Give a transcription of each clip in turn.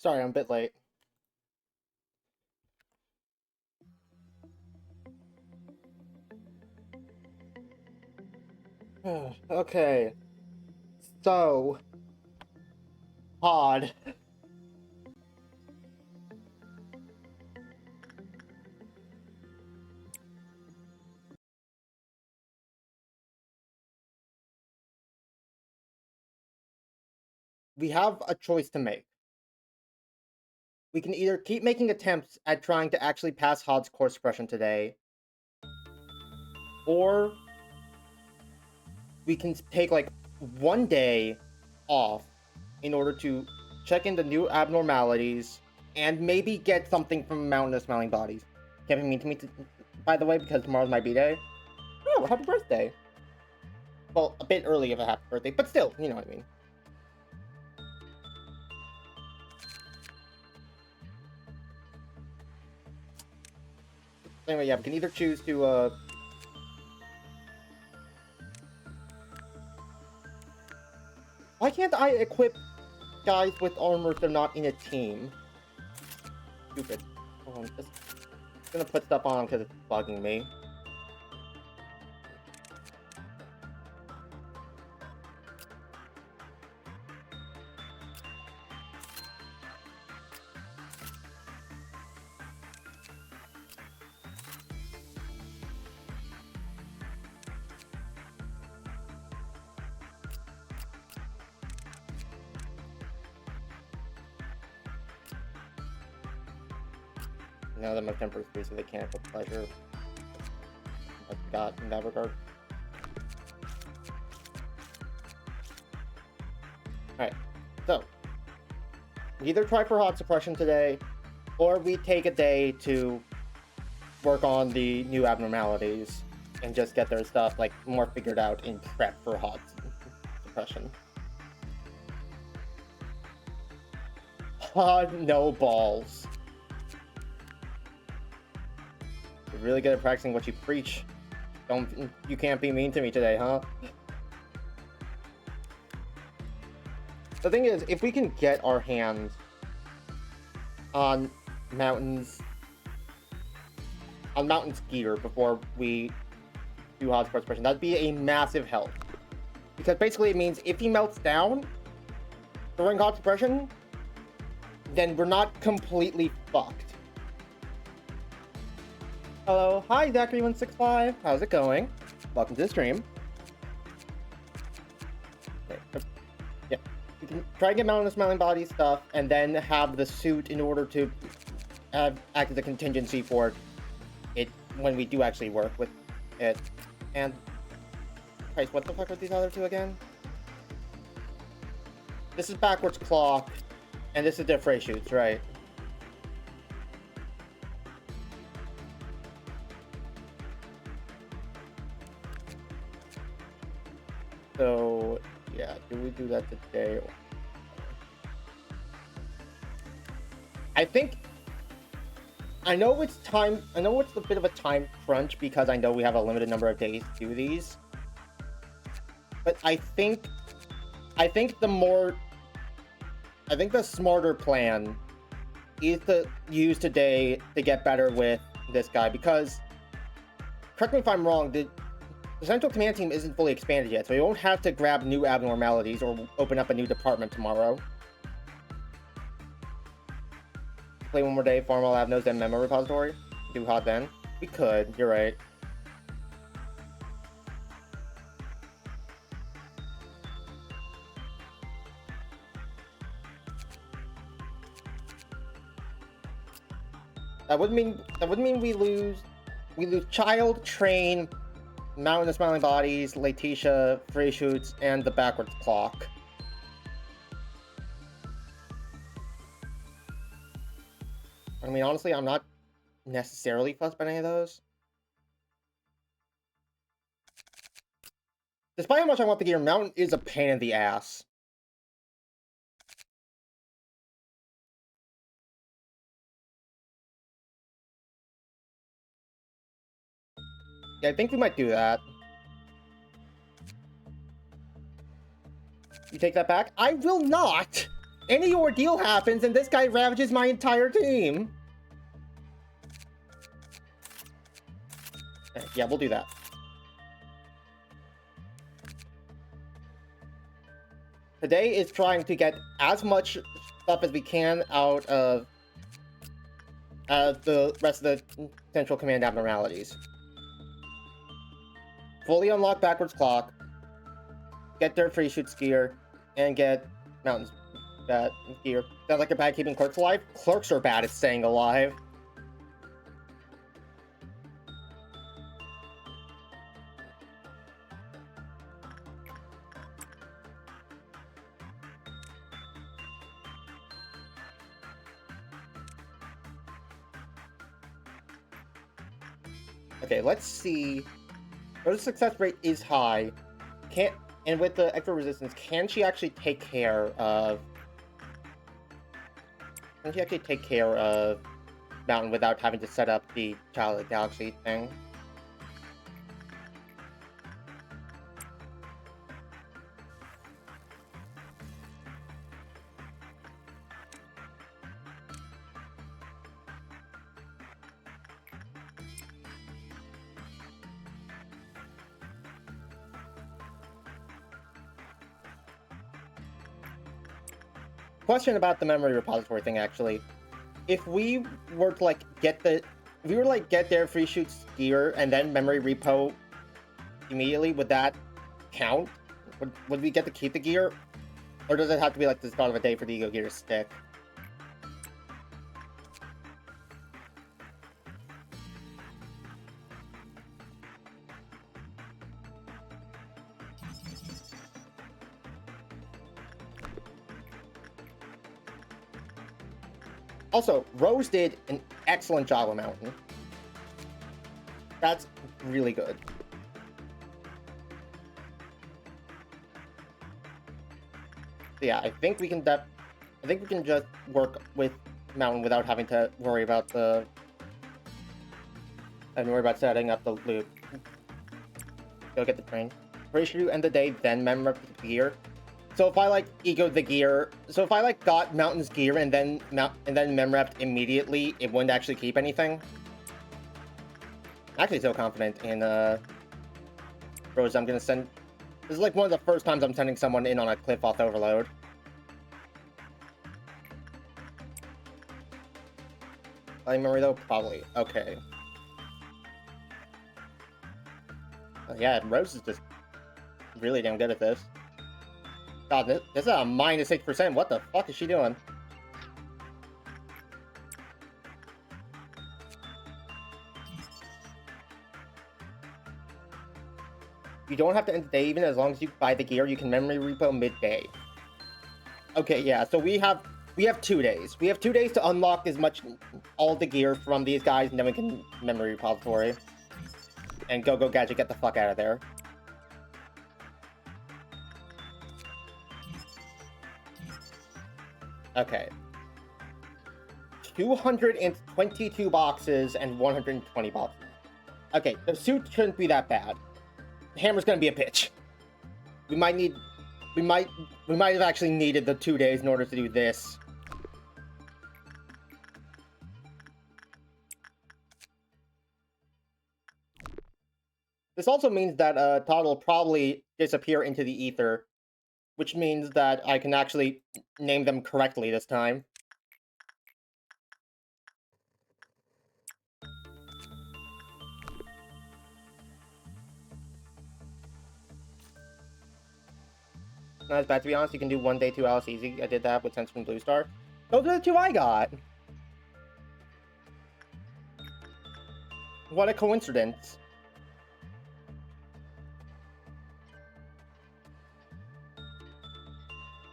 Sorry, I'm a bit late. Okay. So, pod. We have a choice to make. We can either keep making attempts at trying to actually pass Hod's course suppression today, or we can take like 1 day off in order to check into new abnormalities and maybe get something from mountainous smelling bodies. Can't be mean to me, by the way, because tomorrow's my B-day. Oh, happy birthday. Well, a bit early of a happy birthday, but still, you know what I mean. Anyway, yeah, we can either choose to, why can't I equip guys with armor if they're not in a team? Stupid. Hold on, just gonna put stuff on because it's bugging me. Now that my temper is free, so they can't with pleasure. I forgot in that regard. Alright, so we either try for hot suppression today, or we take a day to work on the new abnormalities and just get their stuff like more figured out in prep for hot suppression. No balls. You're really good at practicing what you preach. You can't be mean to me today, huh? The thing is, if we can get our hands on mountain gear before we do hot suppression, that'd be a massive help. Because basically it means if he melts down during hot suppression, then we're not completely fucked. Hello, hi Zachary165. How's it going? Welcome to the stream. Okay. Yeah, we can try to get mountain smelling body stuff, and then have the suit in order to act as a contingency for it when we do actually work with it. And Christ, what the fuck are these other two again? This is backwards clock, and this is the fray shoots, right? So, yeah, do we do that today? I know it's a bit of a time crunch because I know we have a limited number of days to do these. But I think the smarter plan is to use today to get better with this guy, because, correct me if I'm wrong, the Central Command team isn't fully expanded yet, so we won't have to grab new abnormalities or open up a new department tomorrow. Play one more day, farm all abnos, then memo repository. Do hot then. We could, you're right. That wouldn't mean we lose Child, Train, Mountain of Smiling Bodies, Letitia, Free Shoots, and the backwards clock. I mean, honestly, I'm not necessarily fussed by any of those. Despite how much I want the gear, Mountain is a pain in the ass. Yeah, I think we might do that. You take that back? I will not! any ordeal happens and this guy ravages my entire team. Okay, yeah, we'll do that. Today is trying to get as much stuff as we can out of the rest of the Central Command abnormalities. Fully unlock backwards clock, get dirt free shoot skier, and get mountains gear. Sounds like you're bad keeping clerks alive? Clerks are bad at staying alive. Okay, let's see. Her success rate is high. And with the extra resistance, can she actually take care of... Can she actually take care of Mountain without having to set up the Child of the Galaxy thing? Question about the memory repository thing, actually. If we were to, like, get their free shoots gear and then memory repo immediately, would that count? Would we get to keep the gear? Or does it have to be, like, the start of a day for the Ego gear to stick? Also, Rose did an excellent job on Mountain. That's really good. So yeah, I think we can just work with Mountain without having to worry about setting up the loop. Go get the train. Pretty sure you end the day, then member up the gear. So if I like egoed the gear, so if I like got Mountain's gear and then memrepped immediately, it wouldn't actually keep anything. I'm actually so confident in Rose. I'm gonna send. This is like one of the first times I'm sending someone in on a cliff off overload. I memory though, probably. Okay. Yeah, Rose is just really damn good at this. God, this is a minus 6%. What the fuck is she doing? You don't have to end the day even as long as you buy the gear. You can memory repo midday. Okay, yeah. So we have 2 days. We have 2 days to unlock all the gear from these guys, and then we can memory repository. And go gadget, get the fuck out of there. Okay. 222 boxes and 120 boxes. Okay, the suit shouldn't be that bad. The hammer's gonna be a bitch. We might have actually needed the 2 days in order to do this. This also means that Todd will probably disappear into the ether, which means that I can actually name them correctly this time. Not as bad, to be honest. You can do 1 day, 2 hours easy. I did that with Sense from Blue Star. Those are the 2 I got. What a coincidence.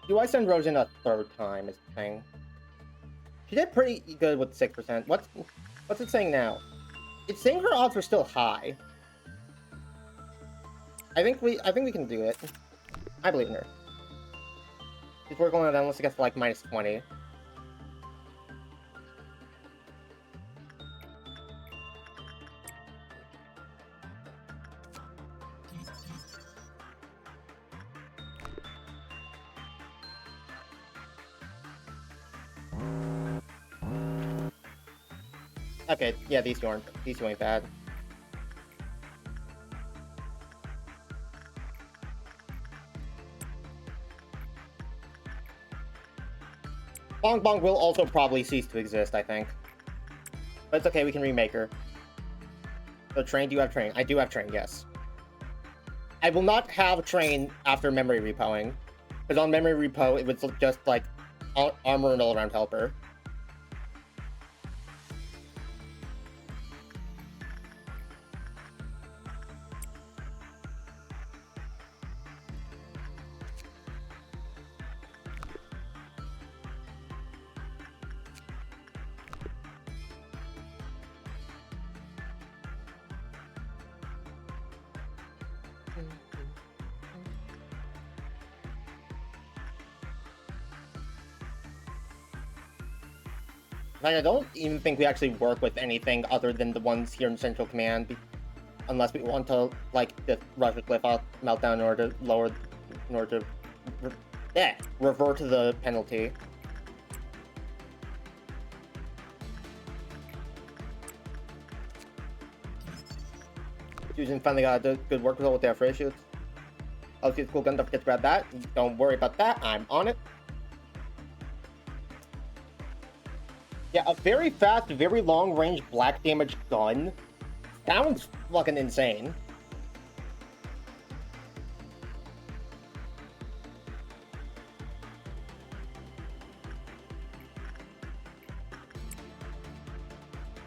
Do I send Rose in a 3rd time is the thing? She did pretty good with 6%. What's it saying now? It's saying her odds are still high. I think we can do it. I believe in her. She's working on it unless it gets to like minus 20. Okay, yeah, these two ain't bad. Bong Bong will also probably cease to exist, I think. But it's okay, we can remake her. So Train, do you have Train? I do have Train, yes. I will not have Train after memory repoing. Because on memory repo, it was just like armor and all-around helper. I don't even think we actually work with anything other than the ones here in Central Command, unless we want to, like, just rush a cliff out meltdown in order to lower, in order to, revert to the penalty. Fusion finally got a good work result with their free shoots. I'll see the cool gun, don't forget to grab that. Don't worry about that, I'm on it. Yeah, a very fast, very long-range black damage gun sounds fucking insane.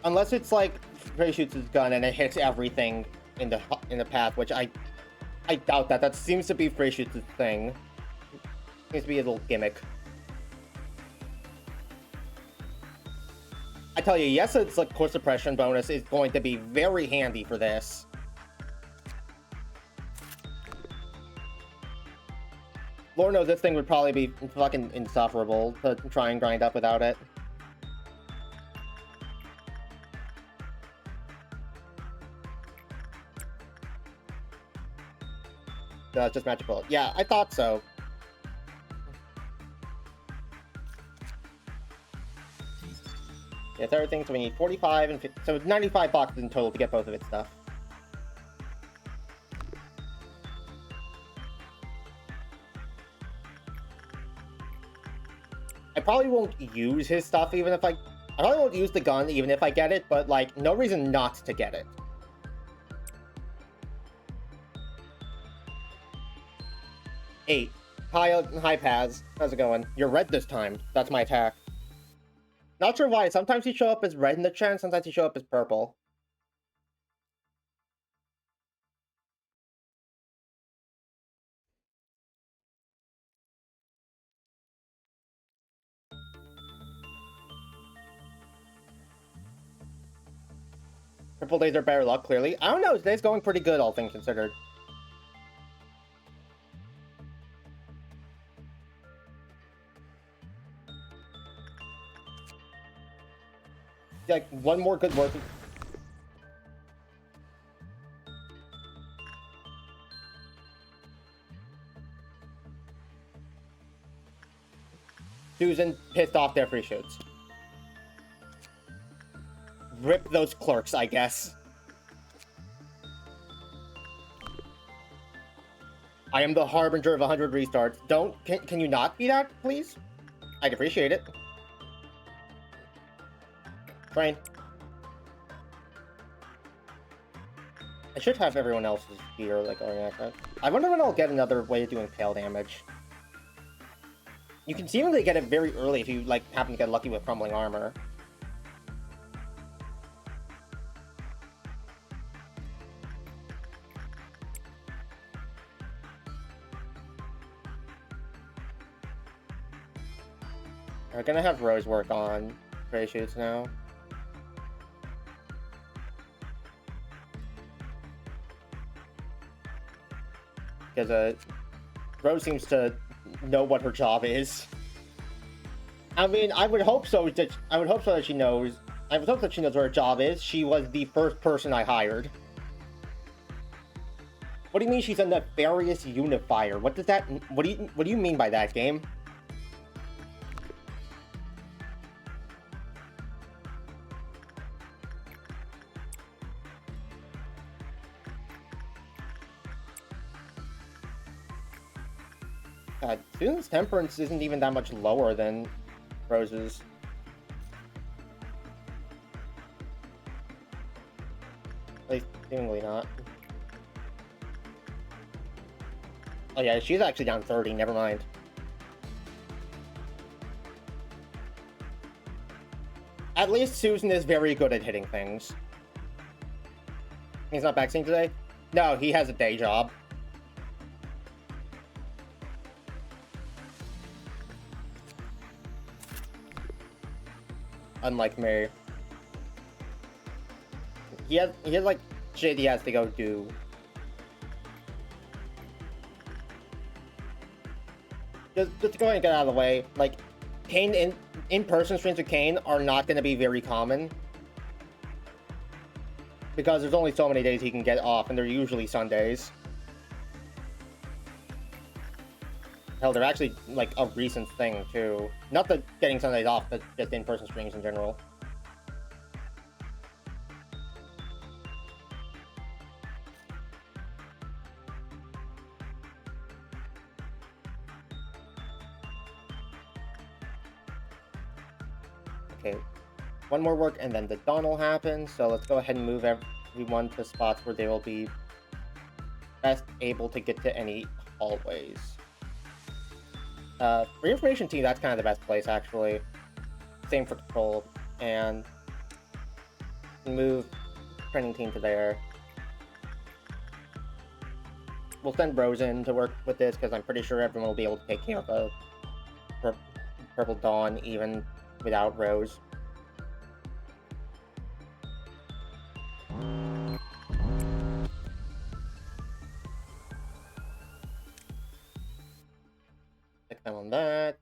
Unless it's like Ray shoots his gun and it hits everything in the path, which I doubt that. That seems to be Frey shoots' thing. Seems to be a little gimmick. I tell you, yes, it's like core suppression bonus is going to be very handy for this. Lord knows this thing would probably be fucking insufferable to try and grind up without it. It's just magic bullet. Yeah, I thought so. Yeah, it's everything, so we need 45 and 50, so it's 95 boxes in total to get both of its stuff. I probably won't use his stuff even if I probably won't use the gun even if I get it, but like, no reason not to get it. Eight. Hi Paz. How's it going? You're red this time. That's my attack. Not sure why. Sometimes you show up as red in the chat, sometimes you show up as purple. Purple days are better luck, clearly. I don't know, today's going pretty good, all things considered. Like, one more good work. Susan pissed off their free shoots. Rip those clerks, I guess. I am the harbinger of 100 restarts. Can you not be that, please? I'd appreciate it. Train. I should have everyone else's gear, like, going at that. I wonder when I'll get another way of doing tail damage. You can seemingly get it very early if you, like, happen to get lucky with crumbling armor. We're gonna have Rose work on Gray Shoots now. Because Rose seems to know what her job is. I mean, I would hope so that she knows. I would hope that she knows what her job is. She was the first person I hired. What do you mean she's a nefarious unifier? What does that? What do you mean by that, game? Susan's temperance isn't even that much lower than Rose's. At least, seemingly not. Oh yeah, she's actually down 30, never mind. At least Susan is very good at hitting things. He's not vaccinating today? No, he has a day job. Unlike me. He has like shit he has to go do. Just to go ahead and get out of the way, like, Kane in-person streams with Kane are not going to be very common. Because there's only so many days he can get off, and they're usually Sundays. Hell, they're actually, like, a recent thing, too. Not that getting Sundays off, but just in-person streams in general. Okay, one more work, and then the dawn will happen, so let's go ahead and move everyone to spots where they will be best able to get to any hallways. For information team, that's kind of the best place, actually. Same for control. And move training team to there. We'll send Rose in to work with this, because I'm pretty sure everyone will be able to take care of a Purple Dawn, even without Rose. Stick them on that.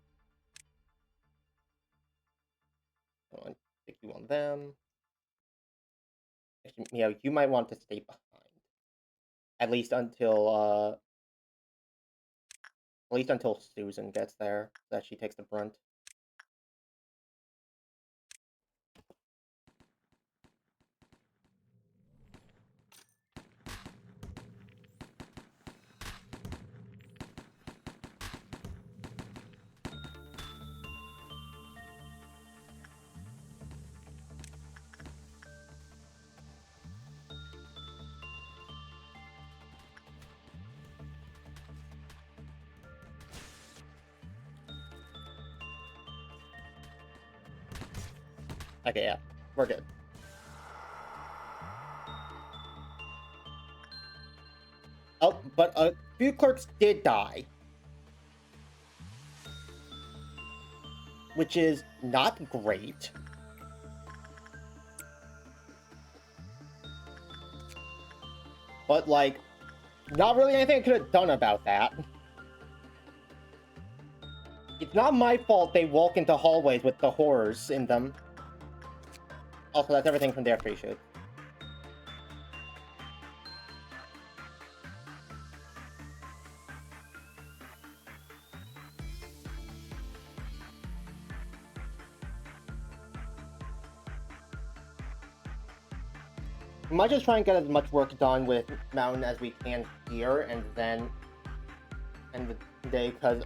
Stick you on them. Actually, yeah, you might want to stay behind. At least until Susan gets there, so that she takes the brunt. Okay, yeah, we're good. Oh, but a few clerks did die. Which is not great. But, like, not really anything I could have done about that. It's not my fault they walk into hallways with the horrors in them. Also, that's everything from their free shoot. We might just try and get as much work done with Mountain as we can here, and then end the day, because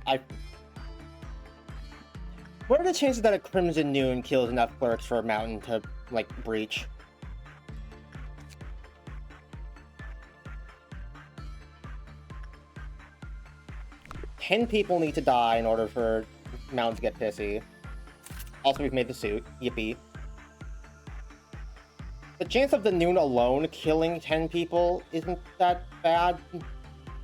what are the chances that a Crimson Noon kills enough clerks for Mountain to, like, breach? Ten people need to die in order for Mountain to get pissy. Also, we've made the suit. Yippee. The chance of the Noon alone killing 10 people isn't that bad.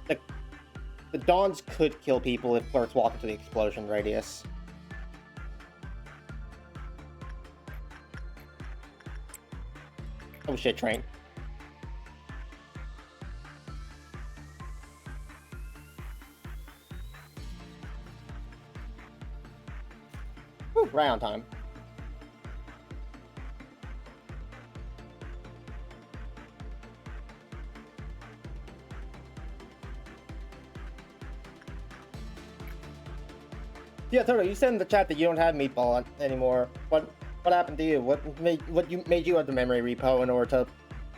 The Dawns could kill people if clerks walk into the explosion radius. Oh shit, train. Whew, right on time. Yeah, Toto, you said in the chat that you don't have Meatball anymore. What happened to you? What made you have the memory repo in order to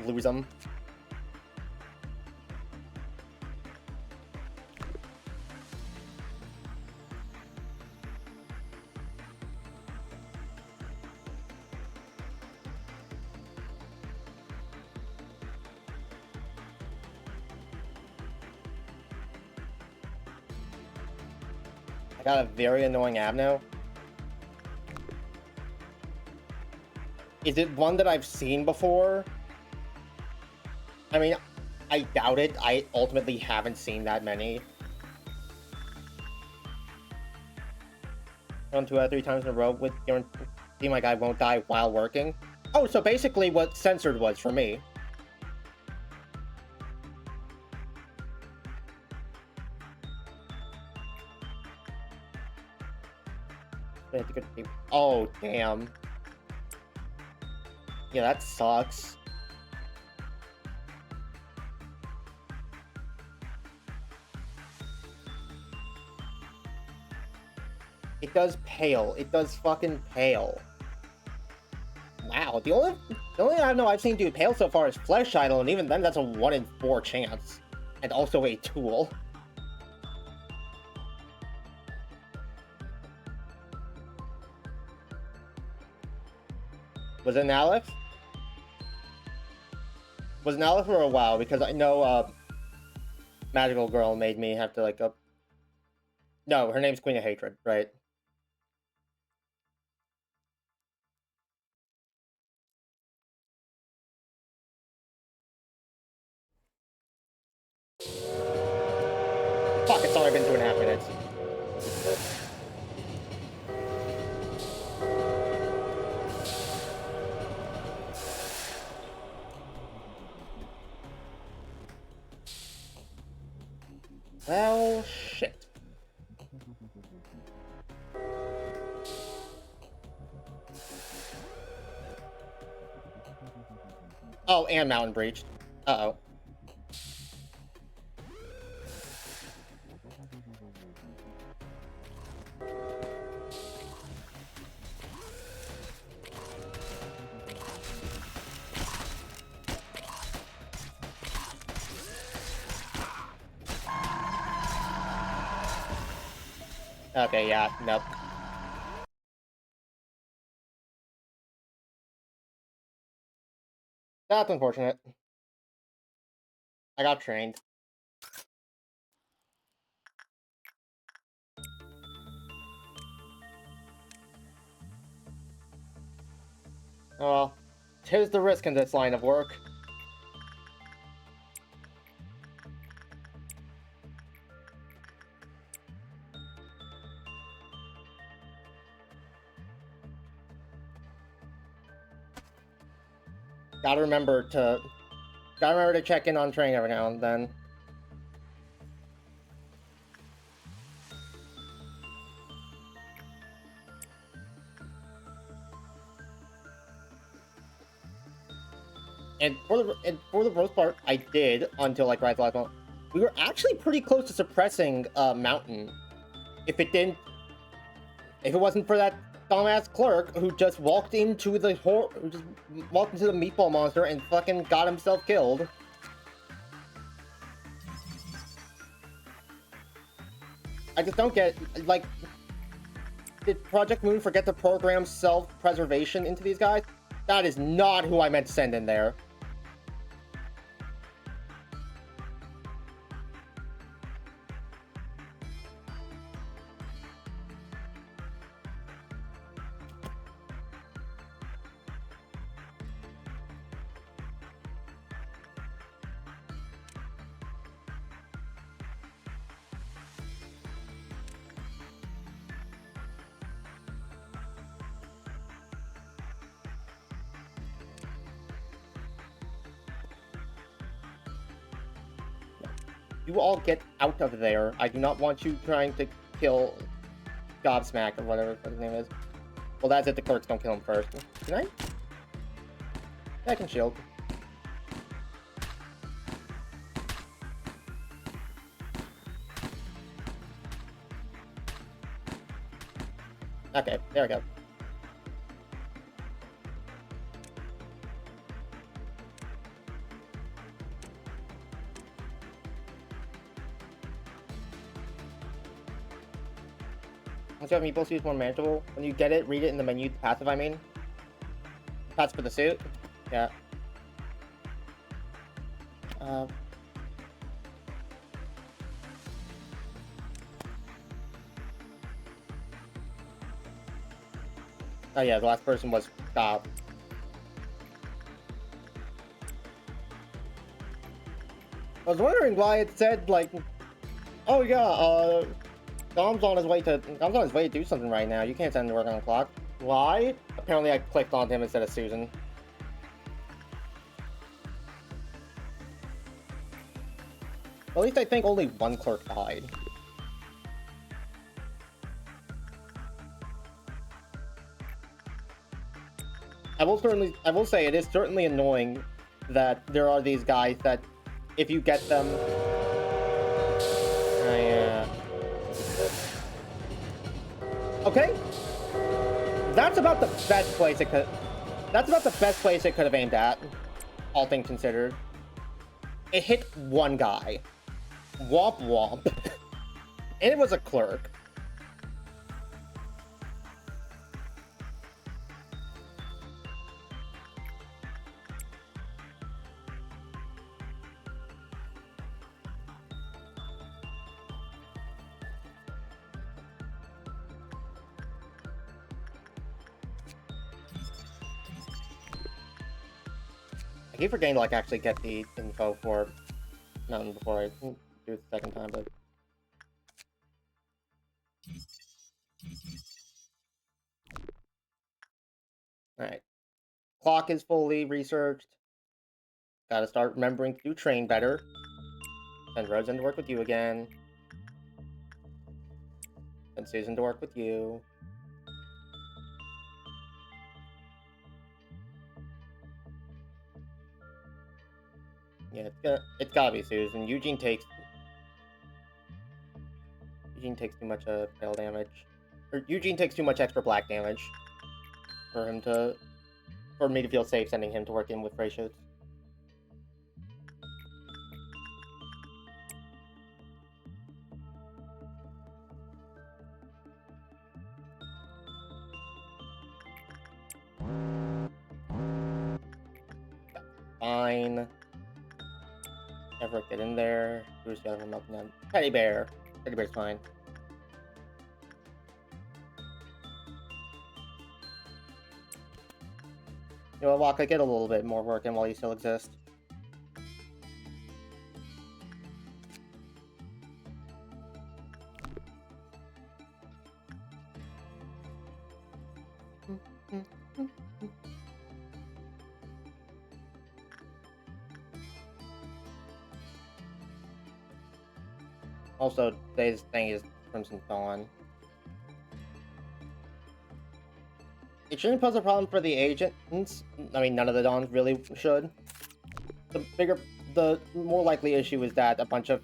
lose them? Got a very annoying Abno. Is it one that I've seen before? I mean, I doubt it. I ultimately haven't seen that many. 2 out of 3 times in a row with guarantee my guy won't die while working. Oh, so basically what censored was for me. Oh, damn. Yeah, that sucks. It does pale. It does fucking pale. Wow, the only I know I've seen do pale so far is Flesh Idol, and even then that's a 1 in 4 chance. And also a tool. Was it an Aleph? Was it an Aleph for a while? Because I know Magical Girl made me have to like go. No, her name's Queen of Hatred, right? Fuck, it's already been 2.5 minutes. Well, shit. Oh, and Mountain breached. Uh-oh. Okay, yeah, nope. That's unfortunate. I got trained. Oh well. 'Tis the risk in this line of work. Gotta remember to check in on training every now and then. And for the most part, I did until like right last month. We were actually pretty close to suppressing Mountain. If it wasn't for that dumbass clerk who just walked into the meatball monster and fucking got himself killed. I just don't get, like, did Project Moon forget to program self-preservation into these guys? That is not who I meant to send in there. You all get out of there. I do not want you trying to kill Gobsmack or whatever his name is. Well, that's it. The clerks don't kill him first. Can I? I can shield. Okay, there we go. Once you have meatball suit, it's more manageable. When you get it, read it in the menu. Passive, I mean. Passive for the suit. Yeah. Oh yeah, the last person was Stop. I was wondering why it said, like, oh yeah, Dom's on his way to do something right now. You can't send him to work on the clock. Why? Apparently I clicked on him instead of Susan. At least I think only one clerk died. I will say it is certainly annoying that there are these guys that if you get them, yeah. Okay, that's about the best place it could. That's about the best place it could have aimed at, all things considered. It hit one guy. Womp womp. And it was a clerk. I keep forgetting to, like, actually get the info for Mountain before I do it the second time, but... Alright. Clock is fully researched. Gotta start remembering to do train better. Send Rosen to work with you again. Send Susan to work with you. Yeah, it's gotta be Susan. Eugene takes too much fail damage. Or Eugene takes too much extra black damage for me to feel safe sending him to work in with ratios. Fine. Never get in there. Who's the other one melting down? Teddy Bear. Teddy Bear's fine. You know what, Waka, get a little bit more work in while you still exist. Also, today's thing is Crimson Dawn. It shouldn't pose a problem for the agents. I mean, none of the Dawns really should. The more likely issue is that a bunch of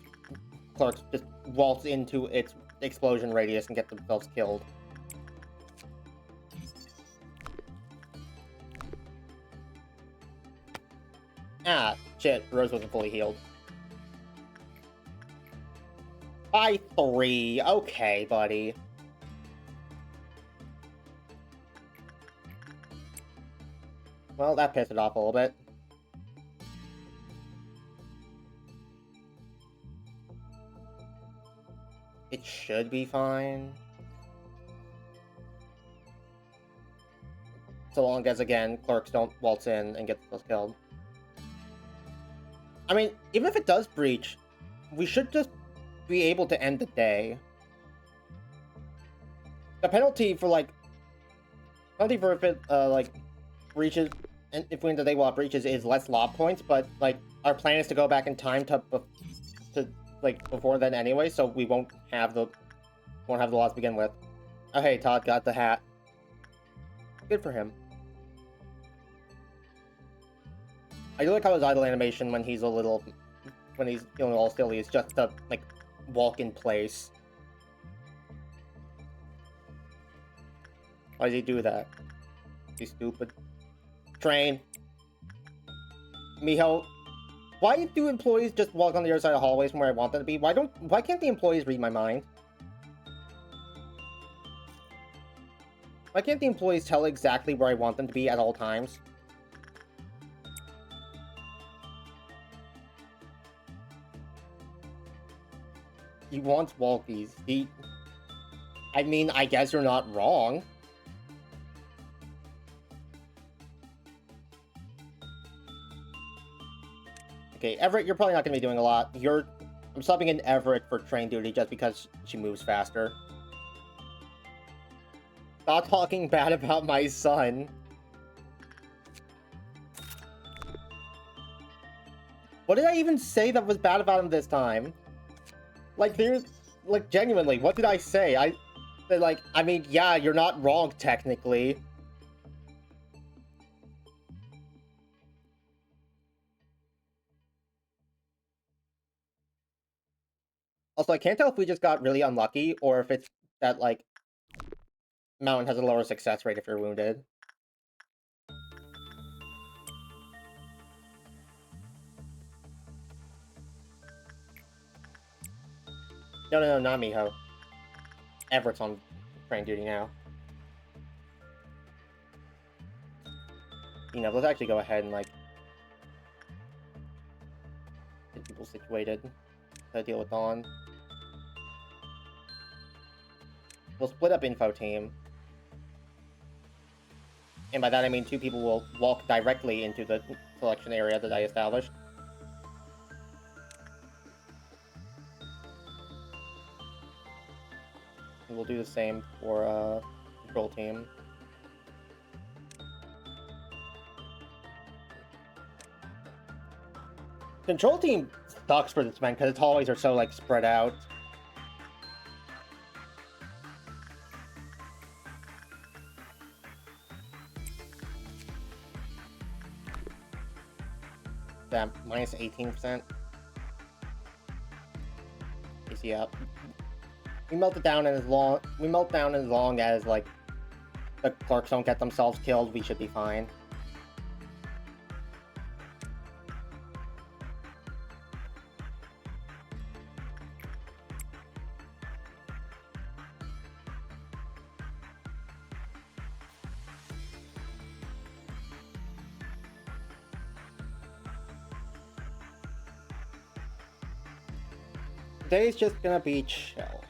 clerks just waltz into its explosion radius and get themselves killed. Ah, shit, Rose wasn't fully healed. By 3. Okay, buddy. Well, that pissed it off a little bit. It should be fine. So long as, again, clerks don't waltz in and get themselves killed. I mean, even if it does breach, we should just be able to end the day. The penalty for if it breaches, and if we end the day while it breaches, is less lob points. But like our plan is to go back in time to before then anyway, so we won't have the loss to begin with. Oh hey, Todd got the hat. Good for him. I do like how his idle animation when he's feeling all silly is just to like walk in place. Why does he do that? He's stupid. Train. Miho. Why do employees just walk on the other side of hallways from where I want them to be? Why can't the employees read my mind? Why can't the employees tell exactly where I want them to be at all times? He wants walkies. I mean, I guess you're not wrong. Okay, Everett, you're probably not going to be doing a lot. I'm subbing in Everett for train duty just because she moves faster. Stop talking bad about my son. What did I even say that was bad about him this time? Like, genuinely, what did I say? I mean, yeah, you're not wrong, technically. Also, I can't tell if we just got really unlucky, or if it's that, like, Mountain has a lower success rate if you're wounded. No, not Miho. Everett's on train duty now. You know, let's actually go ahead and, like, get people situated to deal with Dawn. We'll split up info team. And by that I mean 2 people will walk directly into the selection area that I established. And we'll do the same for control team. Control team sucks for this man because its hallways are so, like, spread out. Damn, minus 18%. Yeah. We melt down as long as, like, the clerks don't get themselves killed, we should be fine. Today's just gonna be chill.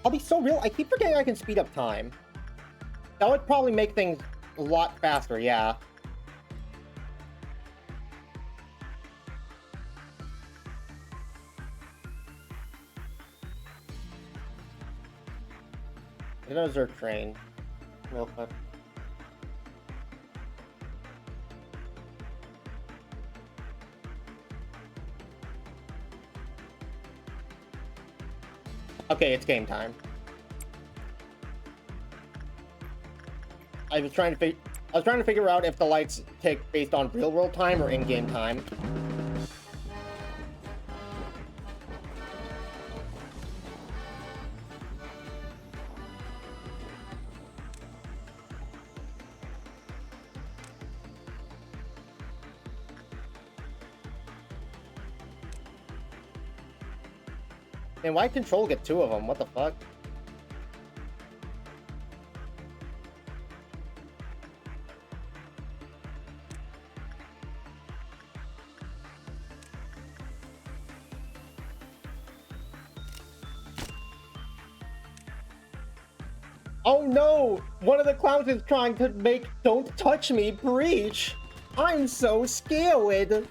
I'll be so real, I keep forgetting I can speed up time. That would probably make things a lot faster, yeah. I'm gonna Zerg train real quick. Okay, it's game time. I was trying to figure out if the lights tick based on real world time or in-game time. And why Control get 2 of them? What the fuck? Oh no! One of the clowns is trying to make Don't Touch Me breach! I'm so scared!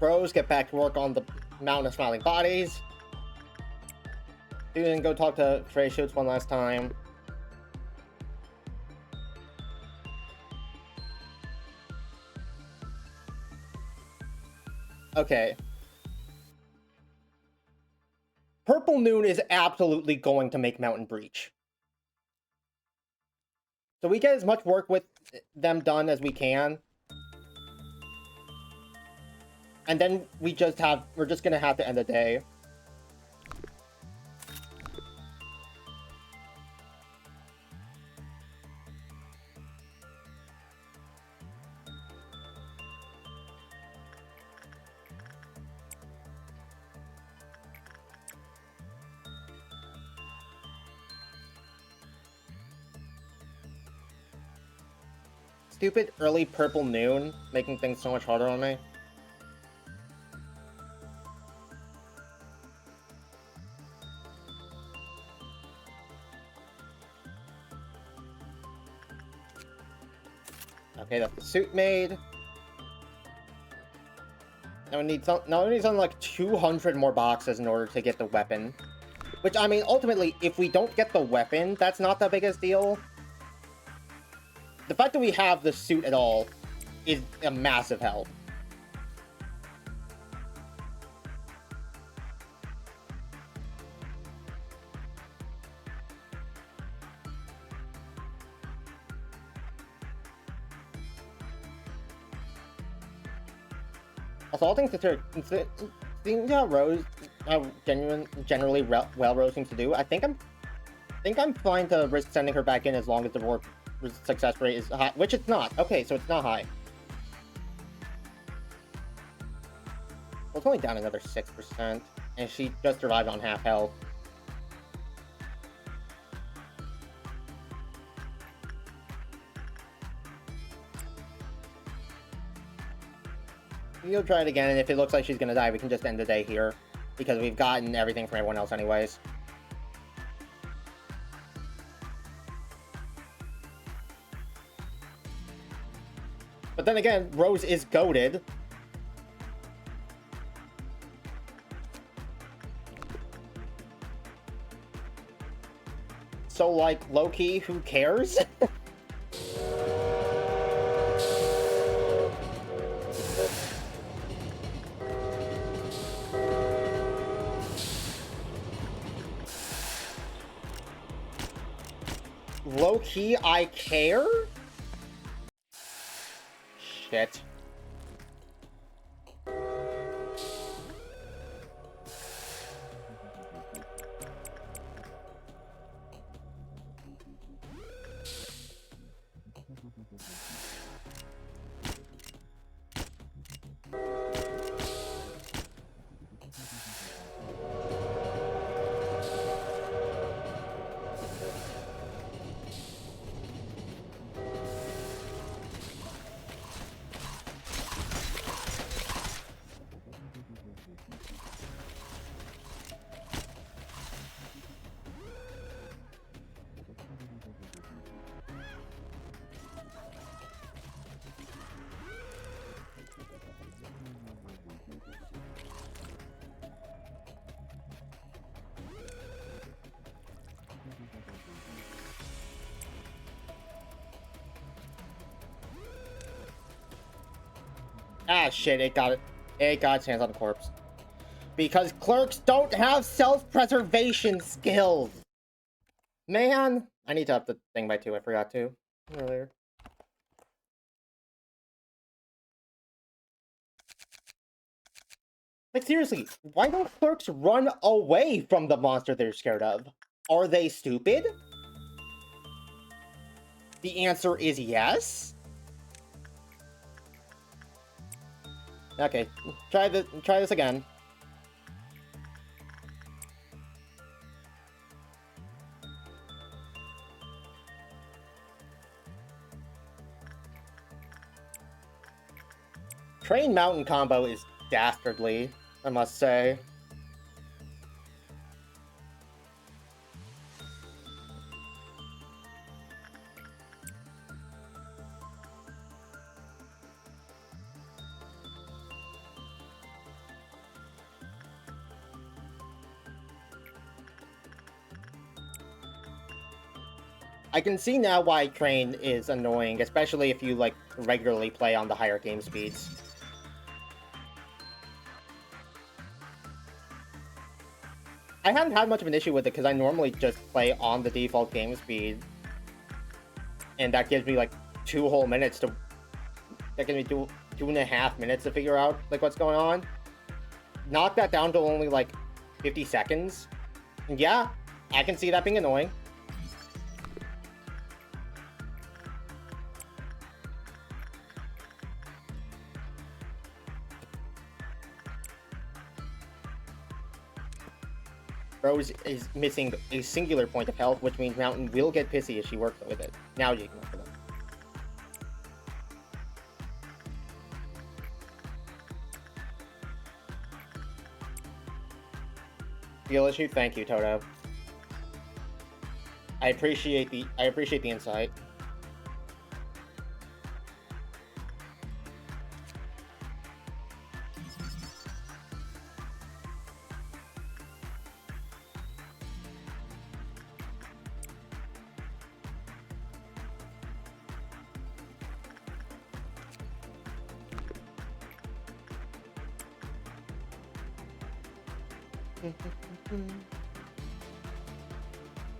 Bros, get back to work on the Mountain of Smiling Bodies. Susan, go talk to Trey Shoots one last time. Okay. Purple Noon is absolutely going to make Mountain Breach. So we get as much work with them done as we can. And then we're just gonna have to end the day. stupid early purple noon, making things so much harder on me. Okay, that's the suit made. Now we need something like 200 more boxes in order to get the weapon. Which, I mean, ultimately, if we don't get the weapon, that's not the biggest deal. The fact that we have the suit at all is a massive help. Also, all things considered, seeing how generally well Rose seems to do, I think I'm fine to risk sending her back in as long as the success rate is high, which it's not. Okay, so it's not high. Well, it's only down another 6%, and she just survived on half health. We'll try it again, and if it looks like she's gonna die, we can just end the day here, because we've gotten everything from everyone else anyways. But then again, Rose is goated. So, like, low-key, who cares? Low-key, I care? Shit. Ah, shit, it got its hands on the corpse. Because clerks don't have self-preservation skills! Man! I need to up the thing by 2, I forgot to earlier. Like, seriously, why don't clerks run away from the monster they're scared of? Are they stupid? The answer is yes? Okay, try this again. Train Mountain combo is dastardly, I must say. I can see now why Train is annoying, especially if you, like, regularly play on the higher game speeds. I haven't had much of an issue with it because I normally just play on the default game speed. And that gives me, like, 2 whole minutes to... That gives me 2.5 minutes to figure out, like, what's going on. Knock that down to only, like, 50 seconds. And yeah, I can see that being annoying. Rose is missing a singular point of health, which means Mountain will get pissy if she works with it. Now you can work with it. Feel issue? Thank you, Toto. I appreciate the insight.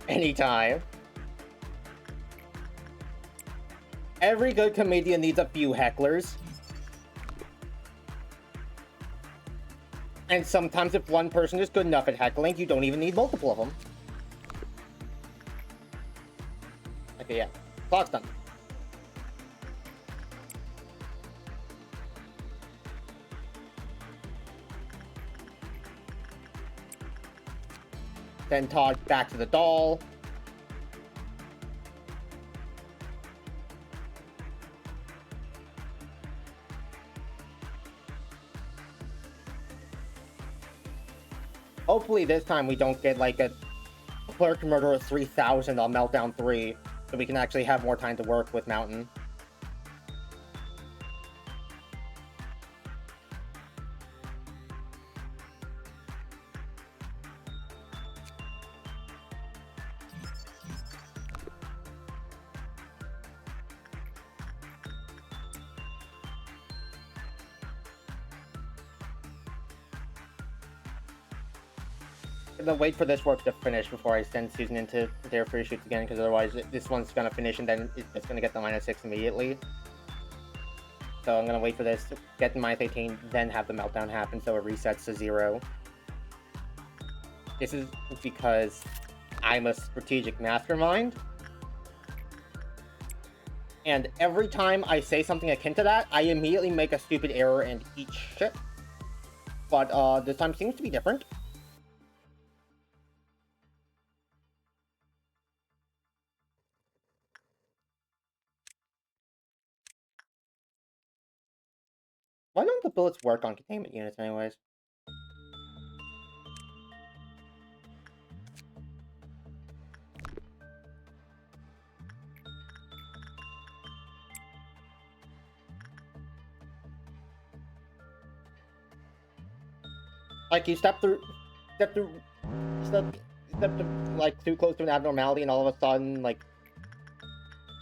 Anytime. Every good comedian needs a few hecklers. And sometimes if one person is good enough at heckling, you don't even need multiple of them. Okay, yeah. Clock's done. Then Todd back to the doll. Hopefully this time we don't get like a Clerk Murderer 3000 on Meltdown 3, so we can actually have more time to work with Mountain. I'm gonna wait for this work to finish before I send Susan into their free shoots again, because otherwise this one's gonna finish and then it's gonna get the -6 immediately. So I'm gonna wait for this to get the -18, then have the meltdown happen so it resets to 0. This is because I'm a strategic mastermind. And every time I say something akin to that, I immediately make a stupid error and eat shit. But this time seems to be different. Why don't the bullets work on containment units anyways? Like, you step like too close to an abnormality, and all of a sudden, like,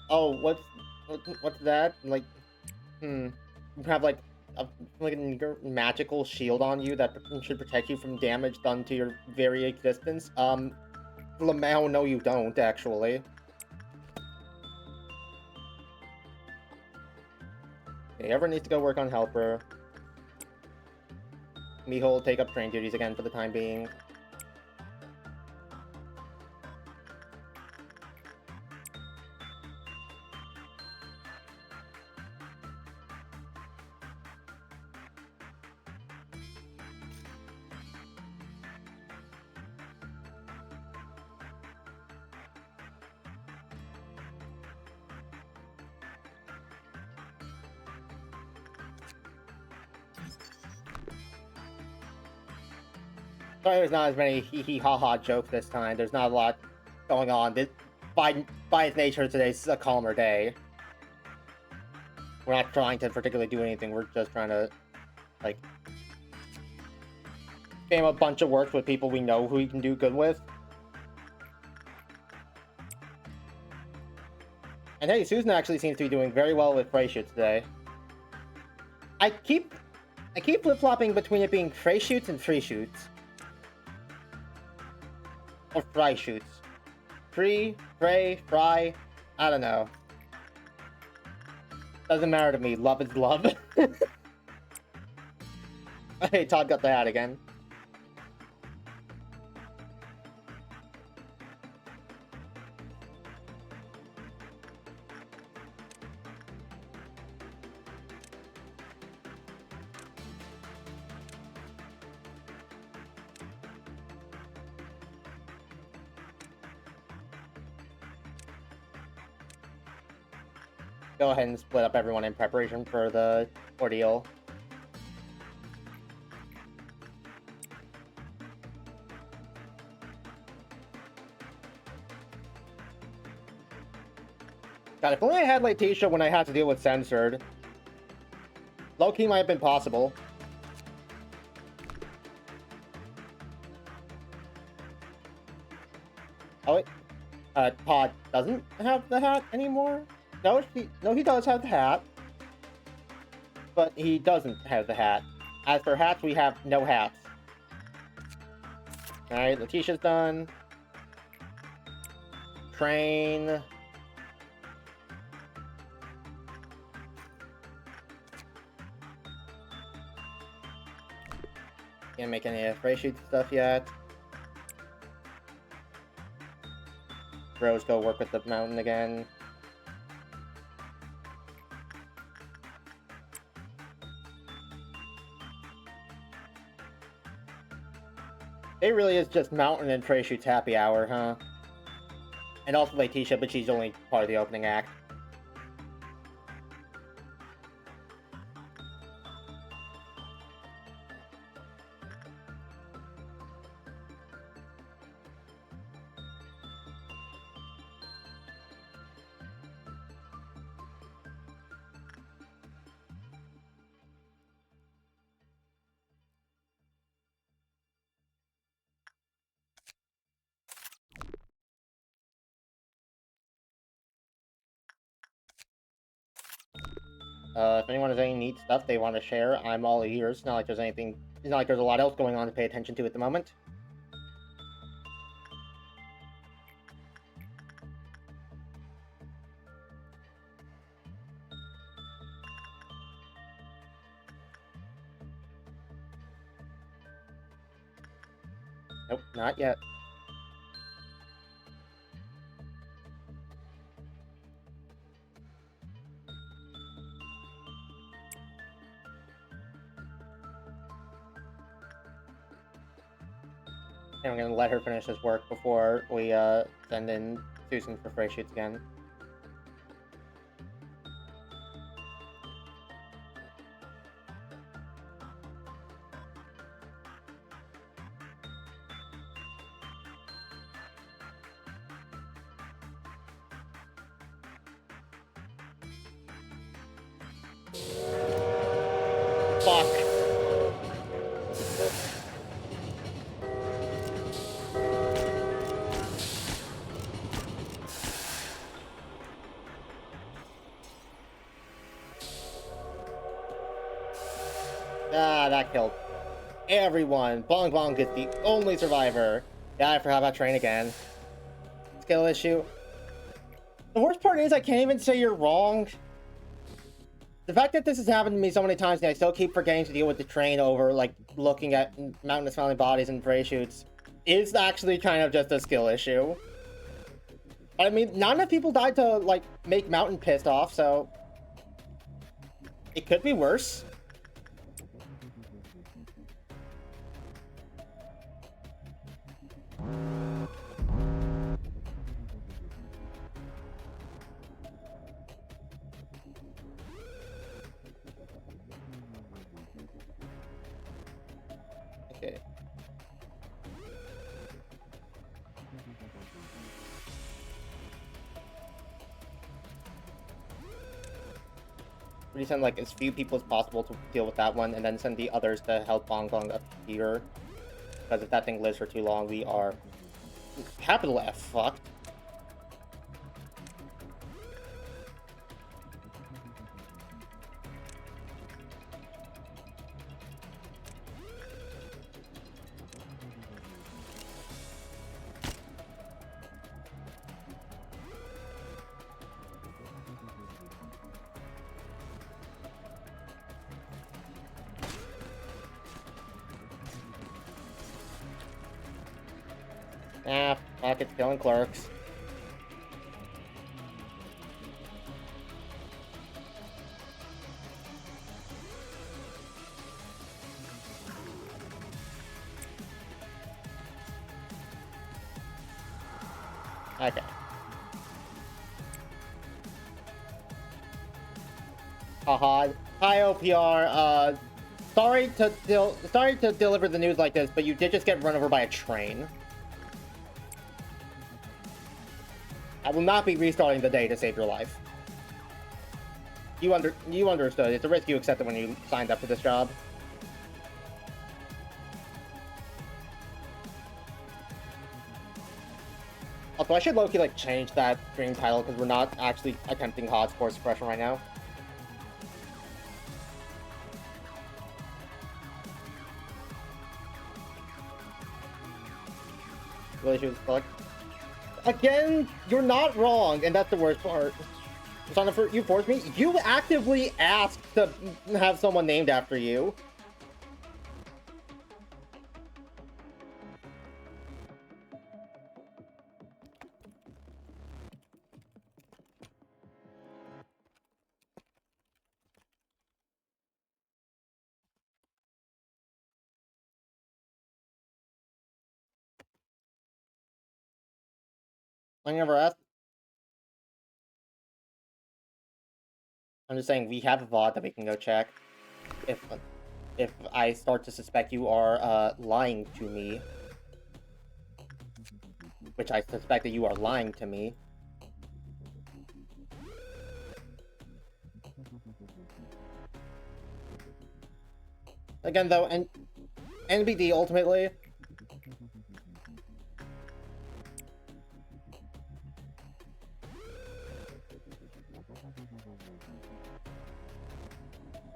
oh, what's that? Like, you have like a magical shield on you that should protect you from damage done to your very existence. Lamau, no, you don't actually. Okay, everyone needs to go work on Helper. Miho will take up train duties again for the time being. Sorry, there's not as many hee ha ha jokes this time. There's not a lot going on. By its nature, today's a calmer day. We're not trying to particularly do anything. We're just trying to, like, spam a bunch of works with people we know who we can do good with. And hey, Susan actually seems to be doing very well with Frey shoots today. I keep flip-flopping between it being Frey shoots and free shoots. Or fry shoots. Free, Frey, fry, I don't know. Doesn't matter to me. Love is love. Hey, Todd got the hat again. Go ahead and split up everyone in preparation for the ordeal. God, if only I had Letitia when I had to deal with censored. Low-key might have been possible. Oh wait, Todd doesn't have the hat anymore? No, he does have the hat. But he doesn't have the hat. As for hats, we have no hats. Alright, Letitia's done. Train. Can't make any spray shoot stuff yet. Rose go work with the mountain again. It really is just mountain and spray shoots happy hour, huh? And also Letitia, but she's only part of the opening act. If anyone has any neat stuff they want to share, I'm all ears. It's not like there's anything. It's not like there's a lot else going on to pay attention to at the moment. Nope, not yet. And I'm gonna let her finish this work before we send in Susan for spray shoots again. Fuck. Ah, that killed everyone. Bong Bong is the only survivor. Yeah, I forgot about Train again. Skill issue. The worst part is I can't even say you're wrong. The fact that this has happened to me so many times and I still keep forgetting to deal with the Train over, like, looking at mountainous smiling bodies and spray shoots is actually kind of just a skill issue. I mean, not enough people died to, like, make Mountain pissed off, so it could be worse. Okay. We send like as few people as possible to deal with that one, and then send the others to help Bong Bong up here. Because if that thing lives for too long, we are capital F fucked. Ah, fuck, it's killing clerks. Okay. Haha. Hi, OPR. Sorry to deliver the news like this, but you did just get run over by a train. I will not be restarting the day to save your life. You understood. It's a risk you accepted when you signed up for this job. Also, I should low-key, like, change that stream title, because we're not actually attempting hot sports suppression right now. Really should fuck. Again, you're not wrong, and that's the worst part. You forced me? You actively asked to have someone named after you. I never asked. I'm just saying we have a VOD that we can go check. If I start to suspect you are lying to me, which I suspect that you are lying to me. Again, though, and NBD ultimately.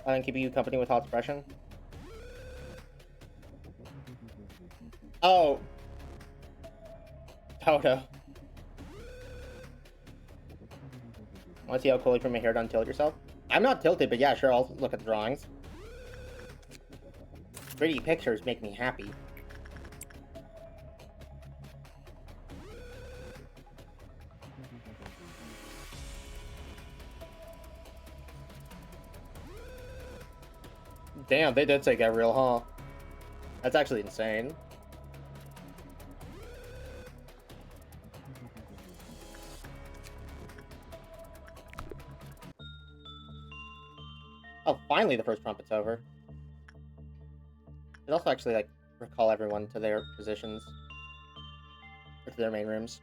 I'm keeping you company with hot suppression. Oh. Toto. Want to see how cool you from my hair done tilt yourself? I'm not tilted, but yeah, sure, I'll look at the drawings. Pretty pictures make me happy. Damn, they did say get real, huh? That's actually insane. Oh, finally the first trumpet's over. It also actually, like, recall everyone to their positions. Or to their main rooms.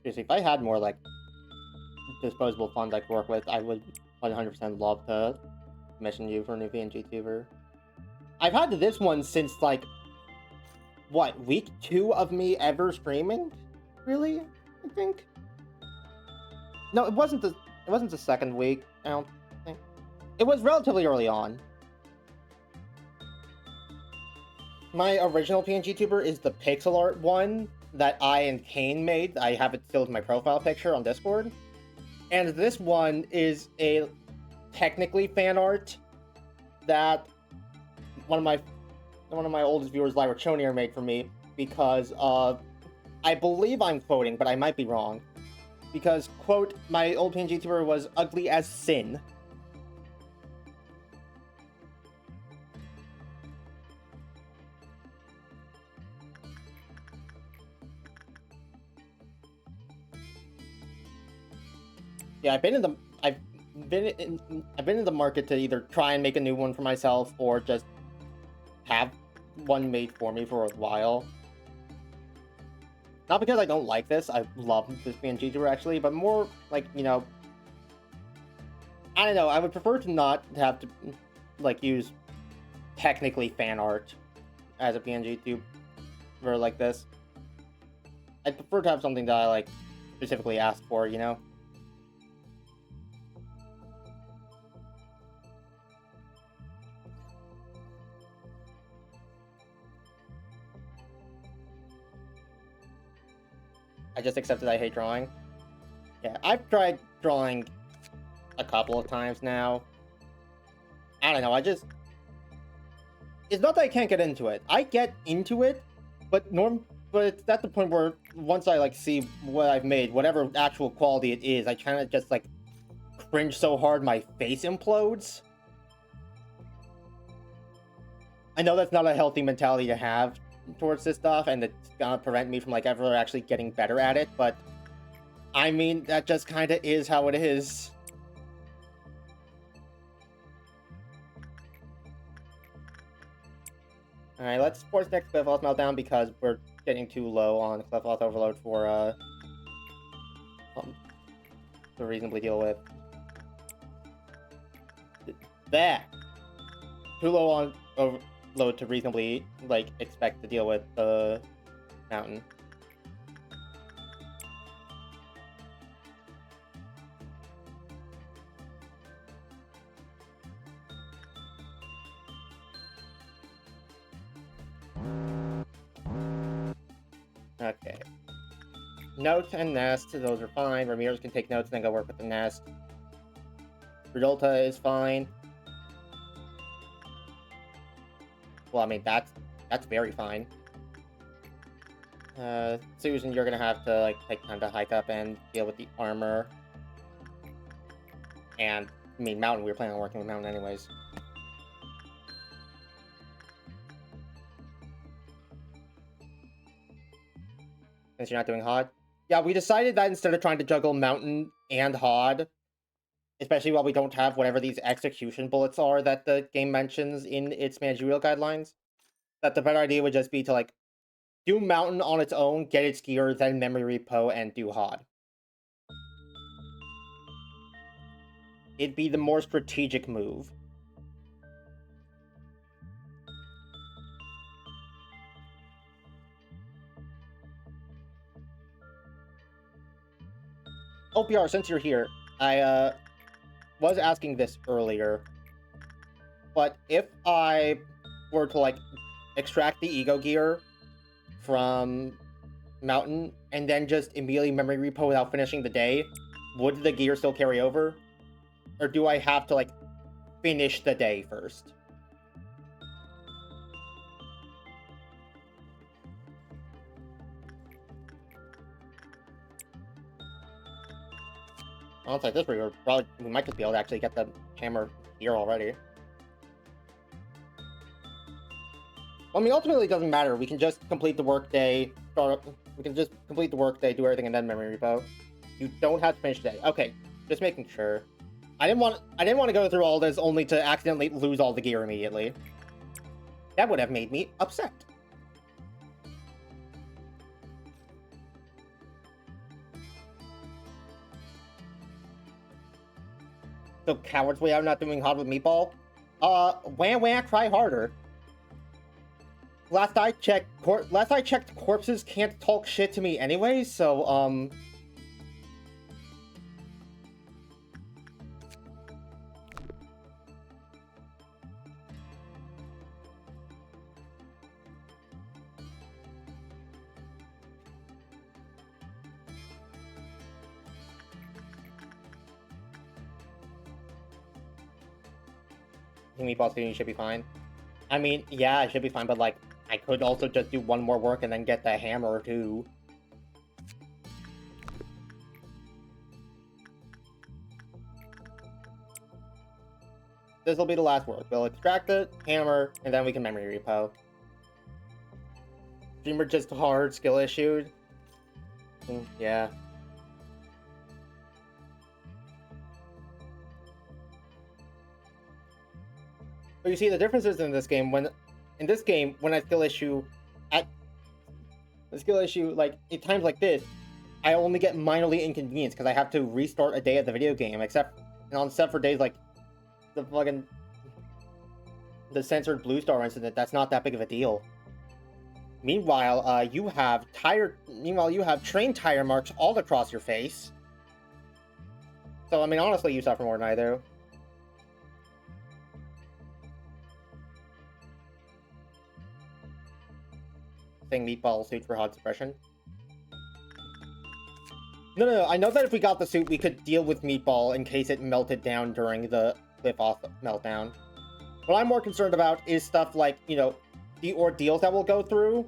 Seriously, if I had more, like, disposable funds I could work with, I would 100% love to commission you for a new PNG tuber. I've had this one since, like, what, week 2 of me ever streaming? Really? I think? No, it wasn't the second week, I don't think. It was relatively early on. My original PNG tuber is the pixel art one that I and Kane made. I have it still as my profile picture on Discord. And this one is a technically fan art that one of my oldest viewers, Lyra Chonier, made for me because I believe I'm quoting, but I might be wrong. Because, quote, my old PNG tuber was ugly as sin. Yeah, I've been in the market to either try and make a new one for myself or just have one made for me for a while. Not because I don't like this, I love this PNG tuber actually, but more like, you know, I don't know, I would prefer to not have to, like, use technically fan art as a PNG tuber like this. I'd prefer to have something that I, like, specifically asked for, you know? I just accepted I hate drawing. Yeah, I've tried drawing a couple of times now. I don't know, it's not that I can't get into it. I get into it, but it's at the point where once I, like, see what I've made, whatever actual quality it is, I kind of just, like, cringe so hard my face implodes. I know that's not a healthy mentality to have towards this stuff, and it's gonna prevent me from, like, ever actually getting better at it, but I mean, that just kind of is how it is. Alright, let's force next Cliff Loss Meltdown because we're getting too low on Cliff Loss Overload for, to reasonably deal with. That! Too low on overload to reasonably, like, expect to deal with the mountain. Okay. Notes and nest, those are fine. Ramirez can take notes and then go work with the nest. Rodolta is fine. Well, I mean, that's very fine. Susan, you're gonna have to, like, take time to hike up and deal with the armor. And, I mean, Mountain, we were planning on working with Mountain anyways. Since you're not doing Hod. Yeah, we decided that instead of trying to juggle Mountain and Hod, especially while we don't have whatever these execution bullets are that the game mentions in its managerial guidelines, that the better idea would just be to, like, do Mountain on its own, get its gear, then memory repo, and do Hod. It'd be the more strategic move. OPR, since you're here, I was asking this earlier, but if I were to, like, extract the ego gear from Mountain and then just immediately memory repo without finishing the day, would the gear still carry over? Or do I have to, like, finish the day first? Honestly, at this rate, we might just be able to actually get the hammer here already. Well, I mean, ultimately, it doesn't matter. We can just complete the workday, we can just complete the workday, do everything, and then memory repo. You don't have to finish the day. Okay, just making sure. I didn't want to go through all this only to accidentally lose all the gear immediately. That would have made me upset. So coward's way out not doing hot with Meatball? Wah, try harder. Last I checked, corpses can't talk shit to me anyway, so, I think Meatball's doing should be fine. I mean, yeah, it should be fine, but, like, I could also just do one more work and then get the hammer, too. This'll be the last work. We'll extract the hammer, and then we can memory repo. Dreamer just hard, skill issued. Yeah. But you see, the difference is in this game, when I skill issue, like, at times like this, I only get minorly inconvenienced because I have to restart a day of the video game, except for days like the censored Blue Star incident, that's not that big of a deal. Meanwhile, you have train tire marks all across your face. So, I mean, honestly, you suffer more than I do. Saying Meatball suit for hot suppression. No, I know that if we got the suit, we could deal with Meatball in case it melted down during the cliff-off meltdown. What I'm more concerned about is stuff like, you know, the ordeals that we'll go through,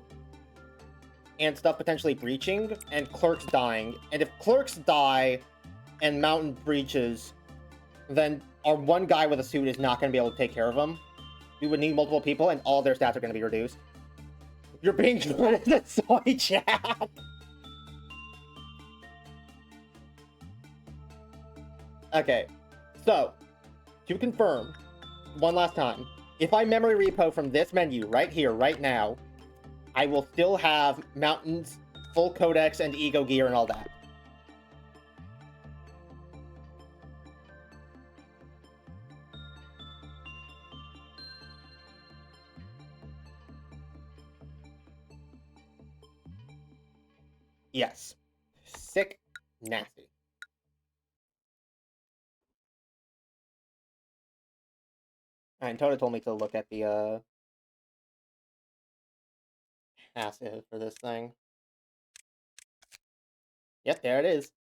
and stuff potentially breaching, and clerks dying. And if clerks die, and Mountain breaches, then our one guy with a suit is not going to be able to take care of them. We would need multiple people, and all their stats are going to be reduced. You're being joined in the soy chat! Okay, so to confirm one last time, if I memory repo from this menu right here, right now, I will still have mountains, full codex, and ego gear and all that. Yes. Sick, nasty. And Toda told me to look at the passive for this thing. Yep, there it is.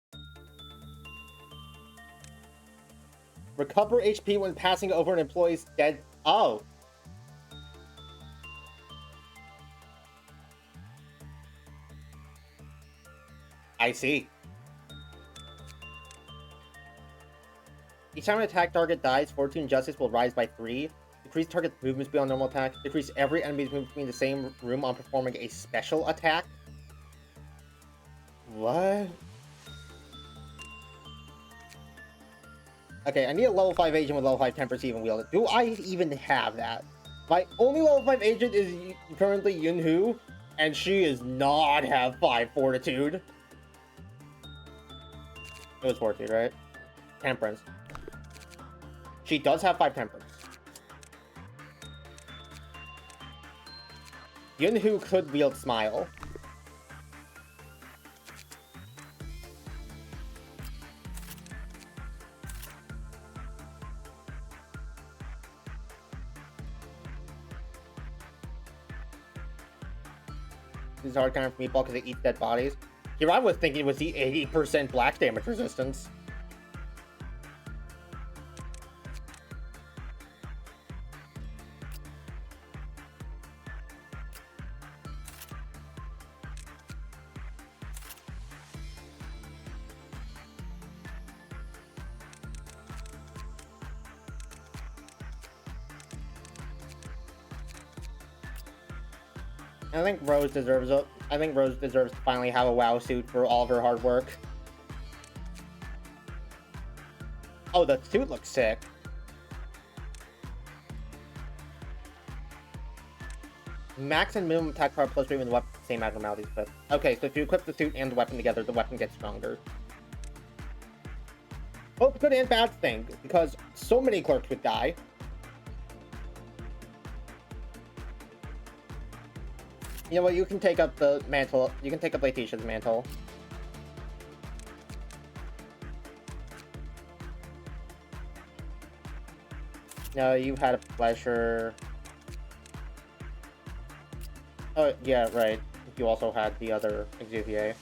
Recover HP when passing over an employee's dead. Oh. I see. Each time an attack target dies, Fortune Justice will rise by 3. Decrease target movement speed on normal attacks. Decrease every enemy's movement speed in the same room on performing a special attack. What? Okay, I need a level 5 agent with level 5 temper to even wield it. Do I even have that? My only level 5 agent is currently Yunhu, and she does not have 5 fortitude. It was fortitude, right? Temperance. She does have 5 temperance. Yunhu could wield Smile. This is hard kind of for Meatball because it eats dead bodies. Here I was thinking it was the 80% black damage resistance. I think Rose deserves to finally have a WoW suit for all of her hard work. Oh, the suit looks sick. Max and minimum attack power plus 3 when the weapon same abnormalities equipped. Okay, so if you equip the suit and the weapon together, the weapon gets stronger. Both good and bad thing, because so many clerks would die. You know what, you can take up the mantle. You can take up Letitia's mantle. No, you've had a pleasure. Oh, yeah, right. You also had the other Exuvier.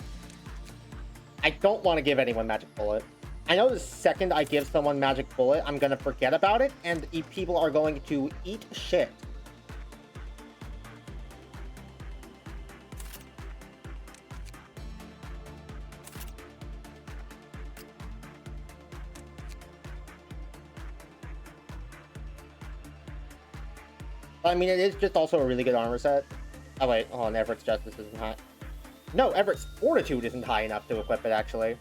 I don't want to give anyone Magic Bullet. I know the second I give someone Magic Bullet, I'm gonna forget about it, and people are going to eat shit. I mean, it is just also a really good armor set. Oh wait, hold on, Everett's Justice isn't high. No, Everett's Fortitude isn't high enough to equip it, actually.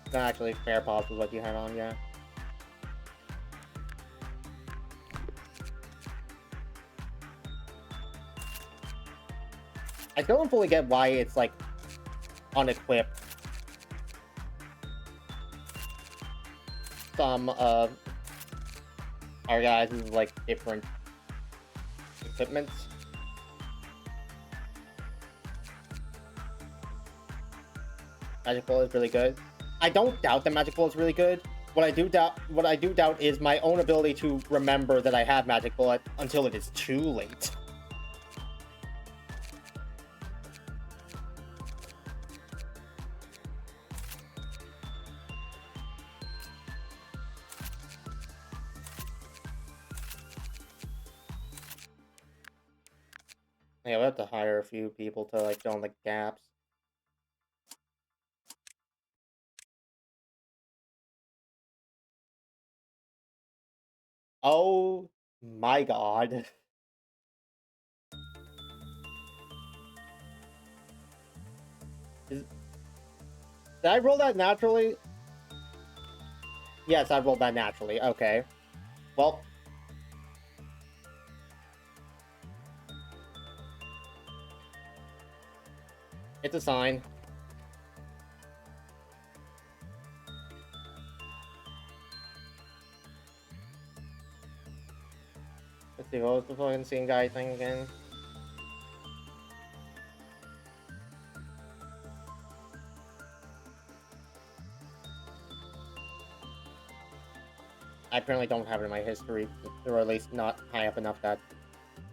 It's not actually fair pause with what you had on, yeah. I still don't fully get why it's, like, unequipped. Some of our guys is like different equipments. Magic Bullet is really good. I don't doubt that Magic Bullet is really good. What I do doubt is my own ability to remember that I have Magic Bullet until it is too late. Yeah, we have to hire a few people to like fill in the gaps. Oh my god. Did I roll that naturally? Yes, I rolled that naturally. Okay. Well. It's a sign. Let's see, what was the fucking scene guy thing again? I apparently don't have it in my history, or at least not high up enough that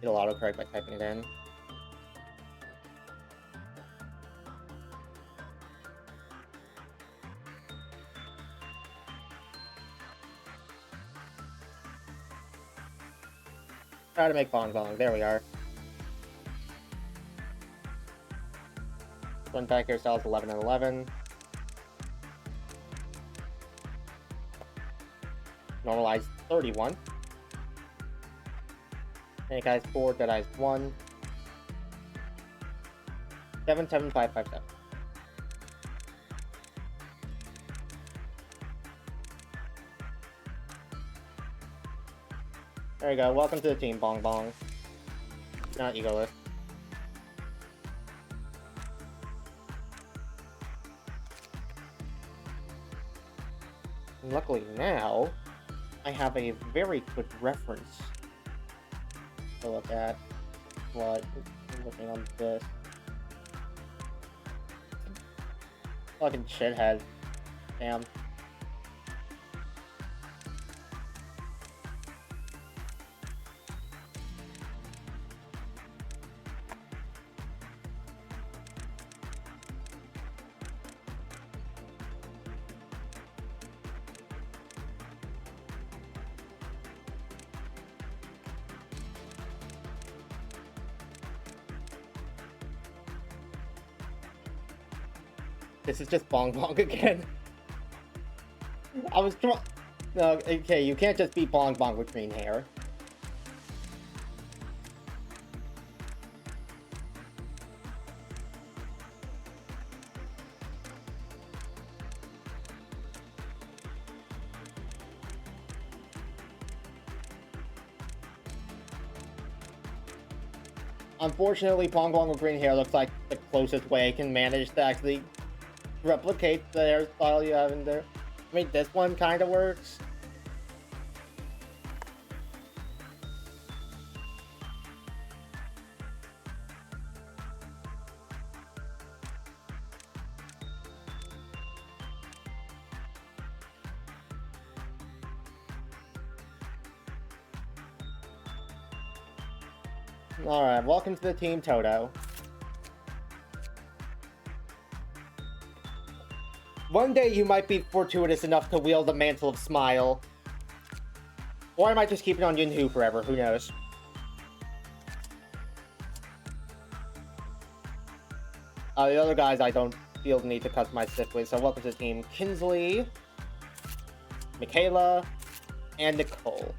it'll autocorrect by typing it in. Try to make Bong Bong. There we are. One back here sells 11 and 11. Normalized 31. Snake Eyes 4, Dead Eyes 1. 77557. There you go. Welcome to the team, Bong Bong. Not egoless. Luckily now, I have a very good reference to look at. What? I'm looking on this. Fucking shithead. Damn. This is just Bong Bong again. I was trying. No, okay, you can't just be Bong Bong with green hair. Unfortunately, Bong Bong with green hair looks like the closest way I can manage to actually replicate the hairstyle you have in there. I mean, this one kind of works. Alright, welcome to the Team Toto. One day you might be fortuitous enough to wield the mantle of Smile. Or I might just keep it on Yunhu forever, who knows. The other guys I don't feel the need to customize Sith with, so welcome to the team Kinsley, Michaela, and Nicole.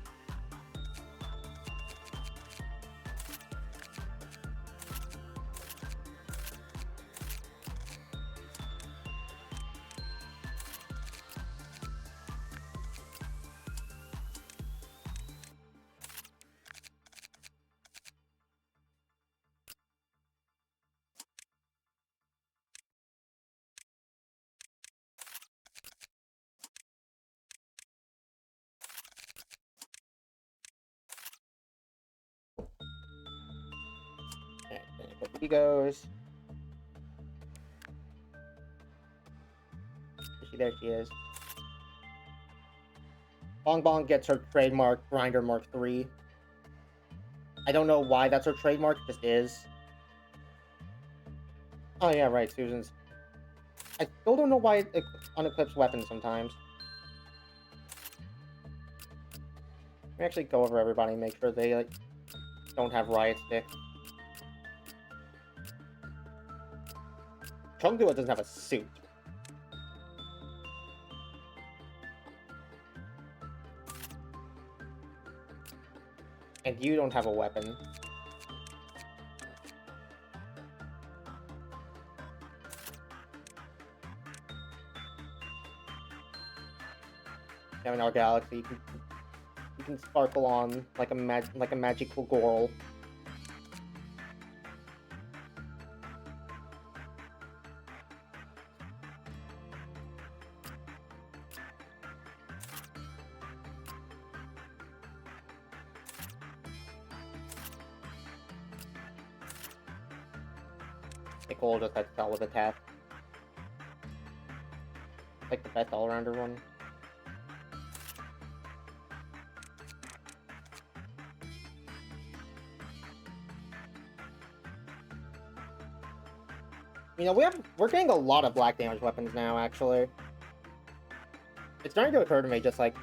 Egos. There she is. Bong Bong gets her trademark Grinder Mark 3. I don't know why that's her trademark, it just is. Oh yeah, right, Susan's. I still don't know why it unequips weapons sometimes. Let me actually go over everybody and make sure they like don't have riot stick. Chengdu doesn't have a suit. And you don't have a weapon. in our galaxy. You can sparkle on like a magical girl. Nicole just had to tell with a tap. Like the best all-rounder one. You know, we're getting a lot of black damage weapons now, actually. It's starting to occur to me, just like...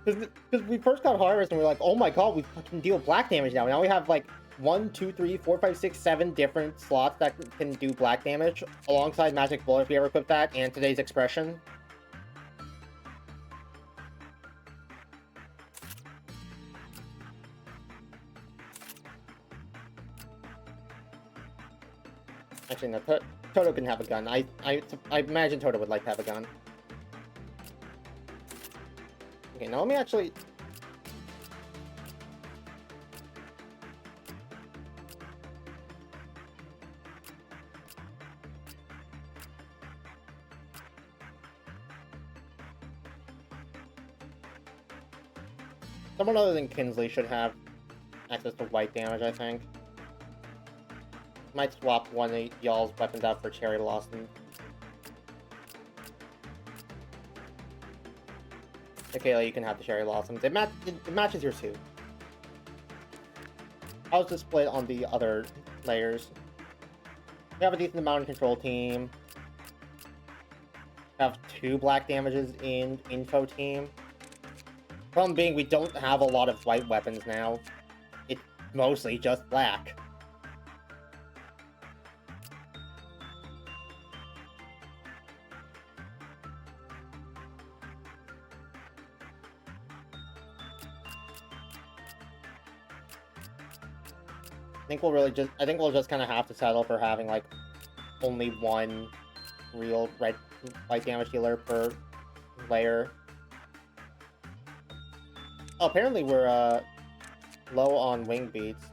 Because we first got Harvest and we're like, oh my god, we fucking deal black damage now. Now we have like 1, 2, 3, 4, 5, 6, 7 different slots that can do black damage, alongside Magic Bullet if we ever equip that, and today's Expression. Actually, no, Toto can have a gun. I imagine Toto would like to have a gun. Okay, now let me actually... Someone other than Kinsley should have access to white damage, I think. Might swap one of y'all's weapons out for Cherry Blossom. Okay, Kayla, you can have the Cherry Blossoms. It matches your suit. I'll just split on the other layers. We have a decent amount of control team. We have 2 black damages in info team. Problem being, we don't have a lot of white weapons now. It's mostly just black. I think we'll just kind of have to settle for having like only one real white damage dealer per layer. Oh, apparently we're low on wing beats.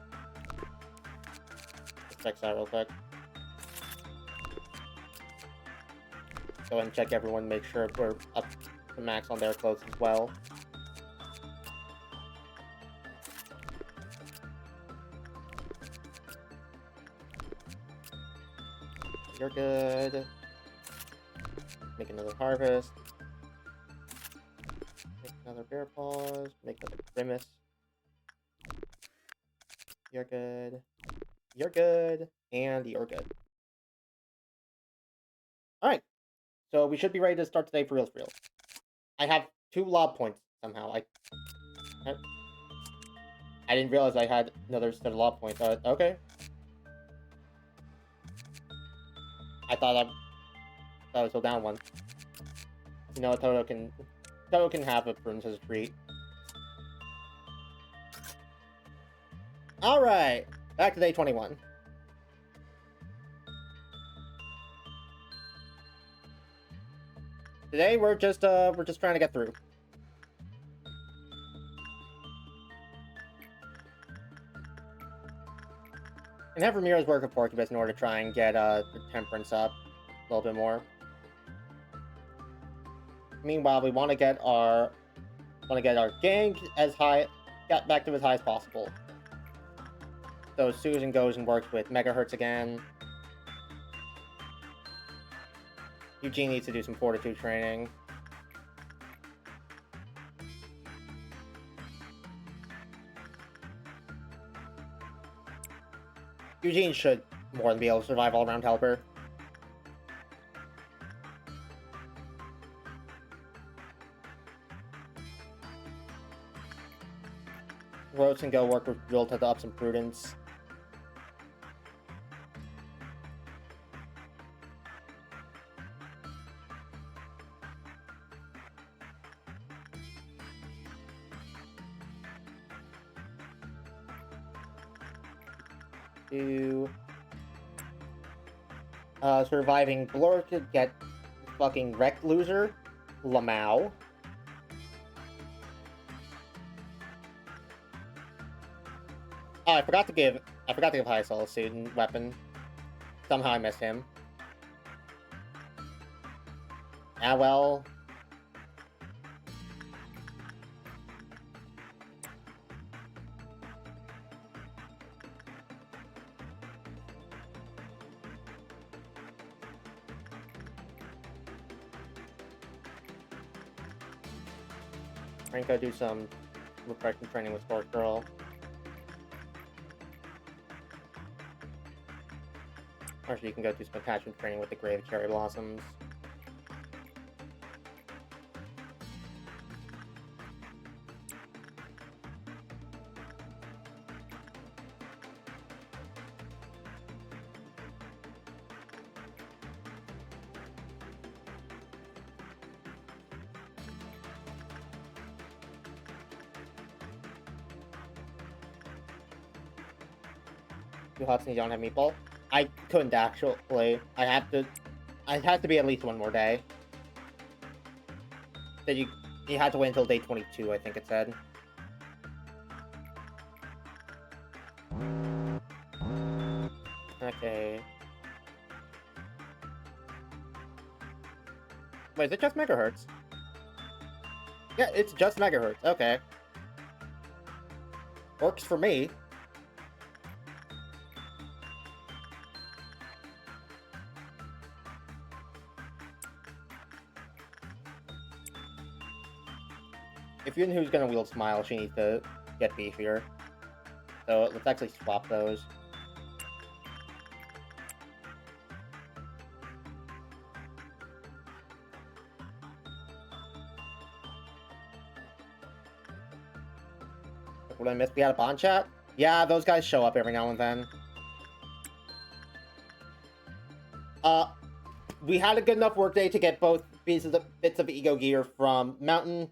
Let's check that real quick. Go ahead and check everyone, make sure we're up to max on their clothes as well. You're good. Make another harvest. Make another bear paws. Make another grimace. You're good. You're good. And you're good. Alright. So we should be ready to start today for real. I have 2 lob points somehow. I didn't realize I had another set of lob points. Okay. I thought I was still down one. You know, Toto can have a princess treat. Alright, back to day 21. Today we're just trying to get through. And have Ramirez work with Porcupus in order to try and get the temperance up a little bit more. Meanwhile, we want to get our gang back to as high as possible. So Susan goes and works with Megahertz again. Eugene needs to do some fortitude training. Eugene should more than be able to survive all-around helper. Rhodes can go work with Drill to up some prudence. Surviving Blur could get fucking wrecked loser, Lamau. Oh, I forgot to give Hyasol a suit and weapon. Somehow I missed him. Ah, well. I'm gonna go do some refreshing training with Spark Girl. Or you can go do some attachment training with the Grave Cherry Blossoms. You Hudson, you don't have meatball? I couldn't actually. I had to be at least one more day. That you had to wait until day 22, I think it said. Okay. Wait, is it just megahertz? Yeah, it's just megahertz. Okay. Works for me. If you know who's gonna wield Smile, she needs to get beefier. So let's actually swap those. What did I miss? We had a bond chat? Yeah, those guys show up every now and then. We had a good enough workday to get both bits of ego gear from Mountain.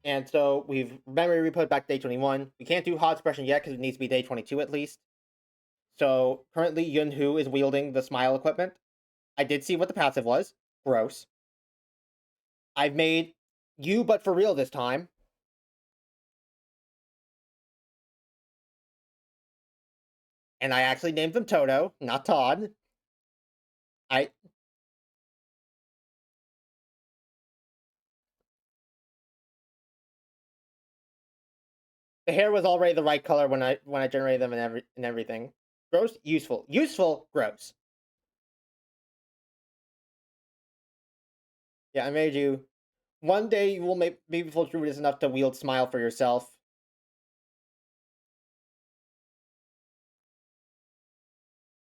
And so we've memory repo back to day 21. We can't do hot suppression yet because it needs to be day 22 at least. So currently Yunhu is wielding the Smile equipment. I did see what the passive was. Gross. I've made you but for real this time. And I actually named them Toto, not Todd. The hair was already the right color when I generated them and everything. Gross, useful. Useful, gross. Yeah, I made you. One day you will maybe feel Druid enough to wield Smile for yourself.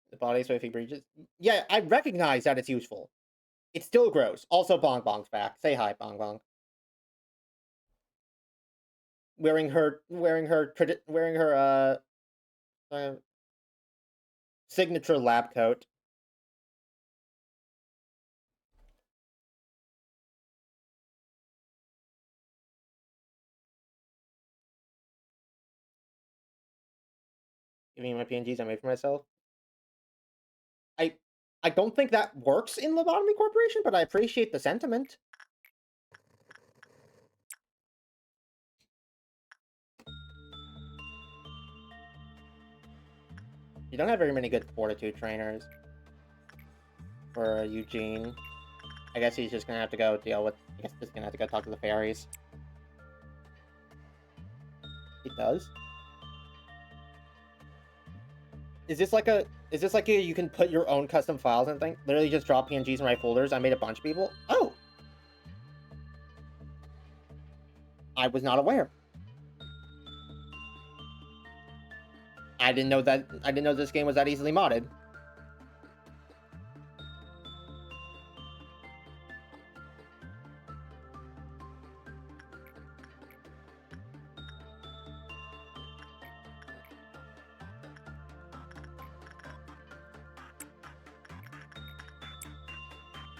The body so if he breaches. Yeah, I recognize that it's useful. It's still gross. Also, Bong Bong's back. Say hi, Bong Bong. Wearing her signature lab coat. Giving me my PNGs I made for myself. I don't think that works in Lobotomy Corporation, but I appreciate the sentiment. You don't have very many good fortitude trainers. For Eugene. I guess he's just gonna have to go deal with... I guess he's gonna have to go talk to the fairies. He does? Is this like a you can put your own custom files and things? Literally just drop PNGs in my folders. I made a bunch of people. Oh! I was not aware. I didn't know this game was that easily modded.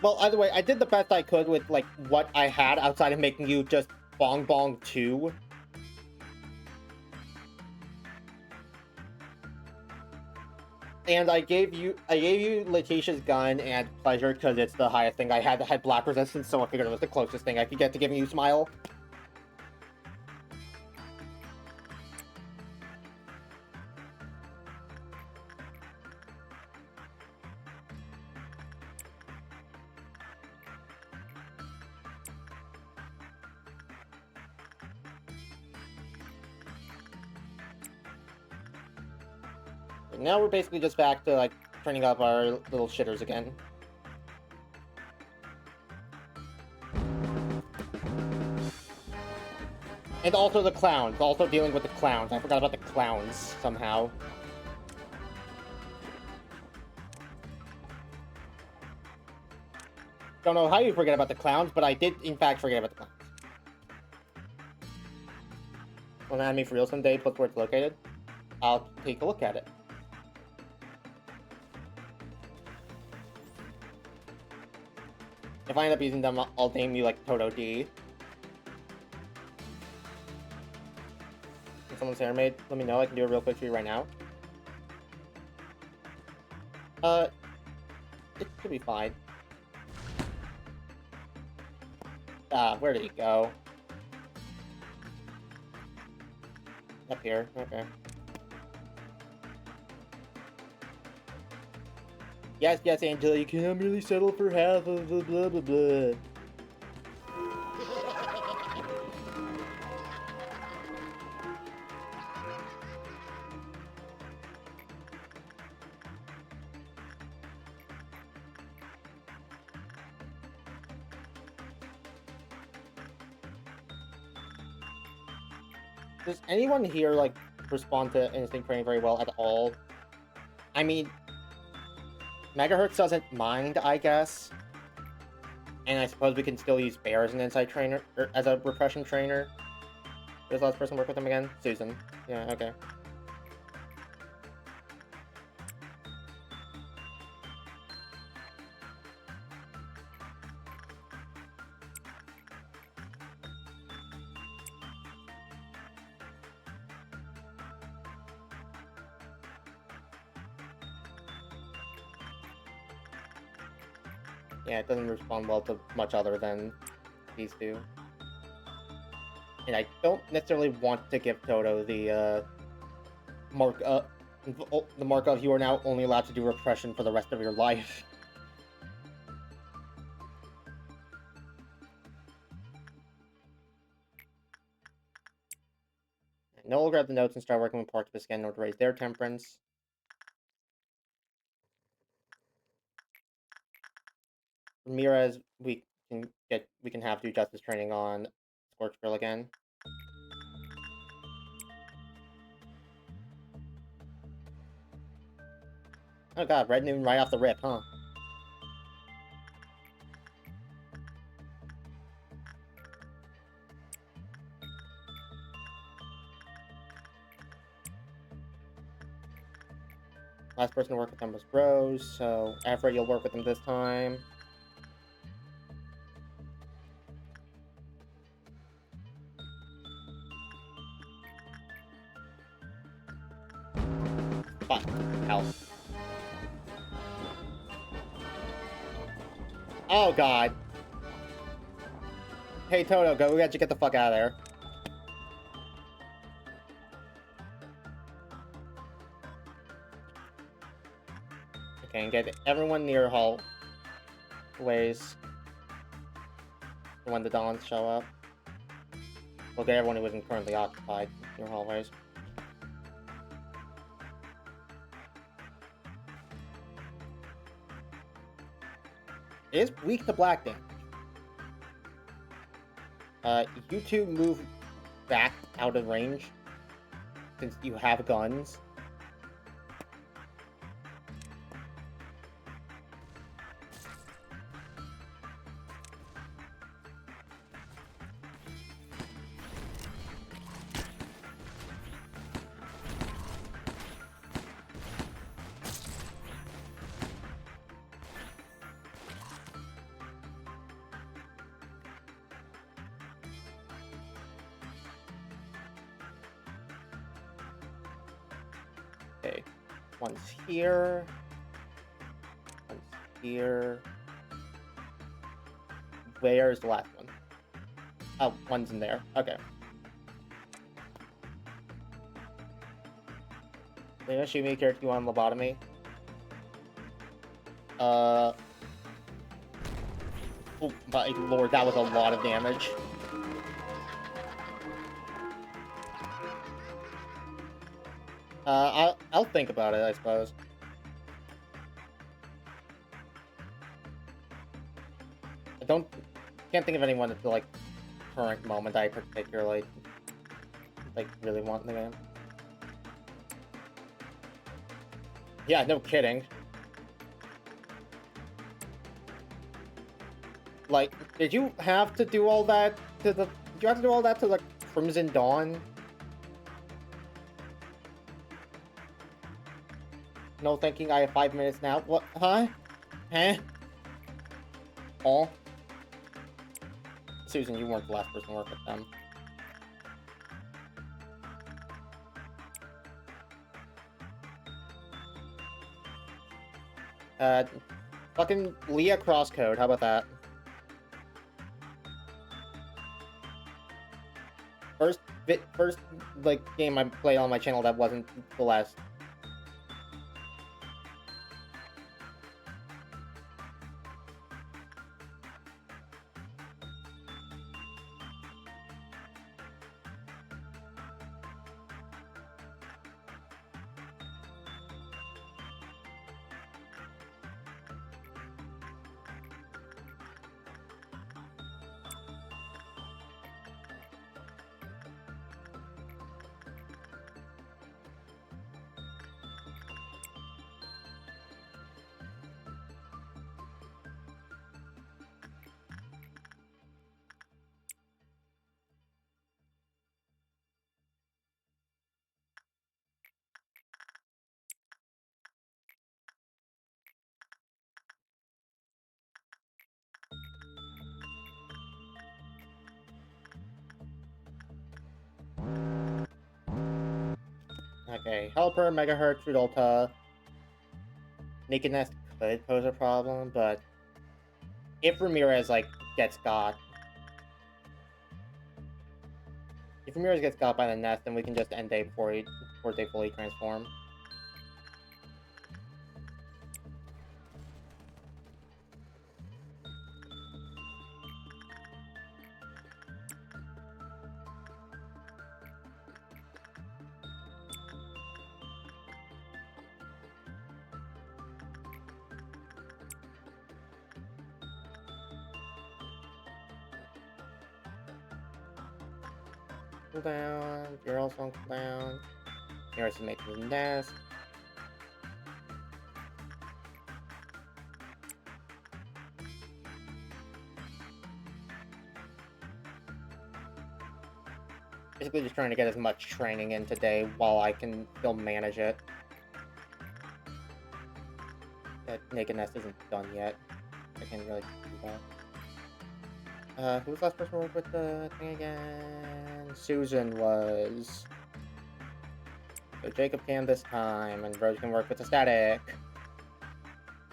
Well, either way, I did the best I could with, like, what I had outside of making you just Bong Bong 2. And I gave you Letitia's gun and pleasure because it's the highest thing I had that had black resistance, so I figured it was the closest thing I could get to giving you Smile. And now we're basically just back to, like, training up our little shitters again. And also the clowns. Also dealing with the clowns. I forgot about the clowns, somehow. Don't know how you forget about the clowns, but I did, in fact, forget about the clowns. Will anatomy for real someday, plus where it's located? I'll take a look at it. If I end up using them, I'll name you, like, Toto D. If someone's handmade, let me know. I can do it real quick for you right now. It should be fine. Where did he go? Up here, okay. Yes, Angela, you can't really settle for half of the blah blah blah. Does anyone here, like, respond to instinct training very well at all? I mean, Megahertz doesn't mind, I guess. And I suppose we can still use Bear as an insight trainer, or as a repression trainer. Does the last person work with him again? Susan. Yeah, okay. Yeah, it doesn't respond well to much other than these two. And I don't necessarily want to give Toto the mark of you are now only allowed to do repression for the rest of your life. Noel will grab the notes and start working with Porcupus again in order to raise their temperance. Ramirez, we can have do justice training on Scorch Grill again. Oh god, Red Noon right off the rip, huh? Last person to work with them was Rose, so Everett, you'll work with them this time. Fuck. Hell. Oh god. Hey Toto, go, we got you get the fuck out of there. Okay, and get everyone near hallways for when the Dons show up. We'll get everyone who isn't currently occupied near hallways. It is weak to black damage. You two move back out of range since you have guns. Okay, one's here. One's here. Where's the last one? Oh, one's in there. Okay. They're gonna shoot me a character you on lobotomy. Oh my lord, that was a lot of damage. I'll think about it, I suppose. Can't think of anyone at the, like, current moment I particularly, like, really want in the game. Yeah, no kidding. Like, did you have to do all that to the... Did you have to do all that to the Crimson Dawn? No thinking, I have 5 minutes now. What? Huh? Huh? Oh? Susan, you weren't the last person to work with them. Fucking Leah Crosscode, how about that? First, like, game I played on my channel that wasn't the last. Okay, Helper, Megahertz, Rudolta. Nakedness could pose a problem, but if Ramirez, like, gets got... If Ramirez gets got by the nest, then we can just end day before they fully transform. Cooldown, you're also on cooldown. Ramirez is made to the nest. Basically just trying to get as much training in today while I can still manage it. That Naked Nest isn't done yet. I can't really do that. Who was the last person to work with the thing again? Susan was. So Jacob can this time, and Rose can work with the static.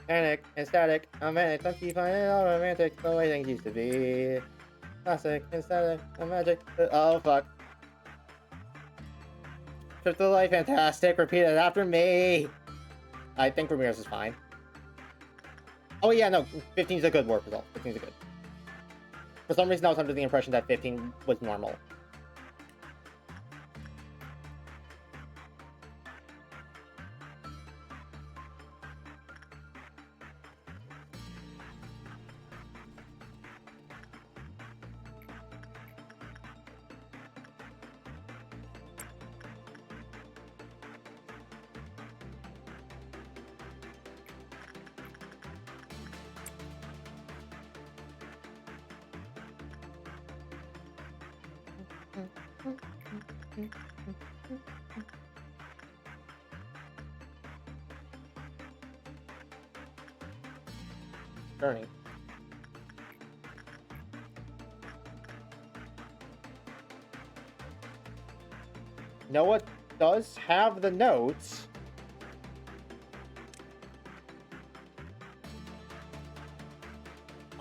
Panic and static. I'm manic. I'm keep finding it all romantic the way things used to be. Classic and static. I'm magic. Oh fuck. Trip to the light, fantastic. Repeat it after me. I think Ramirez is fine. Oh yeah, no, 15 is a good work result. 15 is a good. For some reason, I was under the impression that 15 was normal. Journey. Noah does have the notes.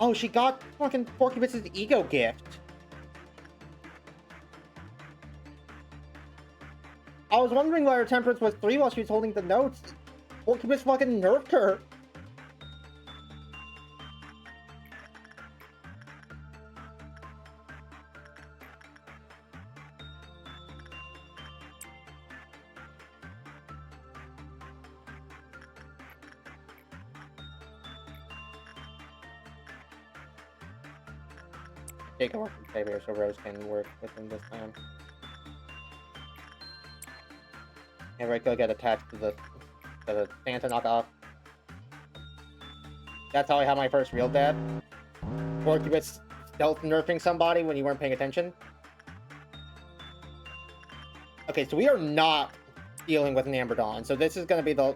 Oh, she got fucking Porcupus's ego gift. I was wondering why her temperance was 3 while she was holding the notes. Porcupus fucking nerfed her. take over from Saber so Rose can work with him this time. And right, go get attached to the Santa knockoff. That's how I had my first real death. Or you was stealth nerfing somebody when you weren't paying attention. Okay, so we are not dealing with an Amber Dawn, so this is gonna be the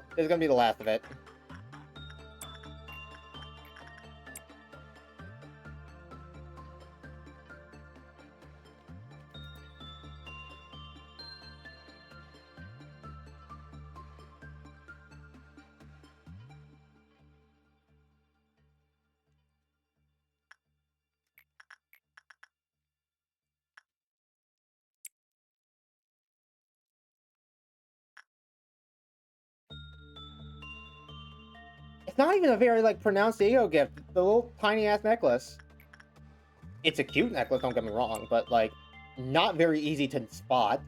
last of it. It's not even a very, like, pronounced ego gift. The little tiny-ass necklace. It's a cute necklace, don't get me wrong, but, like, not very easy to spot.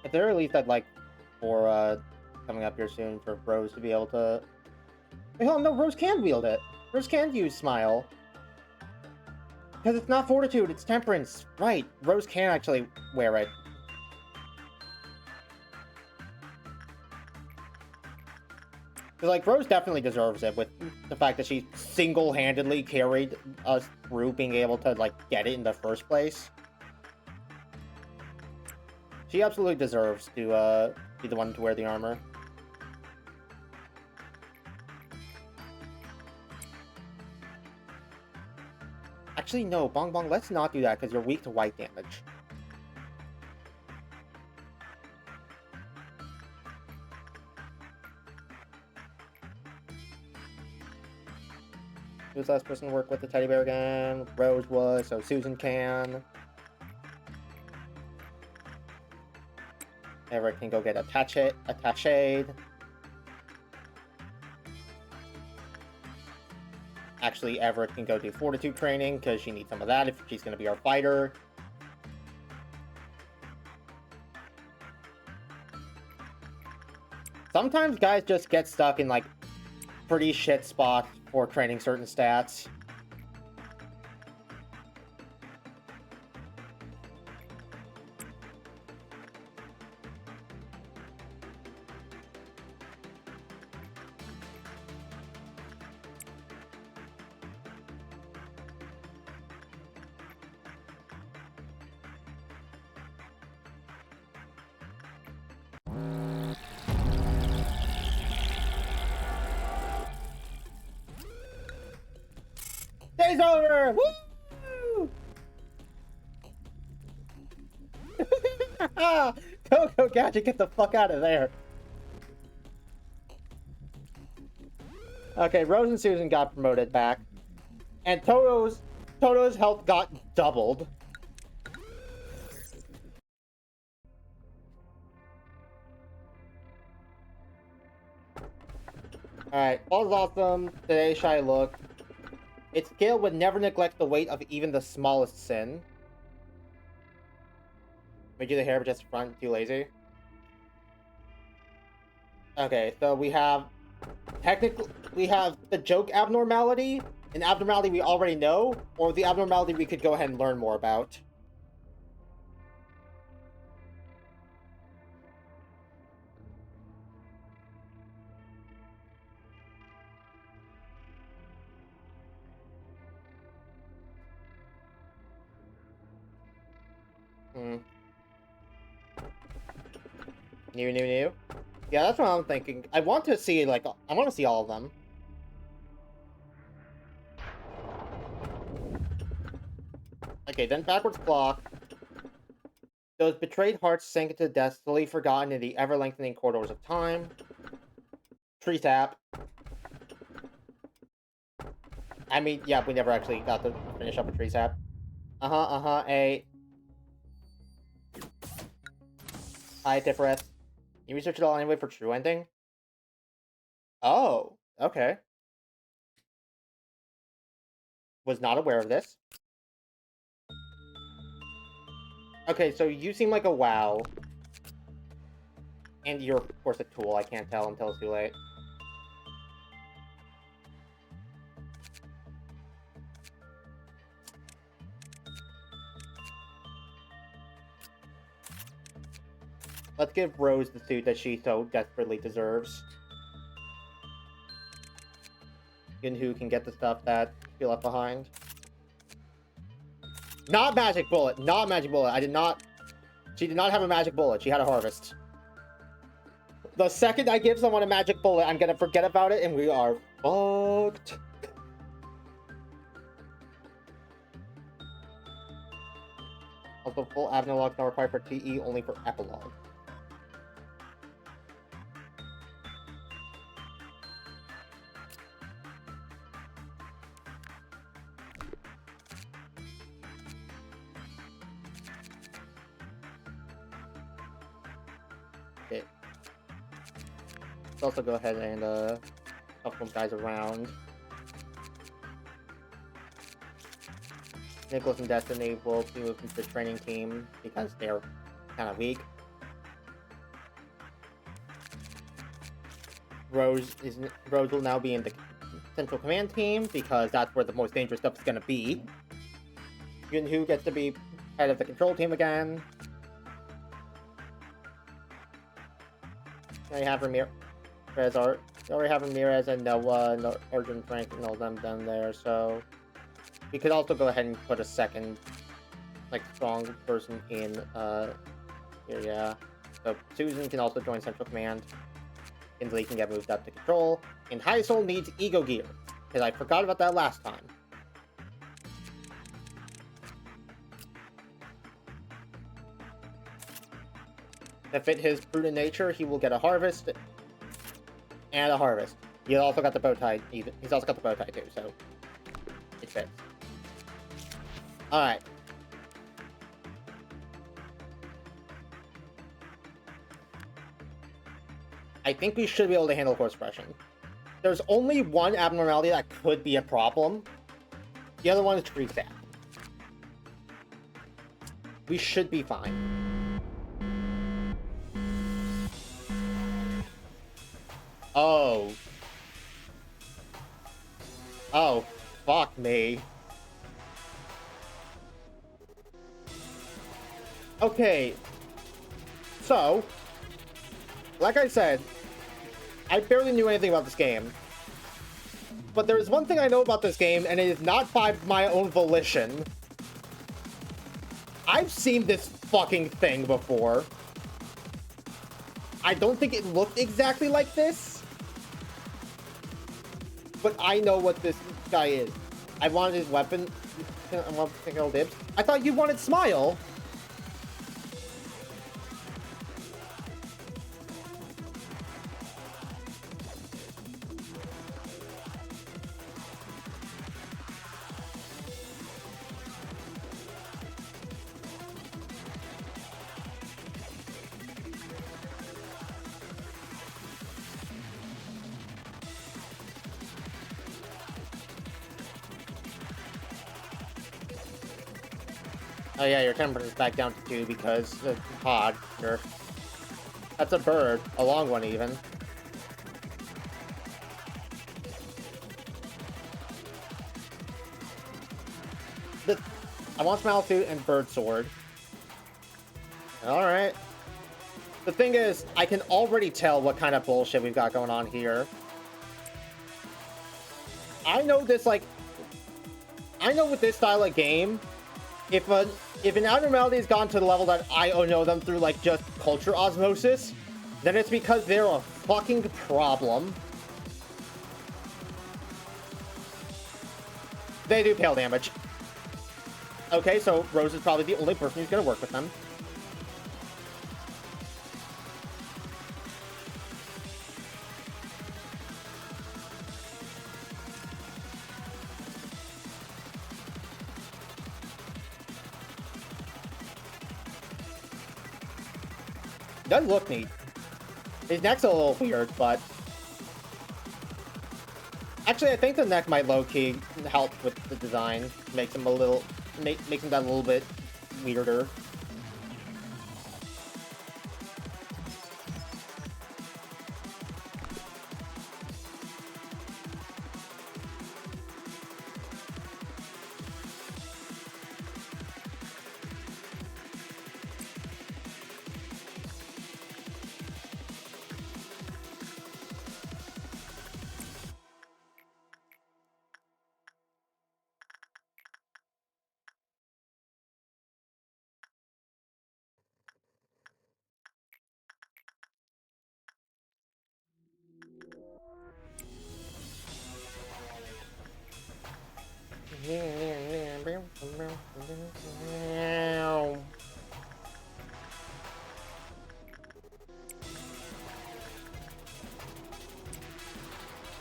At the very least, I'd like for, coming up here soon for Rose to be able to... Wait, hell no, Rose can wield it. Rose can use Smile. Because it's not Fortitude, it's Temperance. Right, Rose can actually wear it. Because, like, Rose definitely deserves it with the fact that she single-handedly carried us through being able to, like, get it in the first place. She absolutely deserves to, be the one to wear the armor. Actually, no, Bong Bong, let's not do that, because you're weak to white damage. Who's the last person to work with the teddy bear again? Rose was, so Susan can. Everett can go get attached. Actually, Everett can go do Fortitude training, because she needs some of that if she's going to be our fighter. Sometimes guys just get stuck in, like, pretty shit spots for training certain stats. Day's over! Woo! Go, Gadget, get the fuck out of there. Okay, Rose and Susan got promoted back. And Toto's health got doubled. Alright, all's awesome. Today, shy look. Its scale would never neglect the weight of even the smallest sin. We do the hair, but just front, too lazy. Okay, so we have... Technically, we have the joke abnormality, an abnormality we already know, or the abnormality we could go ahead and learn more about. New. Yeah, that's what I'm thinking. I want to see, like, I want to see all of them. Okay, then backwards clock. Those betrayed hearts sank into death, slowly forgotten in the ever-lengthening corridors of time. Tree tap. I mean, yeah, we never actually got to finish up a tree tap. A. Hi, Tiferet. You researched it all anyway for true ending? Oh, okay. Was not aware of this. Okay, so you seem like a WoW. And you're, of course, a tool. I can't tell until it's too late. Let's give Rose the suit that she so desperately deserves. And who can get the stuff that she left behind. Not magic bullet. Not magic bullet. I did not... She did not have a magic bullet. She had a harvest. The second I give someone a magic bullet, I'm gonna forget about it, and we are fucked. Also, full avenue logs not required for TE, only for epilogue. Okay. Let's also go ahead and help some guys around. Nicholas and Destiny will be moved into the training team because they're kind of weak. Rose will now be in the central command team because that's where the most dangerous stuff is going to be. Yunhu gets to be head of the control team again. Now you have Ramirez. You already have Ramirez and Noah, and Arjun, Frank, and all them down there, so we could also go ahead and put a second, like, strong person in, here, yeah. So Susan can also join Central Command. Kinsley can get moved up to Control. And High Soul needs Ego Gear, because I forgot about that last time. To fit his prudent nature, he will get a harvest. And a harvest. He's also got the bow tie. He's also got the bow tie too, so it fits. Alright. I think we should be able to handle course suppression. There's only one abnormality that could be a problem. The other one is tree staff. We should be fine. Oh. Oh, fuck me. Okay. So, like I said, I barely knew anything about this game. But there is one thing I know about this game, and it is not by my own volition. I've seen this fucking thing before. I don't think it looked exactly like this. But I know what this guy is. I wanted his weapon. I want to take all dibs. I thought you wanted Smile. Oh yeah, your temperature is back down to 2 because of pod. Sure. That's a bird. A long one, even. I want Smile Suit and Bird Sword. Alright. The thing is, I can already tell what kind of bullshit we've got going on here. I know this, like... I know with this style of game, if an abnormality has gone to the level that I know them through, like, just culture osmosis, then it's because they're a fucking problem. They do pale damage. Okay, so Rose is probably the only person who's gonna work with them. Does look neat. His neck's a little weird, but actually, I think the neck might low-key help with the design. Makes him a little, makes him that a little bit weirder.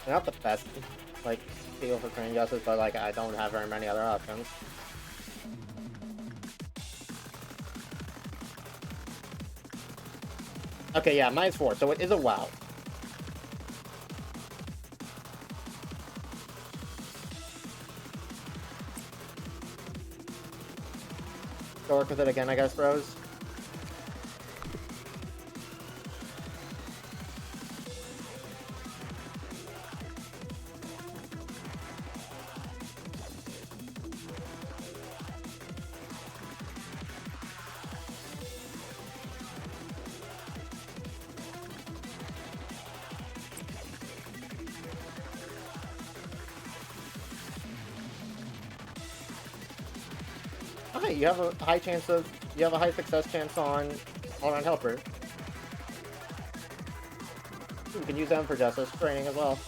Not the best, like, feel for Crane Justice, but, like, I don't have very many other options. Okay, yeah, -4, so it is a WoW. Go work with it again, I guess, Rose. Okay, you have a high success chance on all-around helper. You can use them for justice training as well.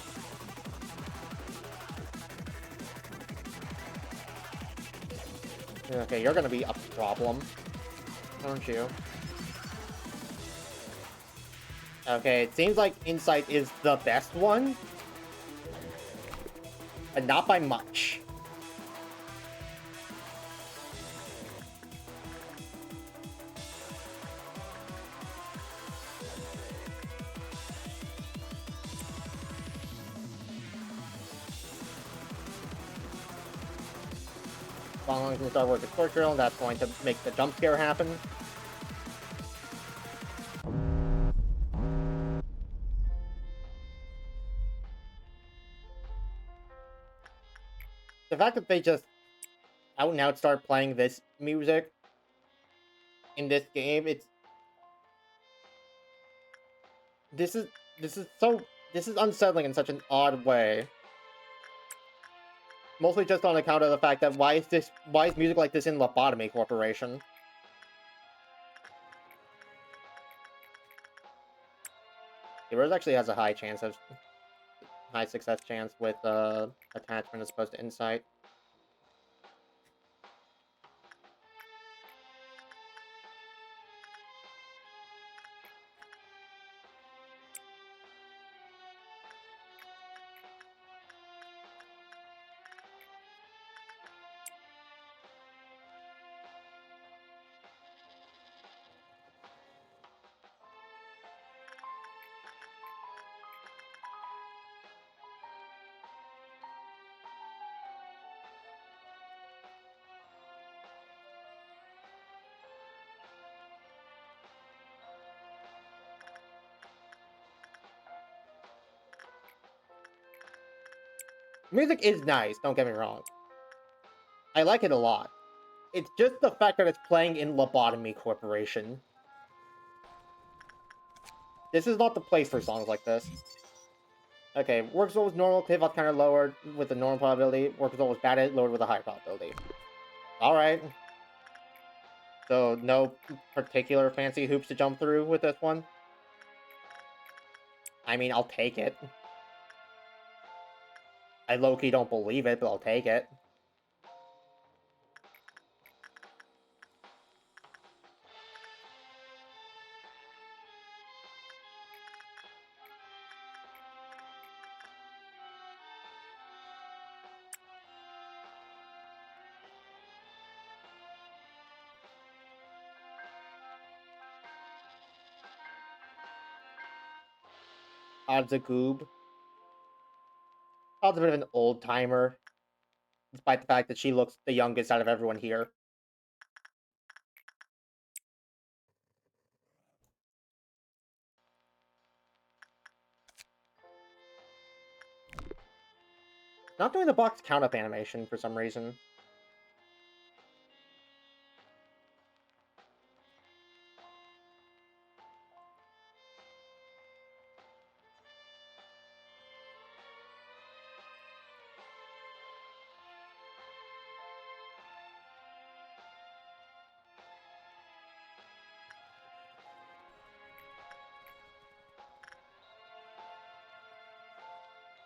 Okay, you're gonna be a problem, aren't you? Okay, it seems like Insight is the best one, but not by much. Following from Star Wars Explorer Drill, that's going to make the jump scare happen. The fact that they just out and out start playing this music in this game, this is this is unsettling in such an odd way. Mostly just on account of the fact that why is music like this in Lobotomy Corporation? Heroes actually has a high success chance with attachment as opposed to insight. Music is nice, don't get me wrong. I like it a lot. It's just the fact that it's playing in Lobotomy Corporation. This is not the place for songs like this. Okay, work result was normal, cliff kind of lowered with a normal probability. Work result was bad, lowered with a high probability. Alright. So, no particular fancy hoops to jump through with this one? I mean, I'll take it. I low-key don't believe it, but I'll take it. Odds a goob. Odds a bit of an old timer, despite the fact that she looks the youngest out of everyone here. Not doing the box count up animation for some reason.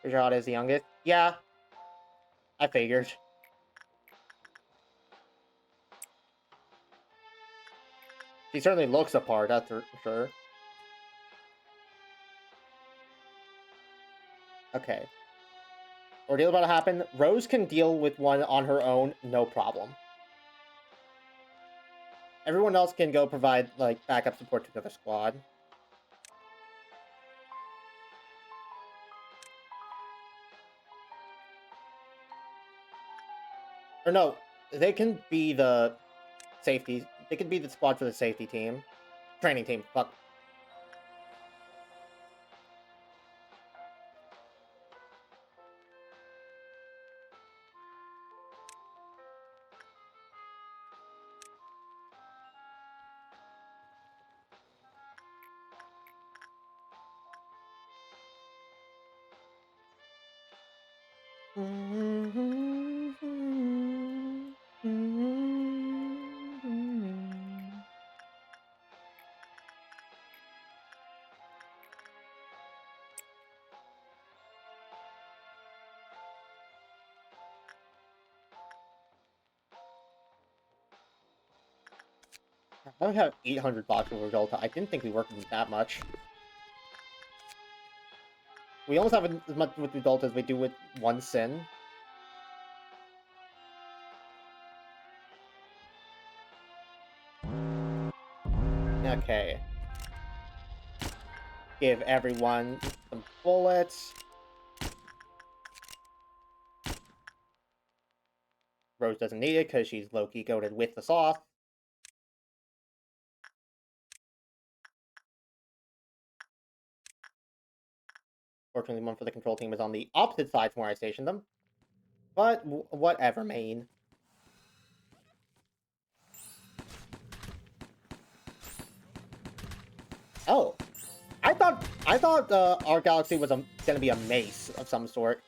Rajad is the youngest. Yeah, I figured. She certainly looks the part, that's for sure. Okay. Ordeal about to happen. Rose can deal with one on her own, no problem. Everyone else can go provide, like, backup support to the other squad. Or no, they can be the safety. They can be the squad for the safety team. Training team, fuck. I would have 800 box with Delta. I didn't think we worked with that much. We almost have as much with Delta as we do with one Sin. Okay. Give everyone some bullets. Rose doesn't need it because she's low-key goated with the sauce. Fortunately, one for the control team is on the opposite side from where I stationed them. But whatever, main. Oh, I thought our galaxy was gonna be a mace of some sort.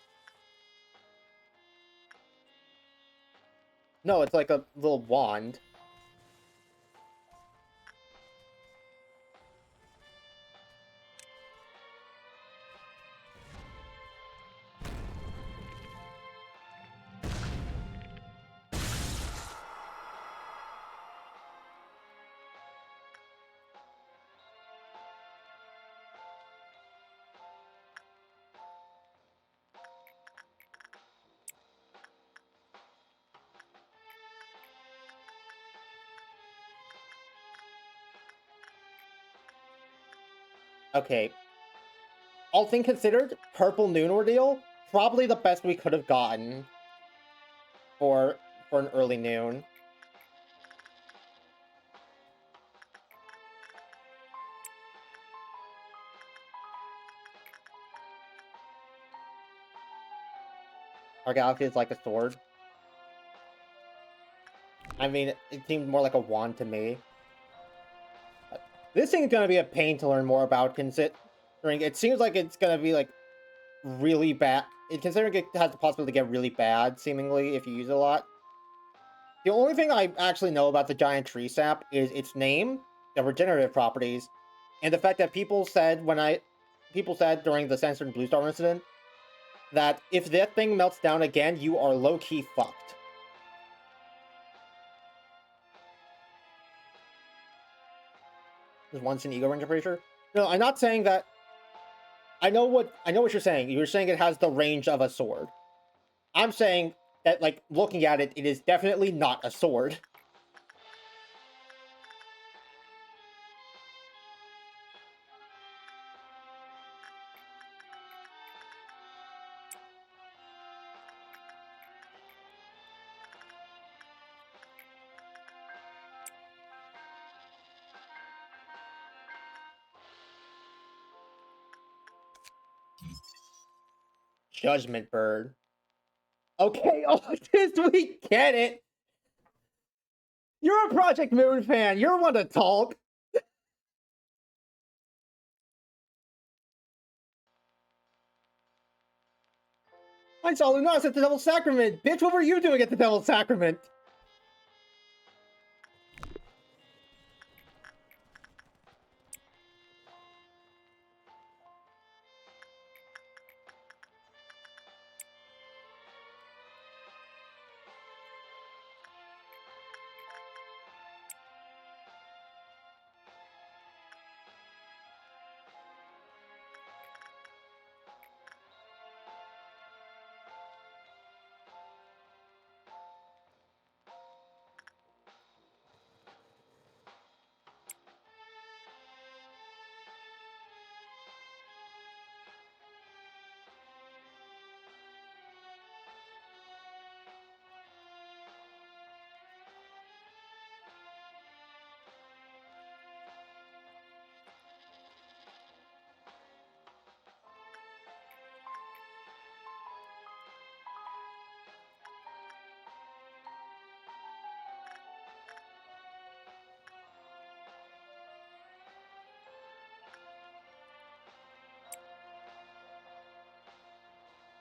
No, it's like a little wand. Okay. All things considered, Purple Noon Ordeal, probably the best we could have gotten for an early noon. Our galaxy is like a sword. I mean, it seemed more like a wand to me. This thing is gonna be a pain to learn more about, considering it seems like it's gonna be like really bad. Considering it has the possibility to get really bad, seemingly, if you use it a lot. The only thing I actually know about the giant tree sap is its name, the regenerative properties, and the fact that people said during the Censored Blue Star incident that if that thing melts down again, you are low-key fucked. There's once an Ego Ranger, pretty sure. No, I'm not saying that. I know what you're saying. You're saying it has the range of a sword. I'm saying that, like, looking at it, it is definitely not a sword. Judgment Bird. Okay, Otis, we get it. You're a Project Moon fan. You're one to talk. I saw Lunas at the Devil's Sacrament. Bitch, what were you doing at the Devil's Sacrament?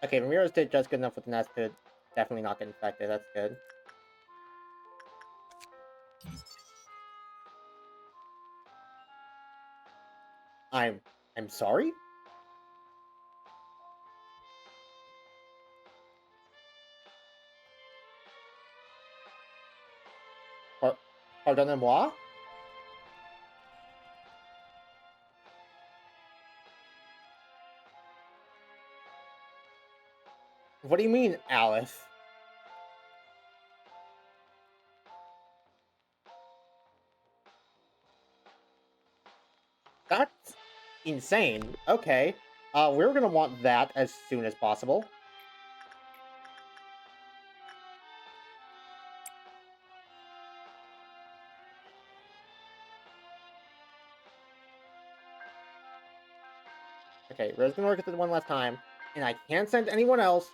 Okay, Ramirez did just good enough with the nest to definitely not get infected. That's good. I'm sorry? Pardonnez-moi? What do you mean, Aleph? That's insane. Okay. We're gonna want that as soon as possible. Okay, Rose gonna work at the one last time, and I can't send anyone else,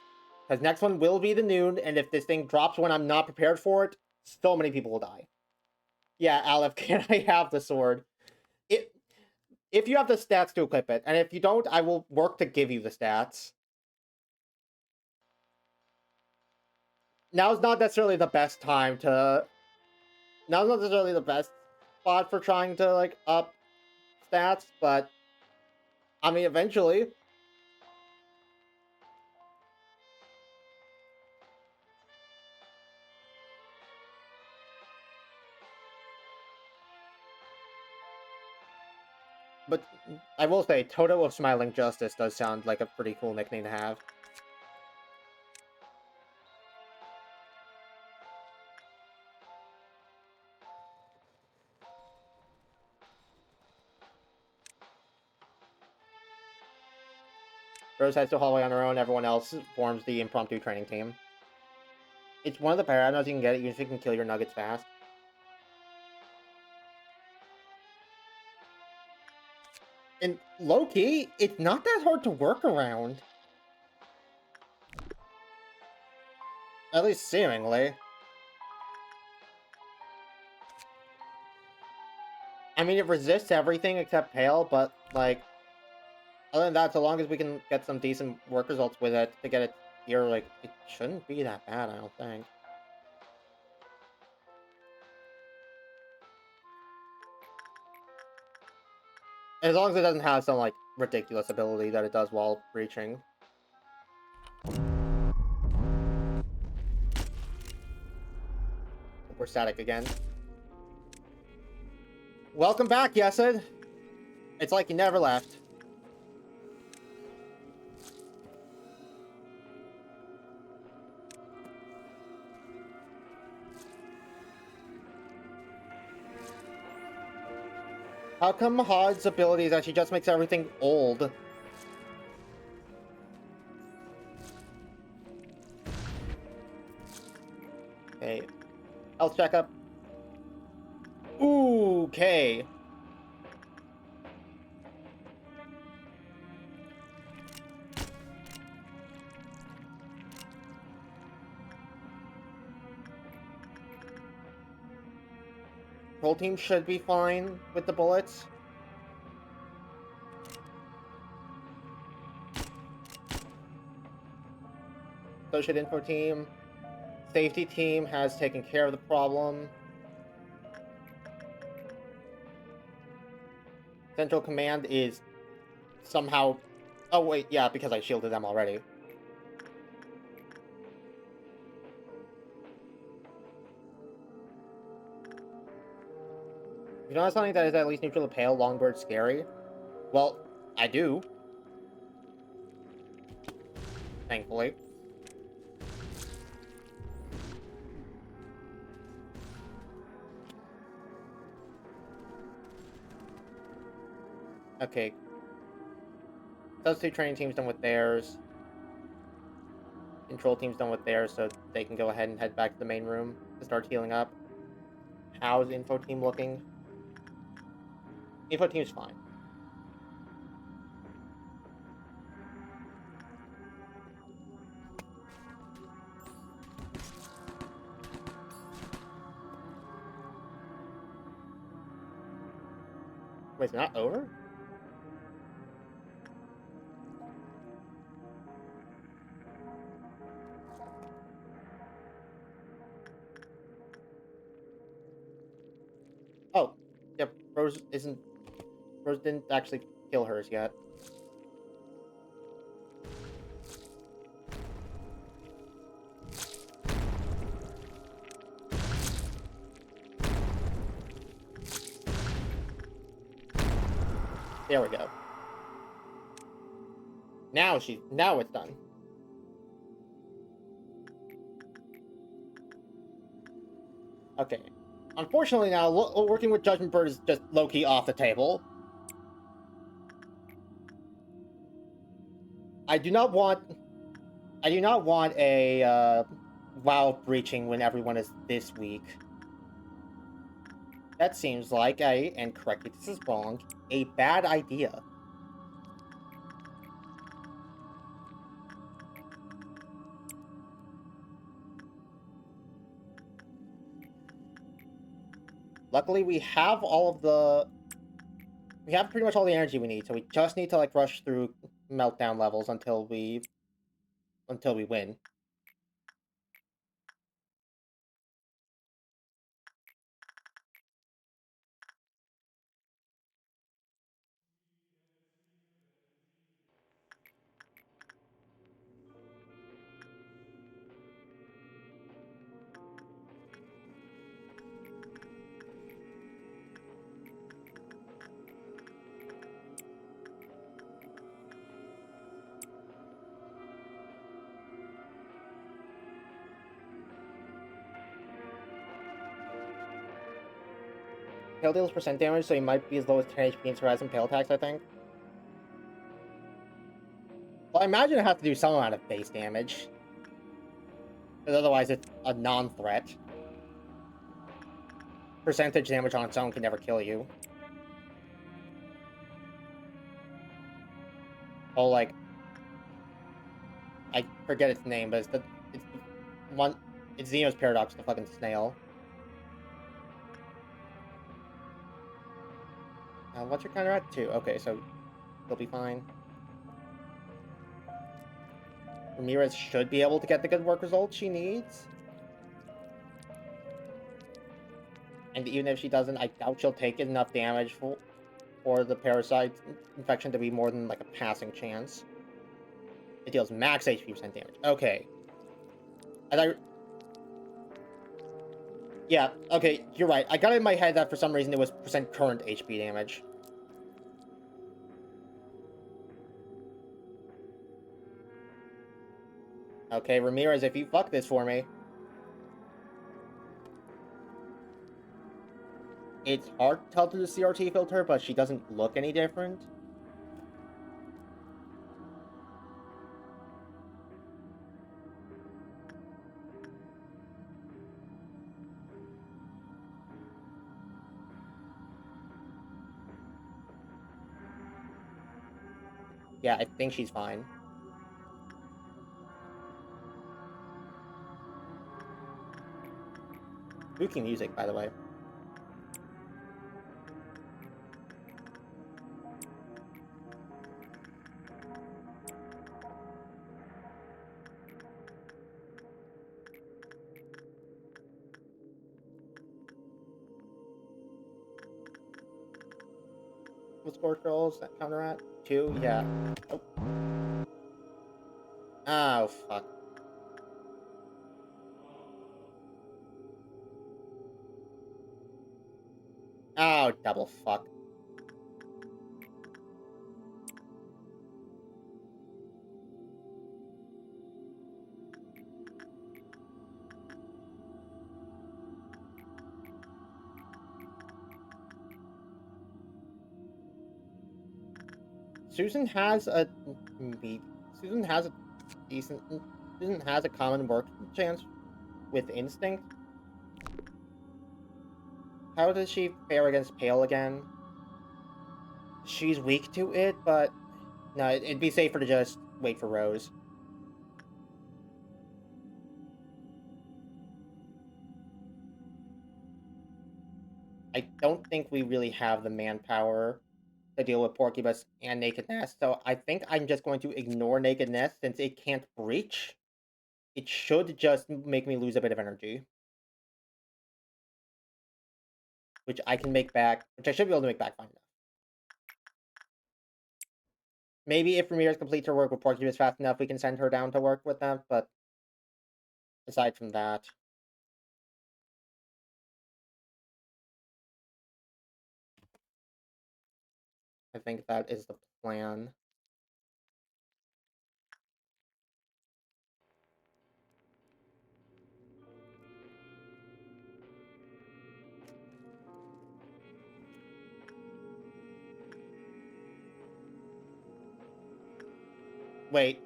because next one will be the noon, and if this thing drops when I'm not prepared for it, so many people will die. Yeah, Aleph, can I have the sword? If you have the stats to equip it, and if you don't, I will work to give you the stats. Now's not necessarily the best time to... Now's not necessarily the best spot for trying to, like, up stats, but... I mean, eventually... But I will say, Toto of Smiling Justice does sound like a pretty cool nickname to have. Rose heads to hallway on her own, everyone else forms the impromptu training team. It's one of the paradigms you can get, even if you can kill your nuggets fast. And low-key, it's not that hard to work around. At least seemingly. I mean, it resists everything except Pale, but, like... Other than that, so long as we can get some decent work results with it to get it here, like, it shouldn't be that bad, I don't think. As long as it doesn't have some, like, ridiculous ability that it does while breaching. We're static again. Welcome back, Yesid! It's like you never left. How come Mahad's ability is that she just makes everything old? Okay. Health checkup. Ooh, okay. Control team should be fine with the bullets. So should info team. Safety team has taken care of the problem. Central command is somehow... Oh wait, yeah, because I shielded them already. You know something that is at least neutral to pale, Longbird scary? Well, I do. Thankfully. Okay. Those two training teams done with theirs. Control team's done with theirs, so they can go ahead and head back to the main room to start healing up. How's info team looking? Info team's fine. Wait, it's not over? Oh, yep. Rose didn't actually kill hers yet. There we go. Now it's done. Okay. Unfortunately now, working with Judgment Bird is just low-key off the table. I do not want a WoW breaching when everyone is this weak. That seems like and correct me if this is wrong, a bad idea. Luckily, we have pretty much all the energy we need, so we just need to like rush through meltdown levels until we win. Hail deals percent damage, so he might be as low as 10 HP in Horizon Pale attacks, I think. Well, I imagine it has to do some amount of base damage. Because otherwise it's a non-threat. Percentage damage on its own can never kill you. Oh, like... I forget its name, but it's Xeno's Paradox, the fucking snail. What's your counter at? 2. Okay, so they'll be fine. Ramirez should be able to get the good work results she needs. And even if she doesn't, I doubt she'll take enough damage for the parasite infection to be more than like a passing chance. It deals max HP percent damage. Okay. Yeah, okay, you're right. I got it in my head that for some reason it was percent current HP damage. Okay, Ramirez, if you fuck this for me. It's hard to tell through the CRT filter, but she doesn't look any different. Yeah, I think she's fine. Spooky music, by the way. Scorch rolls that counter at? 2? Yeah. Oh. Oh, fuck. Oh, double fuck. Susan has a Susan has a decent Susan has a common work chance with instinct. How does she fare against Pale again? She's weak to it, but no, it'd be safer to just wait for Rose. I don't think we really have the manpower to deal with Porcupus and Naked Nest, so I think I'm just going to ignore Naked Nest since it can't breach. It should just make me lose a bit of energy. Which I can make back, which I should be able to make back fine enough. Maybe if Ramirez completes her work with Porcupus fast enough, we can send her down to work with them, but aside from that... I think that is the plan. Wait.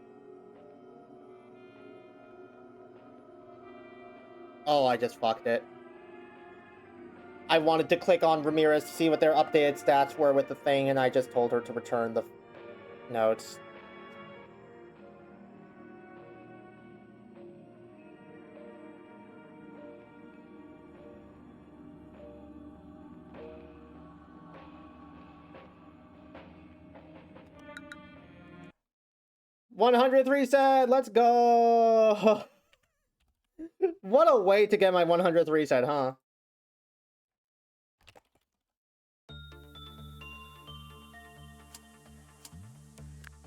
Oh, I just fucked it. I wanted to click on Ramirez to see what their updated stats were with the thing, and I just told her to return the notes. $100 reset! Let's go! What a way to get my 100th reset, huh?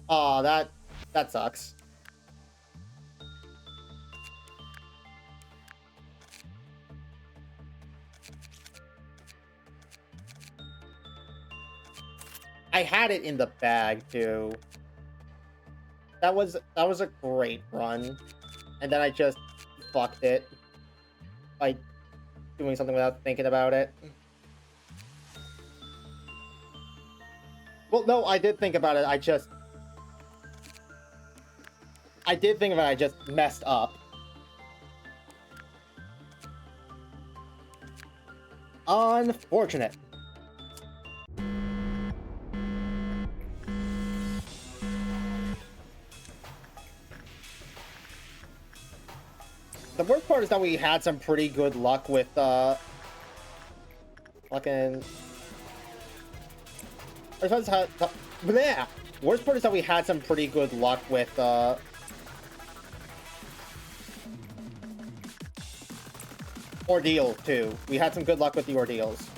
Aw, that sucks. I had it in the bag, too. That was a great run. And then I just fucked it by doing something without thinking about it. Well, no, I did think about it. I did think about it. I just messed up. Unfortunate. The worst part is that we had some pretty good luck with, fucking... Worst part is that we had some pretty good luck with, Ordeal, too. We had some good luck with the Ordeals.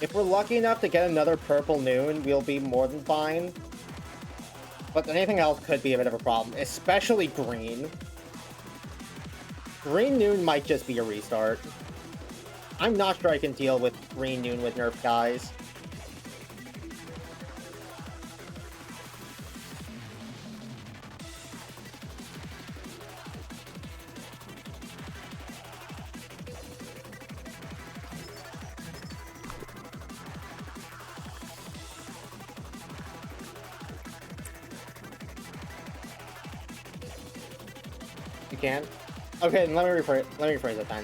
If we're lucky enough to get another purple noon, we'll be more than fine. But anything else could be a bit of a problem, especially green. Green noon might just be a restart. I'm not sure I can deal with green noon with nerf guys. You can? Okay, let me rephrase it then.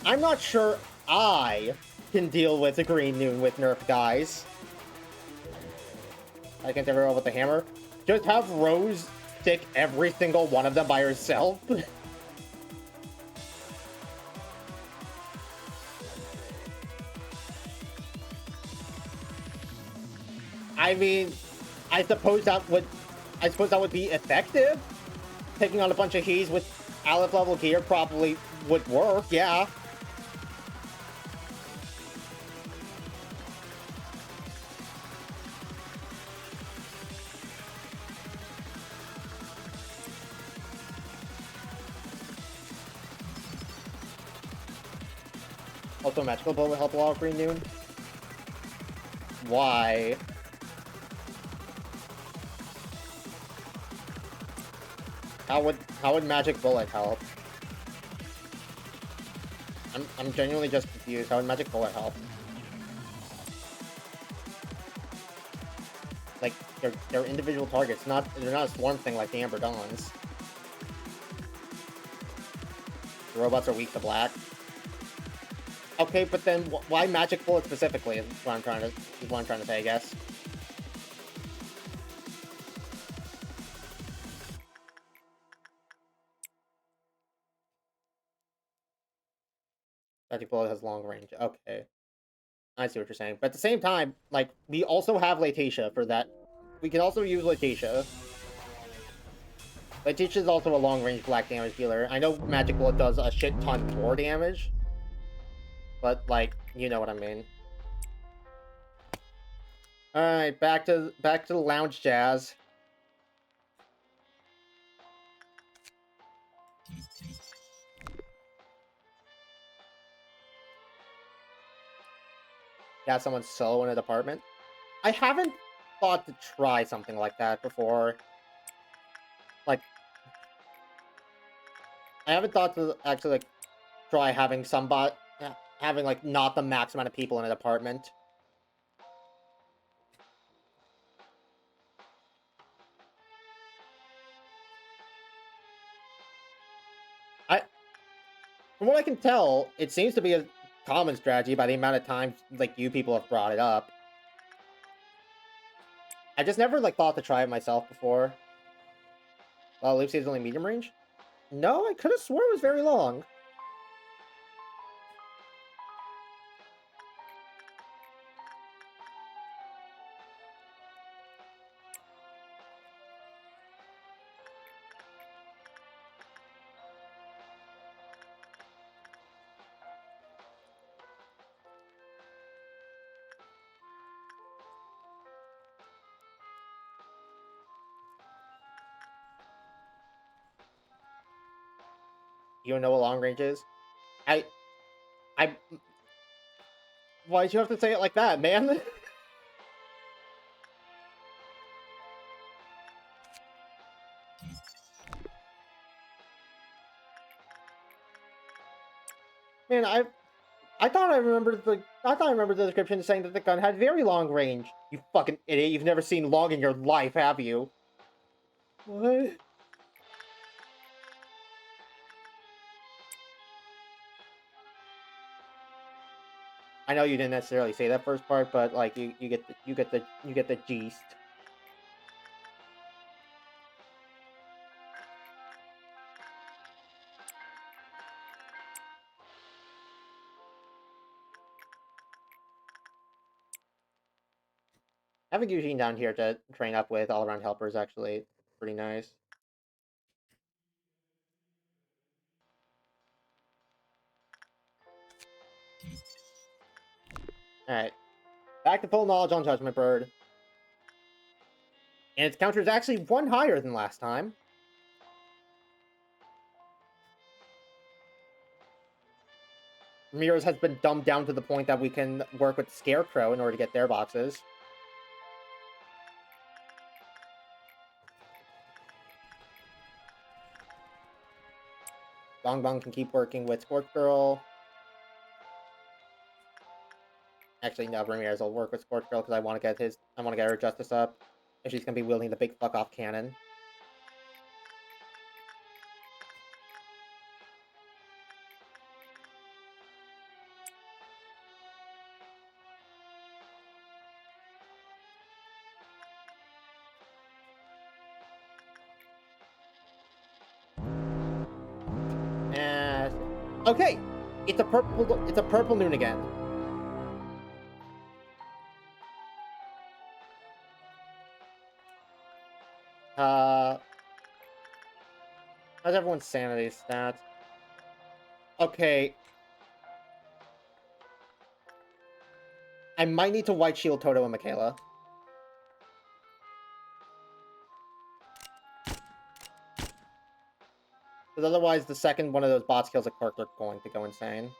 I'm not sure I can deal with the green noon with nerf guys. I can never roll with the hammer. Just have Rose stick every single one of them by herself. I mean, I suppose that would be effective. Taking on a bunch of He's with Aleph level gear probably would work, yeah. Also, magical bullet will help a lot of Green Noon. Why? How would magic bullet help? I'm genuinely just confused. How would magic bullet help? Like they're individual targets, they're not a swarm thing like the Amber Dawns. The robots are weak to black. Okay, but then why magic bullet specifically? Is what I'm trying to say, I guess. Magic bullet has long range. Okay, I see what you're saying. But at the same time, like we also have Latacia for that. We can also use Latacia. Latacia is also a long range black damage dealer. I know magic bullet does a shit ton more damage, but like you know what I mean. All right, back to the lounge jazz. Got someone solo in a department. I haven't thought to try something like that before. Like, I haven't thought to actually like try having having like not the max amount of people in a department. From what I can tell, it seems to be a common strategy by the amount of times like you people have brought it up. I just never like thought to try it myself before. Well, Lucy is only medium range? No, I could have sworn it was very long. You don't know what long range is? I... Why'd you have to say it like that, man? Man, I thought I remembered the description saying that the gun had very long range. You fucking idiot! You've never seen long in your life, have you? What? I know you didn't necessarily say that first part, but like you get the gist. Having Eugene down here to train up with all around helpers actually pretty nice. Alright. Back to full knowledge on Judgment Bird. And its counter is actually one higher than last time. Ramirez has been dumbed down to the point that we can work with Scarecrow in order to get their boxes. Bong Bong can keep working with Scorch Girl. Actually, no, Ramirez will work with Scorch Girl because I want to get her justice up. And she's gonna be wielding the big fuck off cannon. And okay, it's a purple noon again. How's everyone's sanity stats? Okay. I might need to white shield Toto and Michaela. Because otherwise, the second one of those bots kills a quirk, they're going to go insane.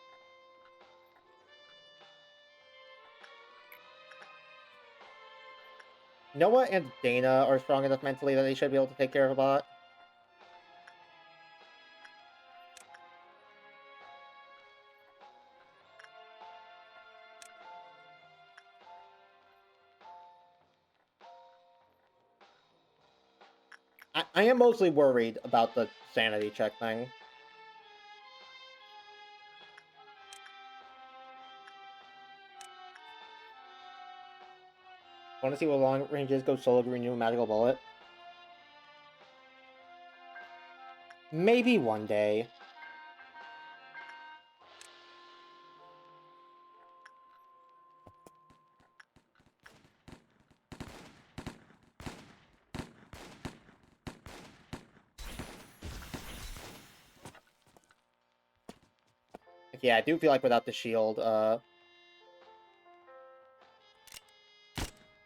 Noah and Dana are strong enough mentally that they should be able to take care of a bot. I am mostly worried about the sanity check thing. Want to see what long range is? Go solo green, new magical bullet. Maybe one day. Yeah, I do feel like without the shield, I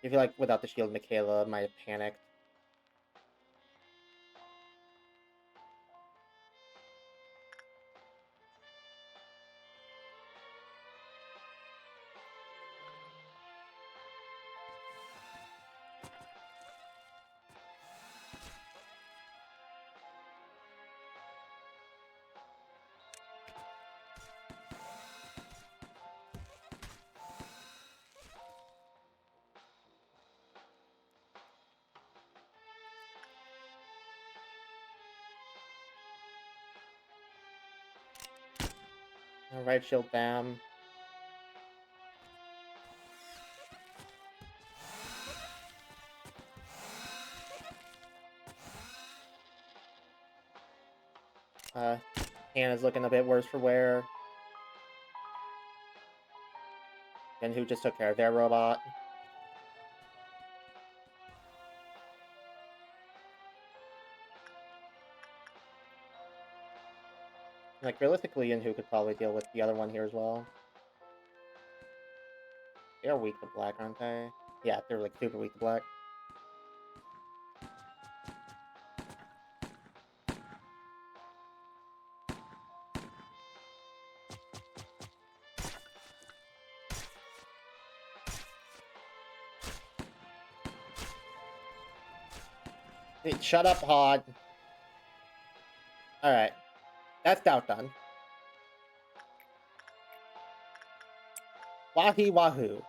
feel like without the shield, Michaela might have panicked. Alright, shield bam. Hannah's looking a bit worse for wear. And who just took care of their robot. Like, realistically, and who could probably deal with the other one here as well. They're weak to black, aren't they? Yeah, they're like super weak to black. Hey, shut up, Hod. Alright. That's doubt done. Wahi wahoo.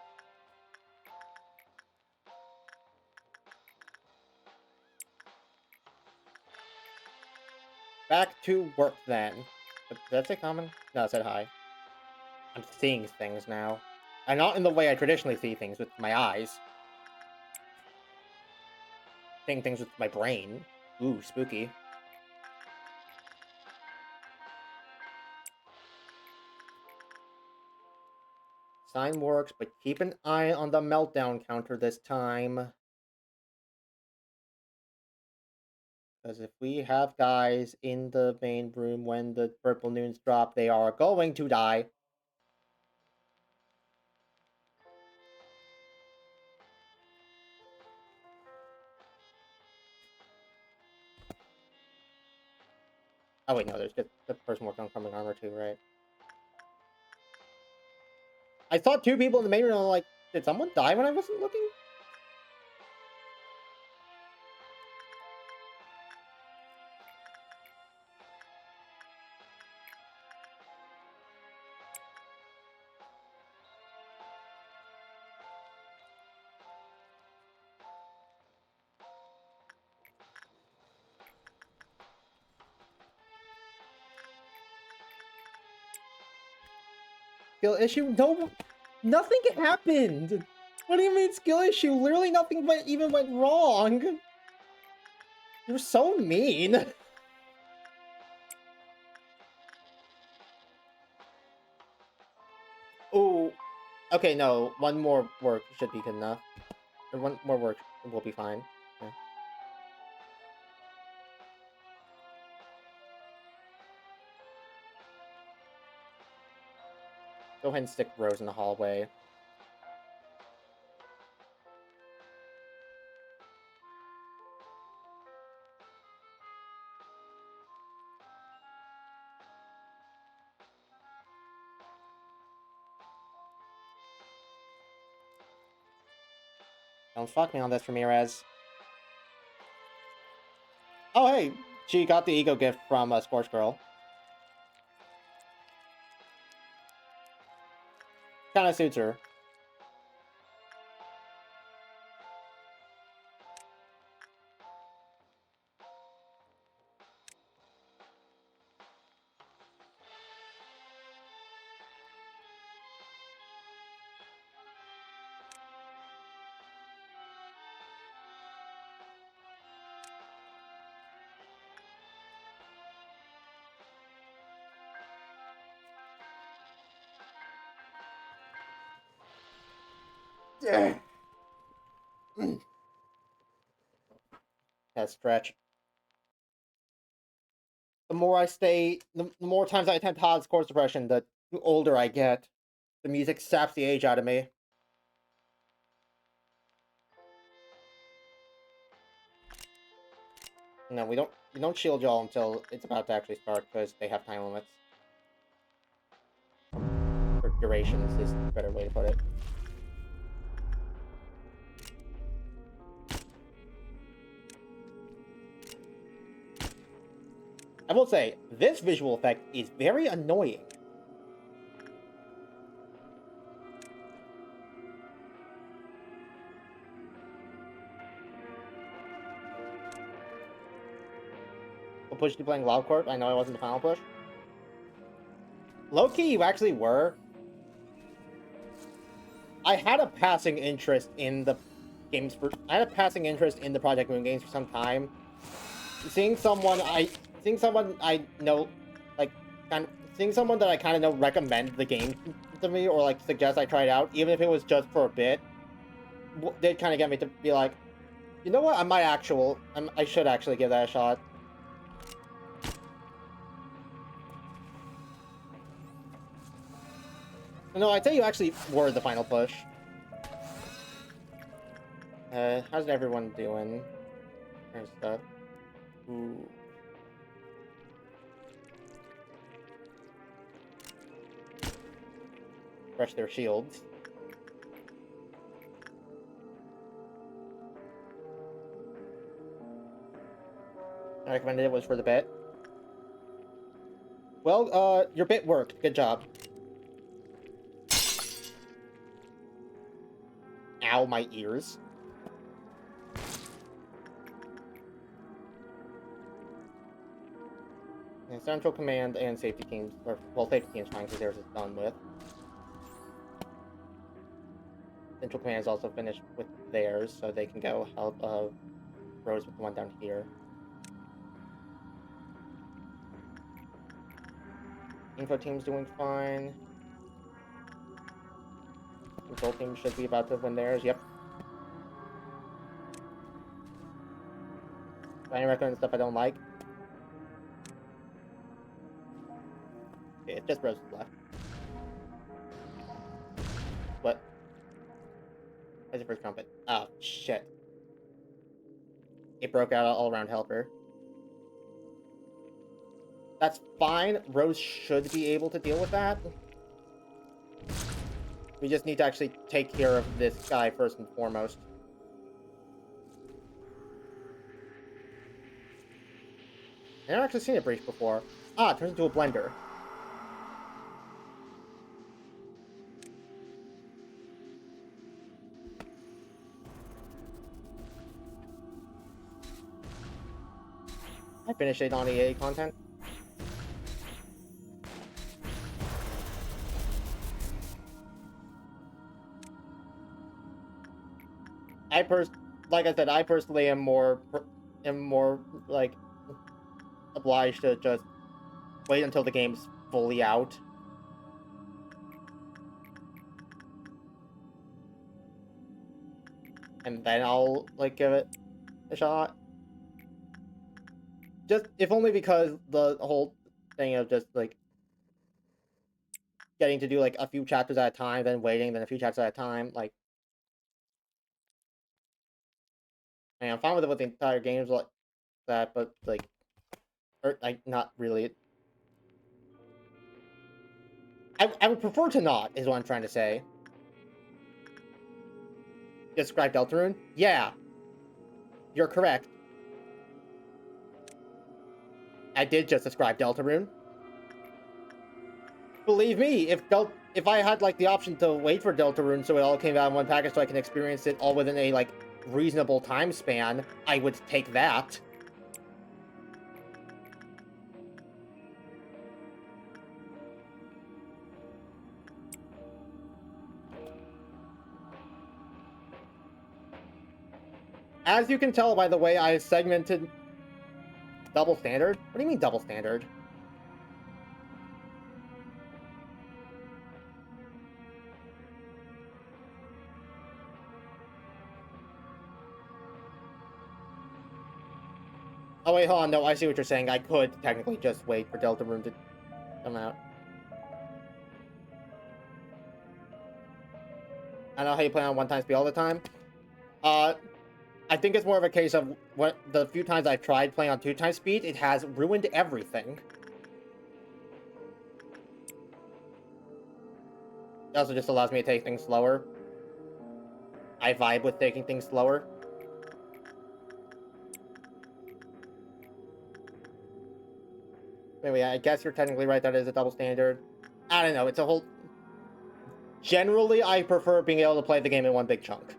Back to work then. Did that say common? No, it said hi. I'm seeing things now. And not in the way I traditionally see things with my eyes. Seeing things with my brain. Ooh, spooky. Sign works, but keep an eye on the meltdown counter this time. Because if we have guys in the main room when the purple noons drop, they are going to die. Oh wait, no, there's just the person working on crumbling armor too, right? I saw two people in the main room and I'm like, did someone die when I wasn't looking? Skill issue? No, nothing happened. What do you mean skill issue? Literally nothing even went wrong. You're so mean. Oh, okay, no, one more work should be good enough. Or one more work will be fine. Yeah. Go ahead and stick Rose in the hallway. Don't fuck me on this, Ramirez. Oh, hey! She got the ego gift from Scorch Girl. Kinda suits her. That stretch. The more I stay, the more times I attempt Todd's course depression, the older I get. The music saps the age out of me. No, we don't shield y'all until it's about to actually start because they have time limits. Or durations is a better way to put it. I will say, this visual effect is very annoying. What push you playing Loud Corp? I know I wasn't the final push. Low-key, you actually were. I had a passing interest in the games for. I had a passing interest in the Project Moon games for some time. Seeing someone I know, like, seeing someone that I kind of know recommend the game to me or like suggest I try it out, even if it was just for a bit, did kind of get me to be like, you know what, I should actually give that a shot. No, I'd say you actually were the final push. How's everyone doing? And stuff. Ooh. Crush their shields. I recommended it was for the bit. Well, your bit worked. Good job. Ow, my ears. And Central Command and Safety Teams, or, well, Safety Team's fine because theirs is done with. Central Command is also finished with theirs, so they can go help Rose with the one down here. Info Team's doing fine. Control Team should be about to win theirs, yep. I recommend stuff I don't like. Okay, it's just Rose's left. What? Where's the first trumpet? Oh, shit. It broke out all-around helper. That's fine. Rose should be able to deal with that. We just need to actually take care of this guy first and foremost. I've never actually seen a breach before. Ah, it turns into a blender. I finished it on EA content. Like I said, I personally am more like obliged to just wait until the game's fully out. And then I'll like give it a shot. Just if only because the whole thing of just like getting to do like a few chapters at a time, then waiting, then a few chapters at a time. Like, and I'm fine with it with the entire games like that, but like, or like not really. I would prefer to not, is what I'm trying to say. Describe Deltarune? Yeah, you're correct. I did just describe Deltarune. Believe me, if I had like the option to wait for Deltarune so it all came out in one package so I can experience it all within a like reasonable time span, I would take that. As you can tell by the way I segmented double standard. What do you mean double standard? Oh wait, hold on. No, I see what you're saying. I could technically just wait for Deltarune to come out. I don't know how you play on one time speed all the time. I think it's more of a case of what the few times I've tried playing on 2 times speed, it has ruined everything. It also just allows me to take things slower. I vibe with taking things slower. Anyway, I guess you're technically right, that is a double standard. I don't know, it's a whole... Generally, I prefer being able to play the game in one big chunk.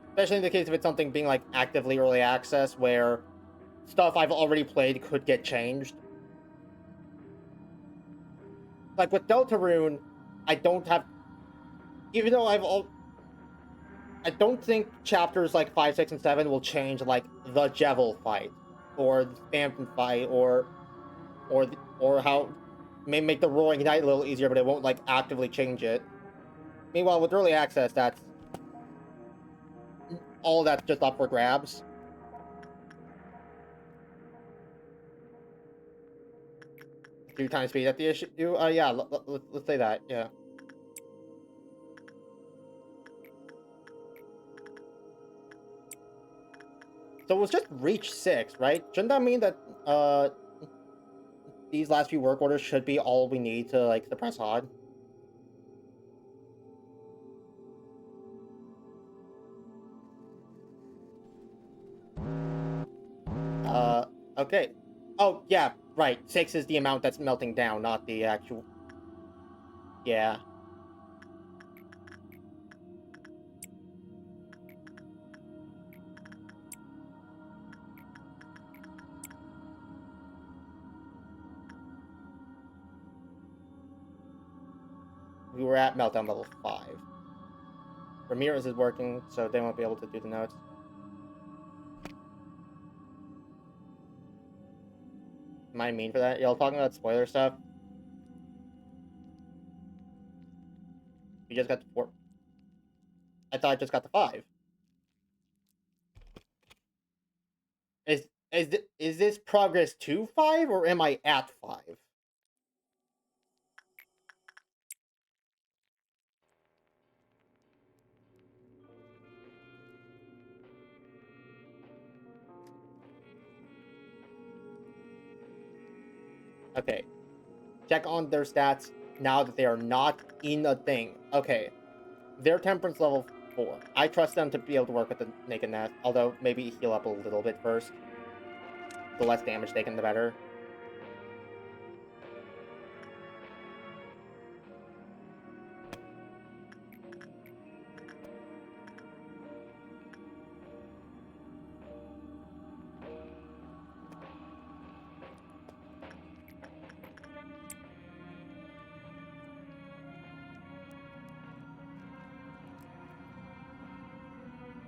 Especially in the case of it's something being, like, actively early access, where stuff I've already played could get changed. Like, with Deltarune, I don't have... Even though I don't think chapters, like, 5, 6, and 7 will change, like, the Jevil fight, or the Phantom fight, or how... May make the Roaring Knight a little easier, but it won't, like, actively change it. Meanwhile, with early access, that's... all that's just up for grabs. 2 times speed at the issue? Yeah, let's say that, yeah. So it was just Reach 6, right? Shouldn't that mean that, these last few work orders should be all we need to, like, suppress HOD? Okay. Oh, yeah, right. 6 is the amount that's melting down, not the actual... Yeah. We were at meltdown level 5. Ramirez is working, so they won't be able to do the notes. Am I mean for that? Y'all talking about spoiler stuff? You just got the 4. I thought I just got the 5. Is this progress to 5, or am I at 5? Okay. Check on their stats now that they are not in a thing. Okay. They're temperance level 4. I trust them to be able to work with the naked nest, although maybe heal up a little bit first. The less damage taken, the better.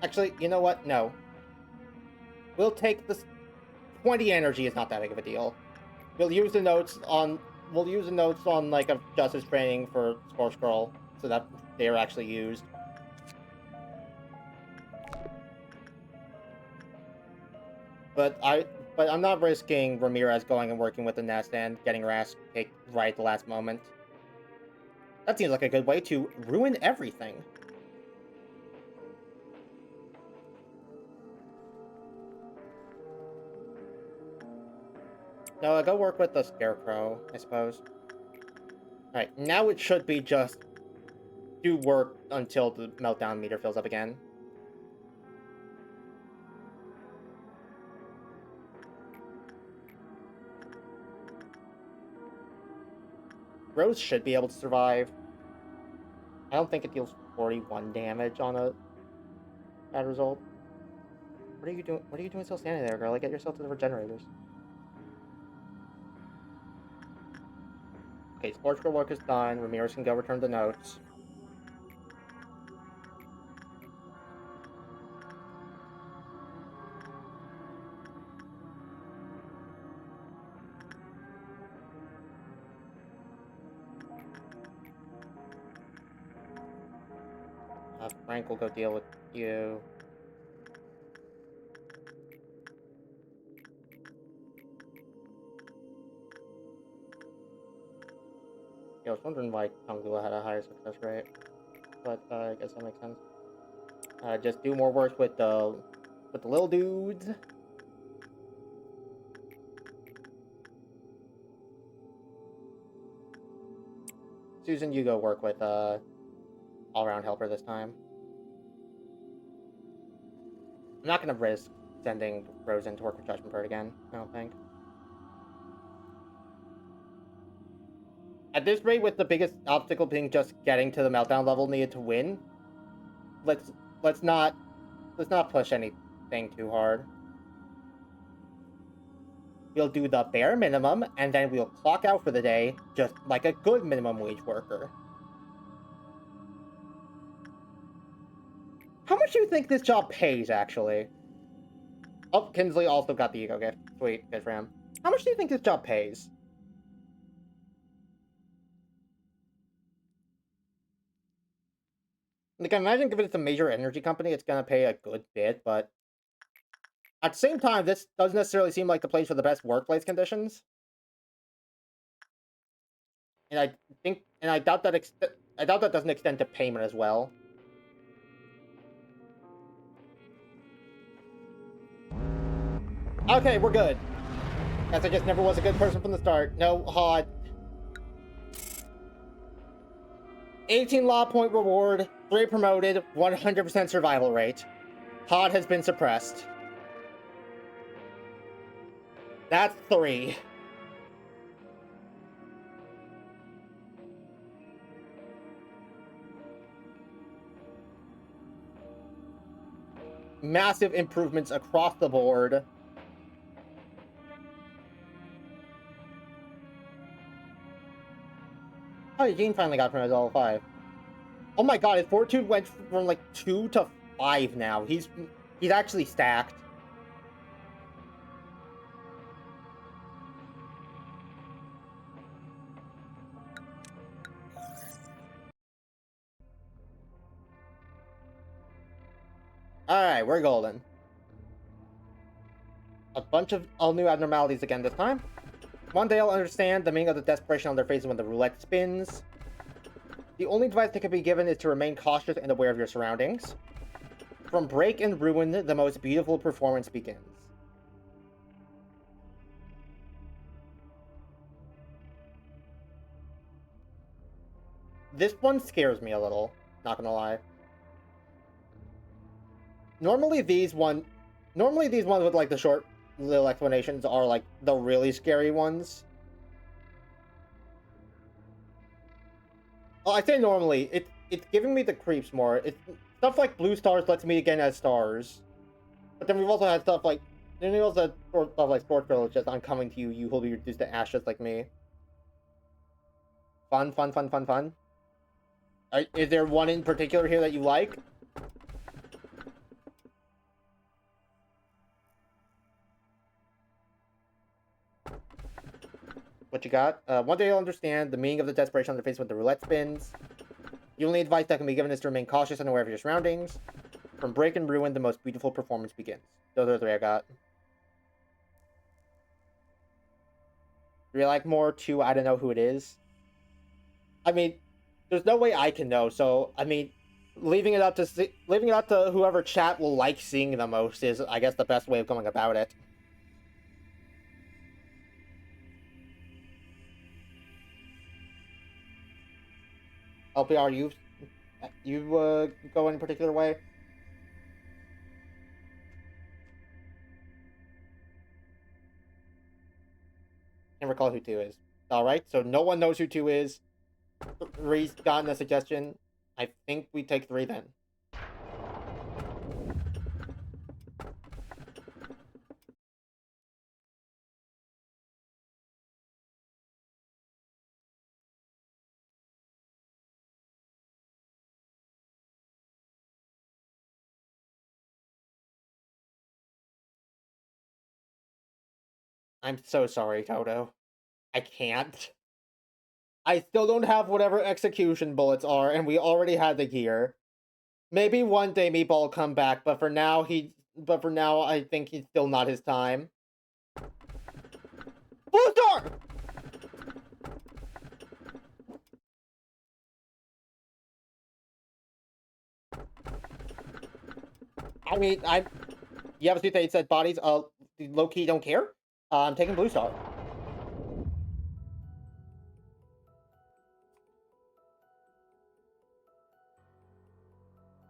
Actually, you know what? No. We'll take this... 20 energy is not that big of a deal. We'll use the notes on... We'll use the notes on, like, a Justice training for Scorch Girl, so that they are actually used. But I'm not risking Ramirez going and working with the nest and getting her ass kicked right at the last moment. That seems like a good way to ruin everything. No, go work with the Scarecrow, I suppose. Alright, now it should be just do work until the meltdown meter fills up again. Rose should be able to survive. I don't think it deals 41 damage on a bad result. What are you doing? What are you doing still standing there, girl? Like, get yourself to the regenerators. Okay, Scorch Girl work is done. Ramirez can go return the notes. Frank will go deal with you. Yeah, I was wondering why Kongula had a higher success rate, but I guess that makes sense. Just do more work with the little dudes. Susan, you go work with all-around helper this time. I'm not gonna risk sending Rose in to work with Judgment Bird again, I don't think. At this rate, with the biggest obstacle being just getting to the meltdown level needed to win, let's not push anything too hard. We'll do the bare minimum, and then we'll clock out for the day, just like a good minimum wage worker. How much do you think this job pays, actually? Oh, Kinsley also got the ego gift. Sweet, good for him. How much do you think this job pays? Like, I imagine given it's a major energy company, it's gonna pay a good bit, but at the same time, this doesn't necessarily seem like the place for the best workplace conditions. And I doubt that doesn't extend to payment as well. Okay, we're good. Guess I just never was a good person from the start. No, hot. 18 law point reward, 3 promoted, 100% survival rate. Hot has been suppressed. That's 3. Massive improvements across the board. Oh, Eugene finally got promoted to level 5. Oh my god, his fortitude went from like 2 to 5 now. He's actually stacked. Alright, we're golden. A bunch of all new abnormalities again this time. One day I'll understand the meaning of the desperation on their faces when the roulette spins. The only advice that can be given is to remain cautious and aware of your surroundings. From break and ruin, the most beautiful performance begins. This one scares me a little, not gonna lie. Normally these ones with like the short little explanations are like the really scary ones. Oh, I say normally, it's giving me the creeps more. It's stuff like blue stars lets me again as stars. But then we've also had stuff like stuff like Sports Girl, just I'm coming to you, you will be reduced to ash just like me. Fun. Is there one in particular here that you like? What you got? One day you'll understand the meaning of the desperation on their face when the roulette spins. The only advice that can be given is to remain cautious and aware of your surroundings. From break and ruin, the most beautiful performance begins. Those are the 3 I got. 3 like more, 2, I don't know who it is. I mean, there's no way I can know, so, I mean, leaving it up to whoever chat will like seeing the most is, I guess, the best way of going about it. LPR, you go in a particular way? Can't recall who 2 is. Alright, so no one knows who 2 is. 3's gotten a suggestion. I think we take 3 then. I'm so sorry, Toto. I can't. I still don't have whatever execution bullets are, and we already had the gear. Maybe one day Meatball will come back, but for now I think he's still not his time. Blue Star! I mean, you have a suit that said bodies, low-key don't care. I'm taking Blue Star.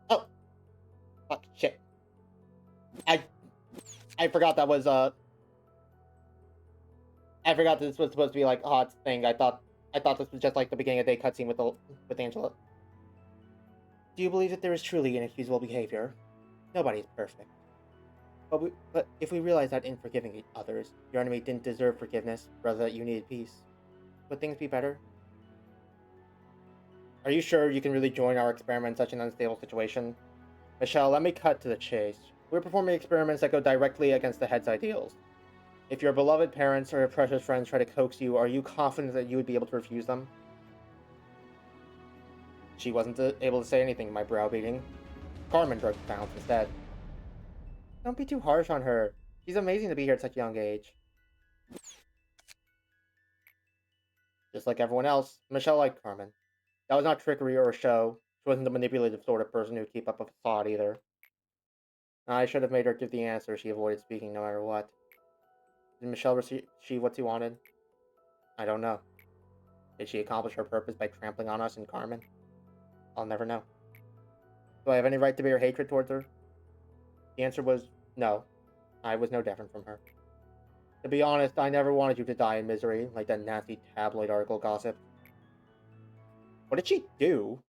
Oh. Fuck, shit. I forgot that was, I forgot this was supposed to be, like, a hot thing. I thought this was just, like, the beginning of the day cutscene with Angela. Do you believe that there is truly inexcusable behavior? Nobody is perfect. But if we realize that in forgiving others, your enemy didn't deserve forgiveness, rather that you needed peace, would things be better? Are you sure you can really join our experiment in such an unstable situation? Michelle, let me cut to the chase. We're performing experiments that go directly against the head's ideals. If your beloved parents or your precious friends try to coax you, are you confident that you would be able to refuse them? She wasn't able to say anything, my browbeating. Carmen broke the balance instead. Don't be too harsh on her. She's amazing to be here at such a young age. Just like everyone else, Michelle liked Carmen. That was not trickery or a show. She wasn't the manipulative sort of person who'd keep up a facade either. I should have made her give the answer she avoided speaking no matter what. Did Michelle receive what she wanted? I don't know. Did she accomplish her purpose by trampling on us and Carmen? I'll never know. Do I have any right to bear hatred towards her? The answer was no. I was no different from her. To be honest, I never wanted you to die in misery, like that nasty tabloid article gossip. What did she do?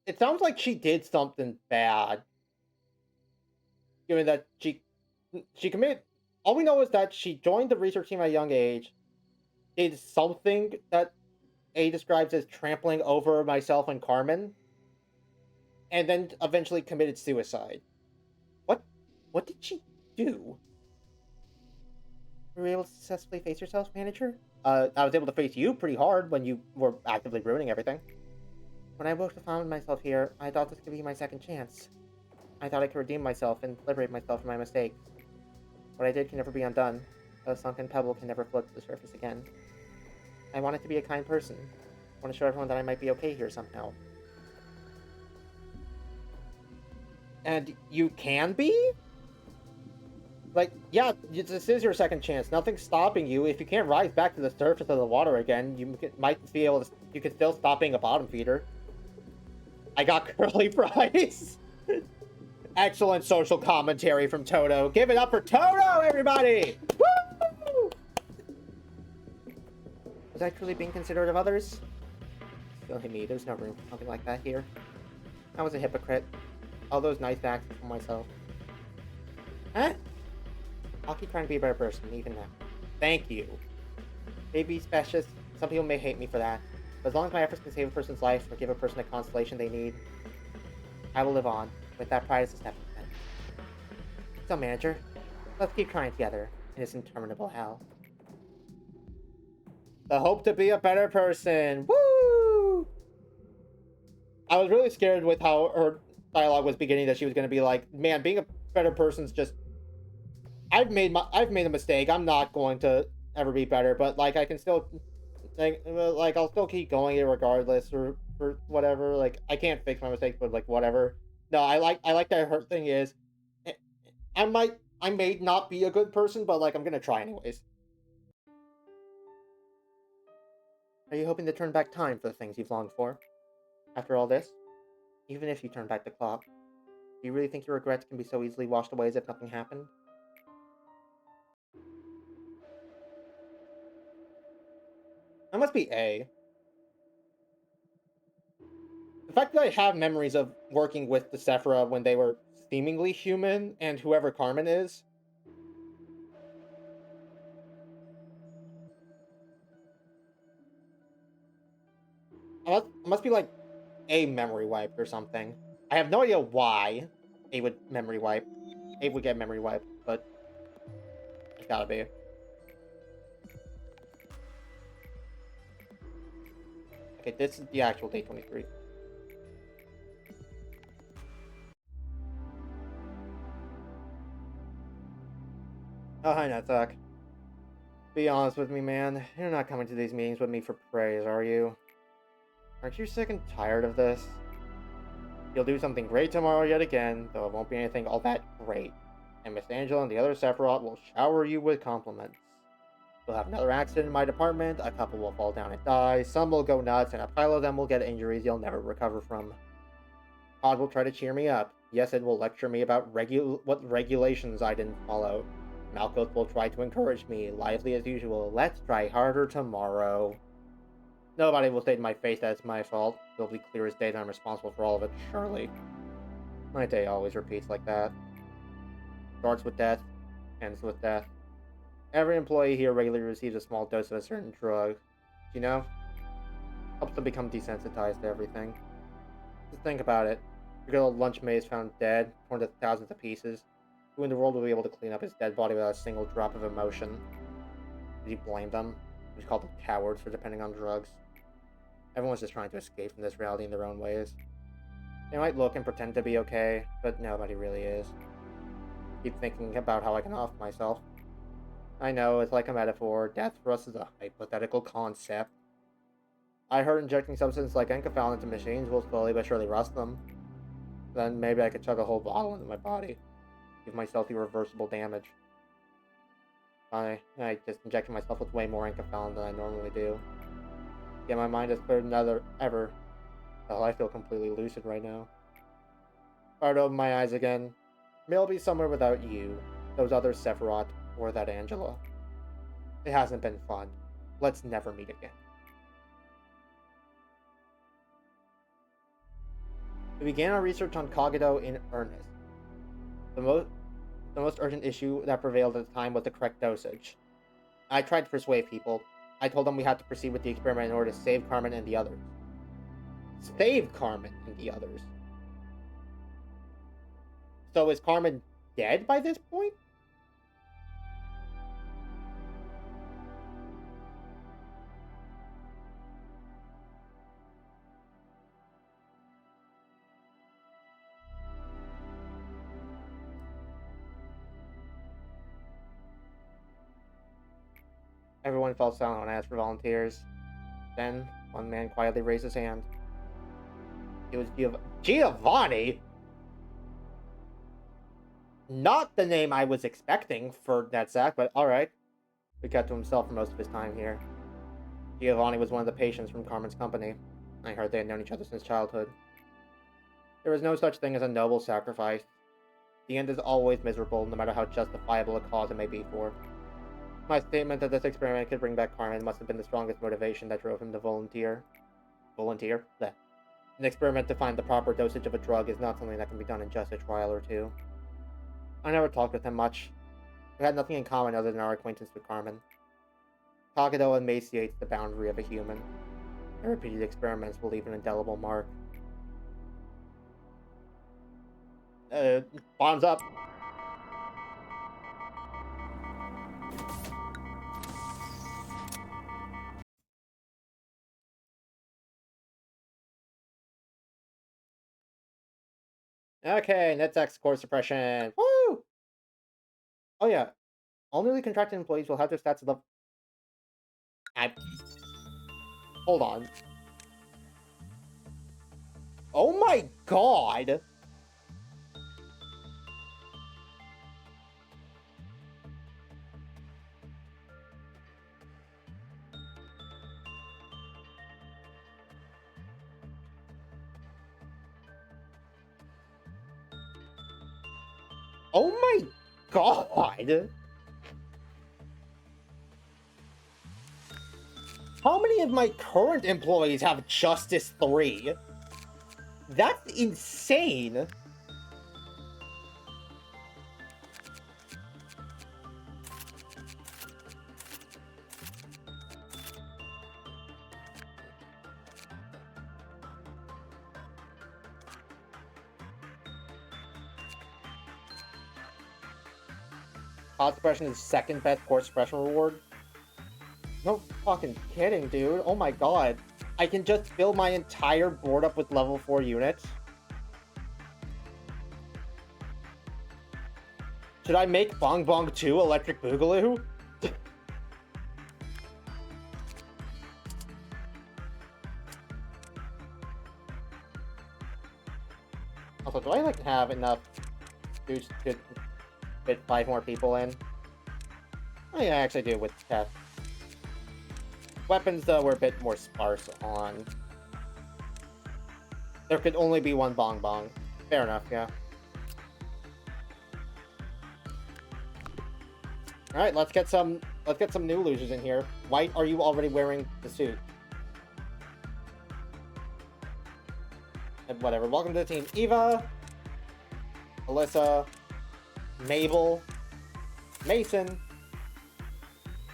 It sounds like she did something bad. Given that she committed... All we know is that she joined the research team at a young age, did something that A describes as trampling over myself and Carmen, and then eventually committed suicide. What did she do? Were you able to successfully face yourself, manager? I was able to face you pretty hard when you were actively ruining everything. When I woke to find myself here, I thought this could be my second chance. I thought I could redeem myself and liberate myself from my mistakes. What I did can never be undone. A sunken pebble can never float to the surface again. I wanted to be a kind person. I want to show everyone that I might be okay here somehow. And you can be? Like, yeah, this is your second chance. Nothing's stopping you. If you can't rise back to the surface of the water again, you might be able to. You could still stop being a bottom feeder. I got curly fries. Excellent social commentary from Toto. Give it up for Toto, everybody! Woo! Was I truly being considerate of others? Silly me. There's no room for something like that here. I was a hypocrite. All those nice acts for myself. Huh? I'll keep trying to be a better person, even now. Thank you. Maybe specious. Some people may hate me for that. But as long as my efforts can save a person's life or give a person the consolation they need, I will live on, with that pride as a stepping stone. So, manager, let's keep trying together in this interminable hell. The hope to be a better person. Woo! I was really scared with how her dialogue was beginning, that she was going to be like, man, being a better person's just I've made a mistake. I'm not going to ever be better, but like I can still like I'll still keep going regardless or for whatever. Like I can't fix my mistakes, but like whatever. No, I like that her thing is eh, I may not be a good person, but like I'm gonna try anyways. Are you hoping to turn back time for the things you've longed for? After all this? Even if you turn back the clock, do you really think your regrets can be so easily washed away as if nothing happened? I must be A. The fact that I have memories of working with the Sephira when they were seemingly human and whoever Carmen is, I must be like A memory wiped or something. I have no idea why A would memory wipe. A would get memory wiped, but it's gotta be. Okay, this is the actual day 23. Oh, hi, Netzak. Be honest with me, man. You're not coming to these meetings with me for praise, are you? Aren't you sick and tired of this? You'll do something great tomorrow yet again, though it won't be anything all that great. And Miss Angela and the other Sephiroth will shower you with compliments. We'll have another accident in my department, a couple will fall down and die, some will go nuts, and a pile of them will get injuries you'll never recover from. Pod will try to cheer me up. Yes, it will lecture me about what regulations I didn't follow. Malkuth will try to encourage me, lively as usual. Let's try harder tomorrow. Nobody will say to my face that it's my fault. It'll be clear as day that I'm responsible for all of it, surely. My day always repeats like that. Starts with death, ends with death. Every employee here regularly receives a small dose of a certain drug. You know? Helps them become desensitized to everything. Just think about it. Your good old lunch mate is found dead, torn to thousands of pieces. Who in the world will be able to clean up his dead body without a single drop of emotion? Did you blame them? Did you call them cowards for depending on drugs? Everyone's just trying to escape from this reality in their own ways. They might look and pretend to be okay, but nobody really is. Keep thinking about how I can off myself. I know, it's like a metaphor. Death for us is a hypothetical concept. I heard injecting substance like enkephalin into machines will slowly but surely rust them. Then maybe I could chug a whole bottle into my body. Give myself irreversible damage. I just injected myself with way more enkephalin than I normally do. Yet my mind is clearer than ever. Hell, I feel completely lucid right now. If I open my eyes again, may I'll be somewhere without you, those other Sephiroth, or that Angela. It hasn't been fun. Let's never meet again. We began our research on Kagado in earnest. The most urgent issue that prevailed at the time was the correct dosage. I tried to persuade people. I told them we had to proceed with the experiment in order to save Carmen and the others. Save Carmen and the others? So is Carmen dead by this point? Everyone fell silent when I asked for volunteers. Then, one man quietly raised his hand. It was Giovanni! Not the name I was expecting for Netzak, but alright. He kept to himself for most of his time here. Giovanni was one of the patients from Carmen's company. I heard they had known each other since childhood. There is no such thing as a noble sacrifice. The end is always miserable, no matter how justifiable a cause it may be for. My statement that this experiment could bring back Carmen must have been the strongest motivation that drove him to volunteer. Volunteer? Bleh. An experiment to find the proper dosage of a drug is not something that can be done in just a trial or two. I never talked with him much. We had nothing in common other than our acquaintance with Carmen. Kagado emaciates the boundary of a human. Their repeated experiments will leave an indelible mark. Bottoms up! Okay, Netzak's core suppression. Woo! Oh yeah, All newly contracted employees will have their stats above... Hold on. Oh my god! Oh my god! How many of my current employees have Justice 3? That's insane! Cost suppression is second best course suppression reward. No fucking kidding, dude. Oh my god. I can just fill my entire board up with level 4 units. Should I make Bong Bong 2 Electric Boogaloo? Also, do I like have enough dudes to fit 5 more people in? I actually do with Teth. Weapons, though, were a bit more sparse on. There could only be one Bong Bong. Fair enough, yeah. Alright, let's get some new losers in here. White, are you already wearing the suit? And whatever. Welcome to the team. Eva, Alyssa, Mabel, Mason,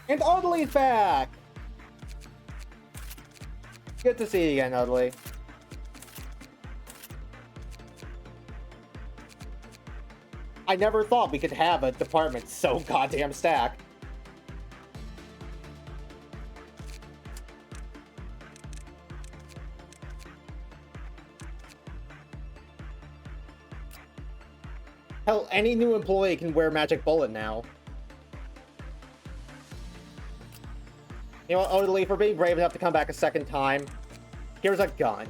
and Audley's back! Good to see you again, Audley. I never thought we could have a department so goddamn stacked. Hell, any new employee can wear Magic Bullet now. You know what, Odily, for being brave enough to come back a second time, here's a gun.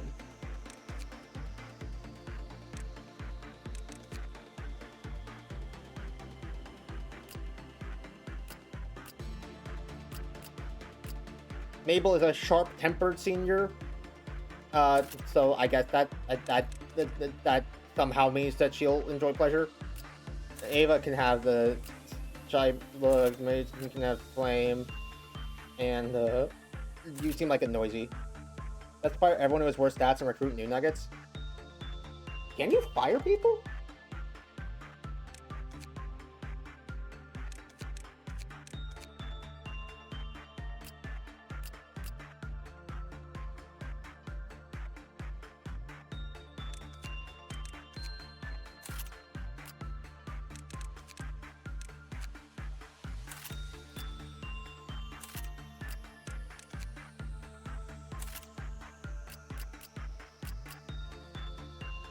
Mabel is a sharp-tempered senior, so I guess that somehow means that she'll enjoy pleasure. Ava can have the look, Mason can have flame, and you seem like a noisy. Let's fire everyone who has worse stats and recruit new nuggets. Can you fire people?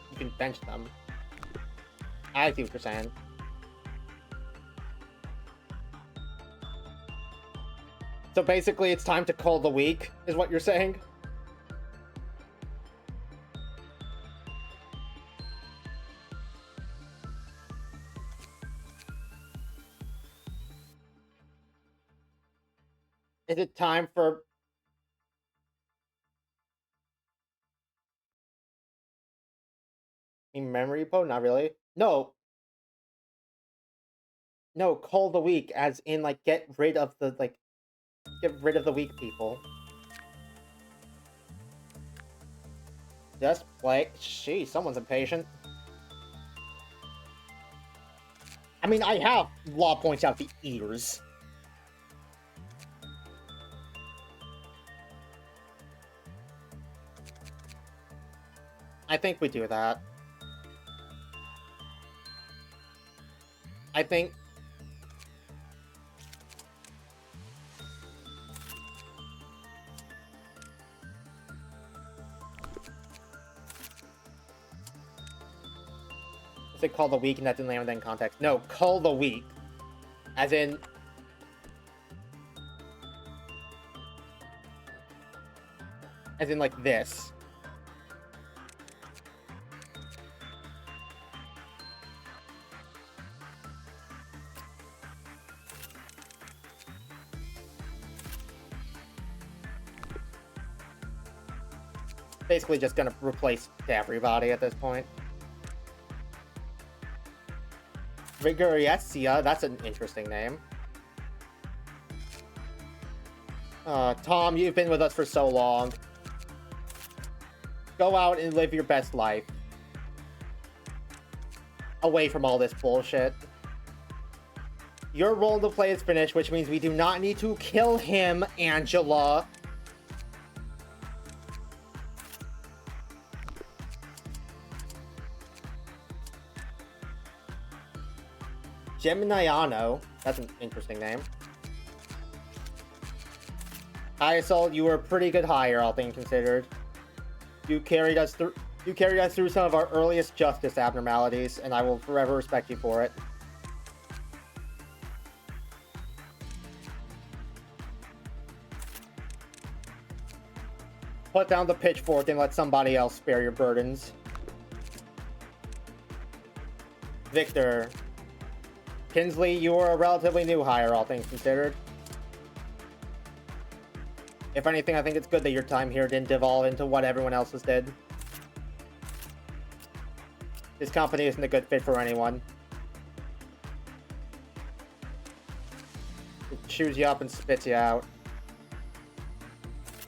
You can bench them. I see what you're saying. So basically, it's time to call the weak, is what you're saying? Is it time for... memory po? Not really. No. No, call the weak, as in, like, get rid of the, like... Get rid of the weak people. Just play... Sheesh, someone's impatient. I mean, I have law points out the ears. I think we do that. I think... Is it call the weak and that didn't land in context? No, call the weak. As in, As in, like, this. Basically just gonna replace everybody at this point. Vigoriesia, that's an interesting name. Tom, you've been with us for so long. Go out and live your best life. Away from all this bullshit. Your role to play is finished, which means we do not need to kill him, Angela. Geminiano, that's an interesting name. Iasol, you were a pretty good hire, all things considered. You carried us through some of our earliest justice abnormalities, and I will forever respect you for it. Put down the pitchfork and let somebody else spare your burdens. Victor. Kinsley, you are a relatively new hire, all things considered. If anything, I think it's good that your time here didn't devolve into what everyone else's did. This company isn't a good fit for anyone. It chews you up and spits you out.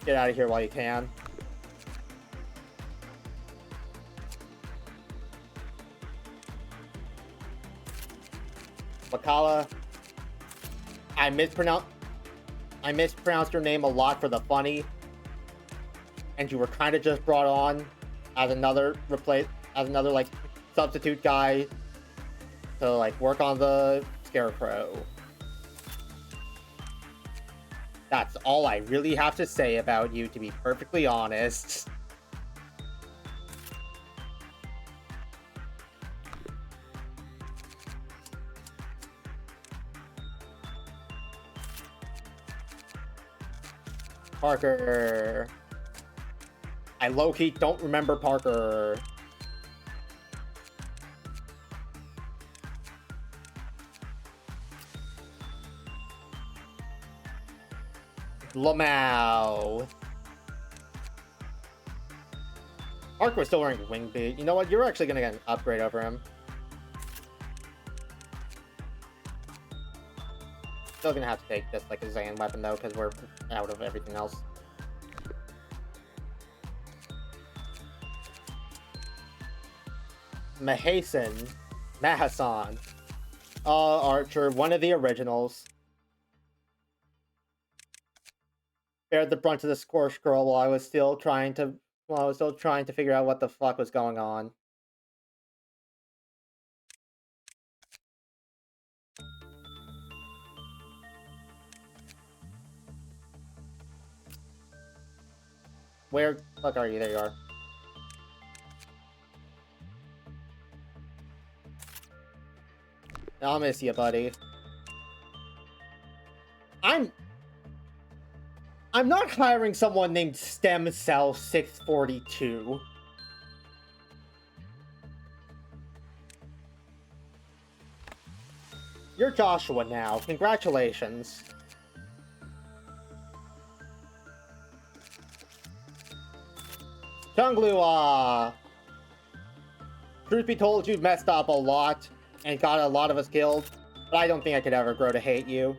Get out of here while you can. Makala, I mispronounced your name a lot for the funny, and you were kind of just brought on as another like substitute guy to like work on the Scarecrow. That's all I really have to say about you, to be perfectly honest. Parker. I low-key don't remember Parker. Lamau. Parker was still wearing wing beat. You know what? You're actually gonna get an upgrade over him. Still gonna have to take this like a Zan weapon though, because we're out of everything else. Mahasan. Archer, one of the originals. Bared the brunt of the Scorch Girl while I was still trying to figure out what the fuck was going on. Where the fuck are you? There you are. I'll miss you, buddy. I'm not hiring someone named Stem Cell 642. You're Joshua now. Congratulations. Chunglua! Truth be told, you've messed up a lot and got a lot of us killed, but I don't think I could ever grow to hate you.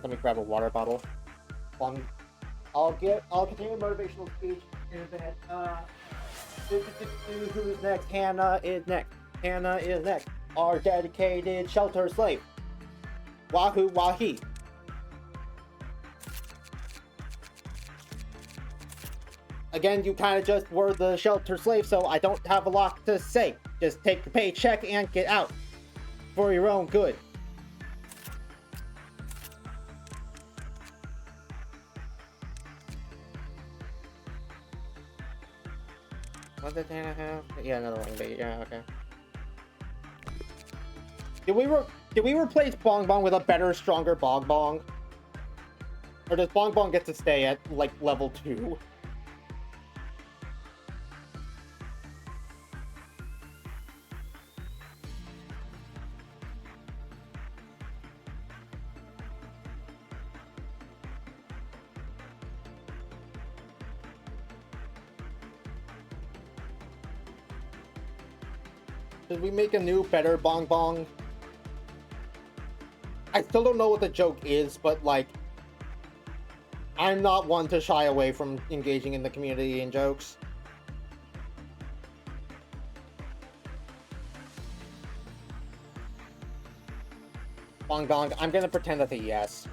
Let me grab a water bottle. I'll continue motivational speech in a minute. Who's next? Hannah is next. Hannah is next. Our dedicated shelter slave. Wahoo Wahi. Again, you kind of just were the shelter slave, so I don't have a lot to say. Just take your paycheck and get out. For your own good. Was it 10.5? Yeah, another wing bait. Yeah, okay. Did we replace Bong Bong with a better, stronger Bong Bong? Or does Bong Bong get to stay at, like, level 2? Did we make a new, better Bong Bong? I still don't know what the joke is, but, like, I'm not one to shy away from engaging in the community in jokes. Bong Bong, I'm gonna pretend that's a yes.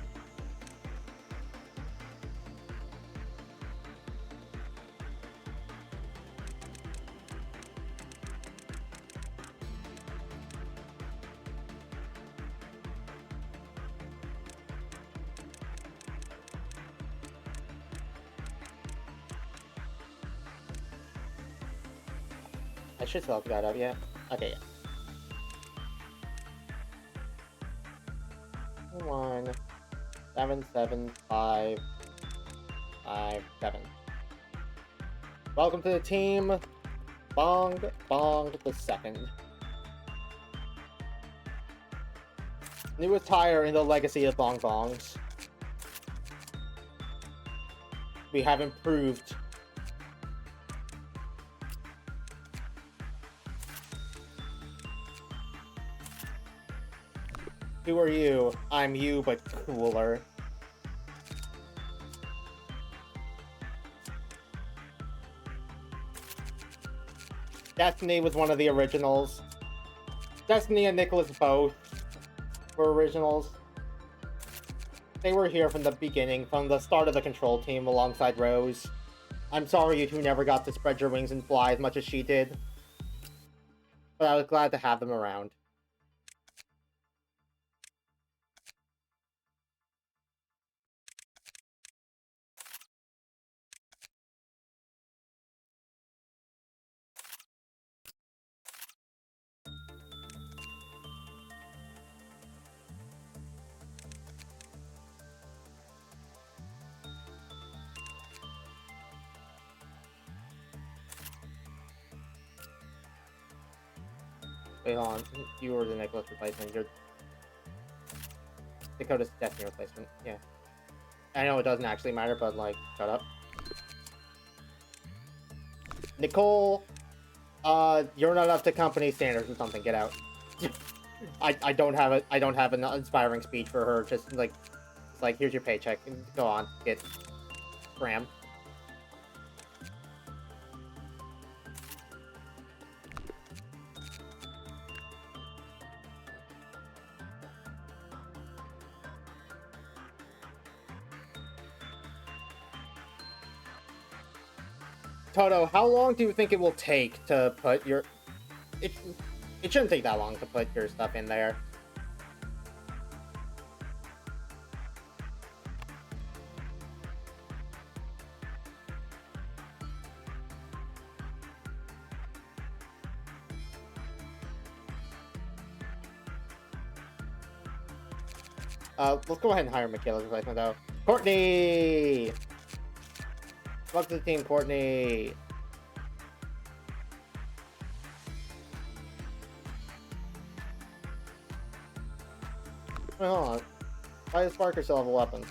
I should still have that up, yeah. Okay, yeah. 1, 7, 7, 5, 5, 7. Welcome to the team, Bong Bong the Second. Newest hire in the legacy of Bong Bongs. We have improved. Who are you? I'm you, but cooler. Destiny was one of the originals. Destiny and Nicholas both were originals. They were here from the beginning, from the start of the control team alongside Rose. I'm sorry you two never got to spread your wings and fly as much as she did. But I was glad to have them around. Wait, hold on. You were the Nicholas replacement. You're Dakota's Destiny replacement. Yeah. I know it doesn't actually matter, but, like, shut up. Nicole, you're not up to company standards or something. Get out. I don't have an inspiring speech for her. Just, like, it's like, here's your paycheck. Go on. Get crammed. Toto, how long do you think it will take to put your... It shouldn't take that long to put your stuff in there. Let's go ahead and hire Michaela's replacement, though. Courtney! Welcome to the team, Courtney. Wait, hold on. Why does Parker still have a weapon?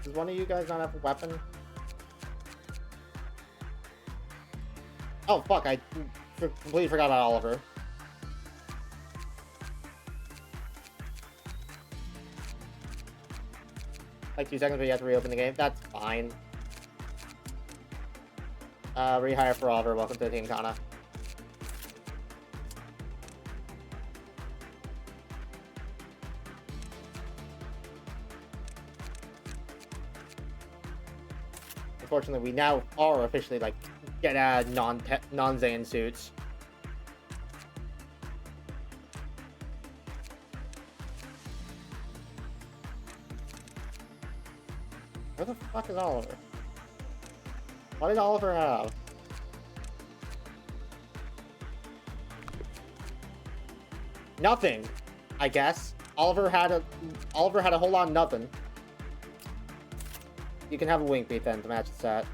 Does one of you guys not have a weapon? Oh, fuck, I completely forgot about Oliver. Like 2 seconds, but you have to reopen the game. That's fine. Rehire for Oliver. Welcome to the team, Kana. Unfortunately, we now are officially, like, get non-Zan suits. Where the fuck is Oliver? What did Oliver have? Nothing, I guess. Oliver had a whole lot of nothing. You can have a wing beat then to match the set.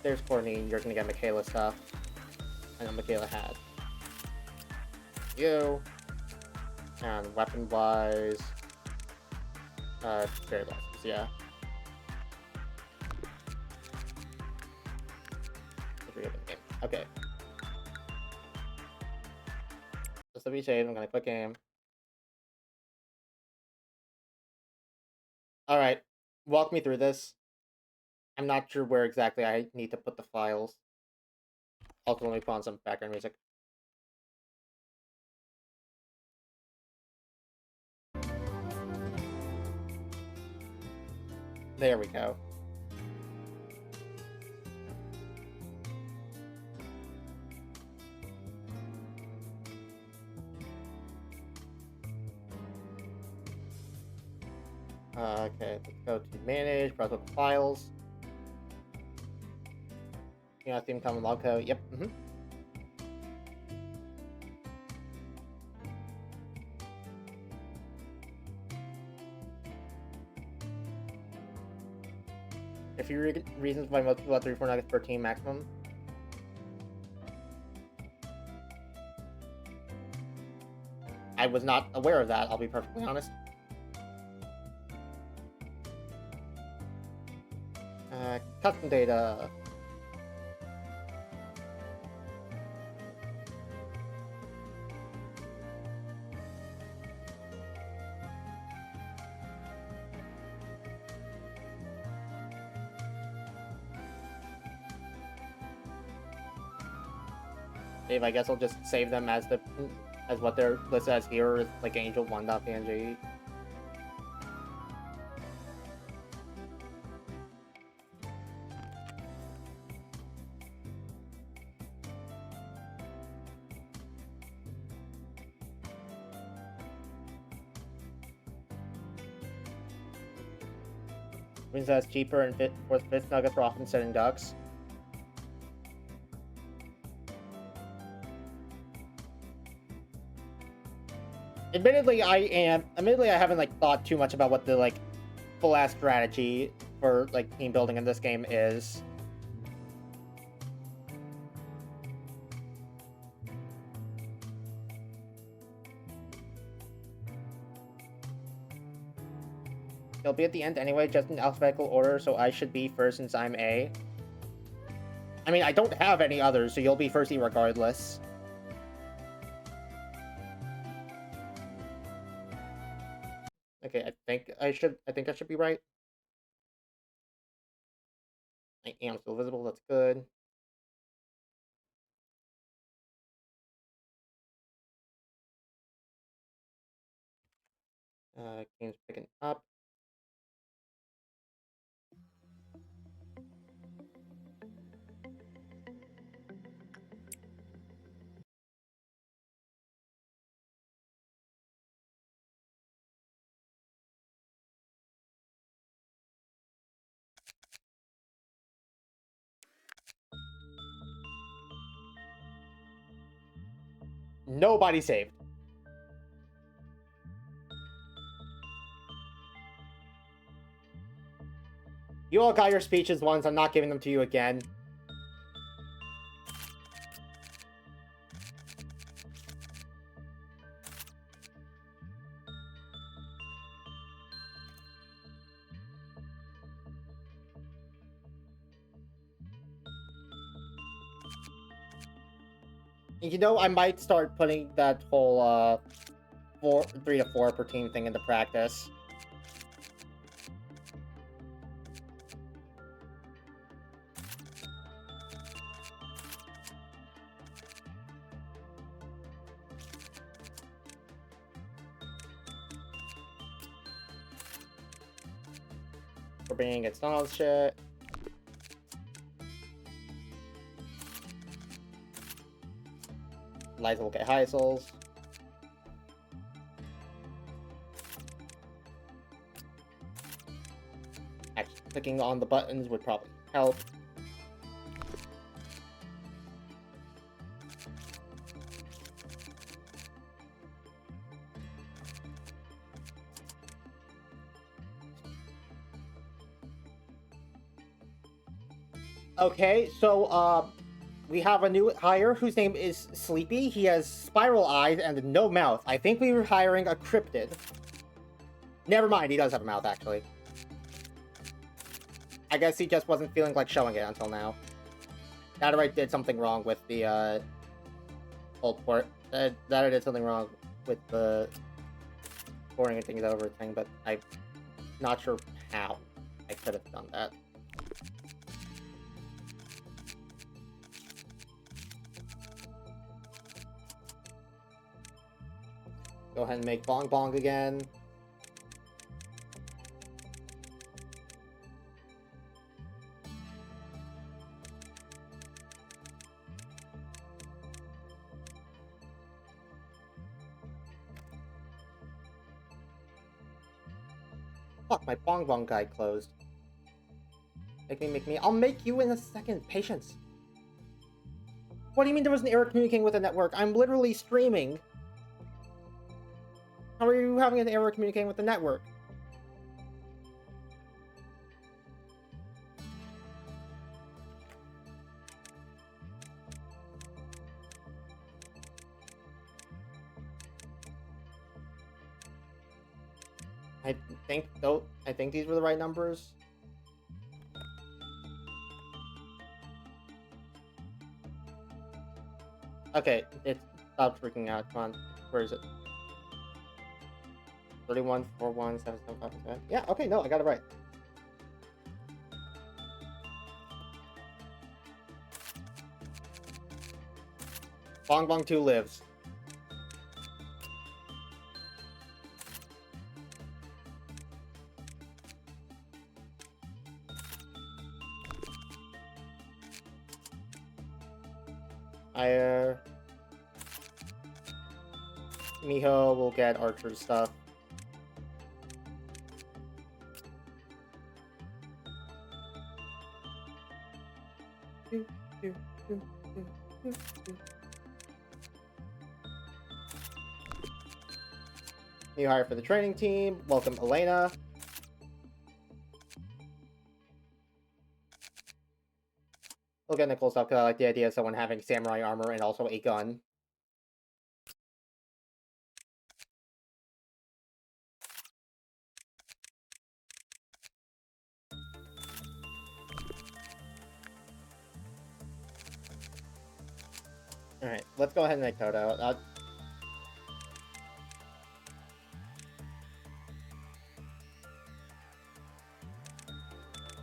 There's Courtney. You're gonna get Michaela stuff. I know Michaela had. You. And weapon-wise... fairy blasters, yeah. Okay. Just to be safe, I'm gonna click game. Alright. Walk me through this. I'm not sure where exactly I need to put the files. Also, let me put on some background music. There we go. Okay, let's go to manage, browse with files. You know, theme common log code. Yep. A few reasons why most people have 3-4 nuggets per team maximum. I was not aware of that, I'll be perfectly honest. Custom data. Dave, I guess I'll just save them as what they're listed as here, like angel1.png. Means that's cheaper and fifth nuggets for often setting ducks. Admittedly, I haven't like thought too much about what the like full ass strategy for like team building in this game is. They'll be at the end anyway, just in alphabetical order, so I should be first since I'm A. I mean, I don't have any others, so you'll be first regardless. Okay, I think I should be right. I am still visible, that's good. Game's picking up. Nobody saved. You all got your speeches once, I'm not giving them to you again. You know, I might start putting that whole 3 to 4 per team thing into practice. We're bringing against Donald's shit. Liza will get high souls. clicking on the buttons would probably help. Okay, so we have a new hire whose name is Sleepy. He has spiral eyes and no mouth. I think we were hiring a cryptid. Never mind, he does have a mouth, actually. I guess he just wasn't feeling like showing it until now. That or I did something wrong with the old port. That I did something wrong with the porting things over thing, but I'm not sure how I could have done that. Go ahead and make Bong Bong again. Fuck, my Bong Bong guide closed. Make me. I'll make you in a second. Patience. What do you mean there was an error communicating with the network? I'm literally streaming. How are you having an error communicating with the network? I think these were the right numbers. Okay, it stopped freaking out. Come on, where is it? 31, 41, 7, 7, 5, 7. Yeah, okay, no, I got it right. Bong Bong 2 lives. Miho will get Archer stuff. New hire for the training team. Welcome, Elena. We'll get Nicole stuff because I like the idea of someone having samurai armor and also a gun. Alright, let's go ahead and make Toto.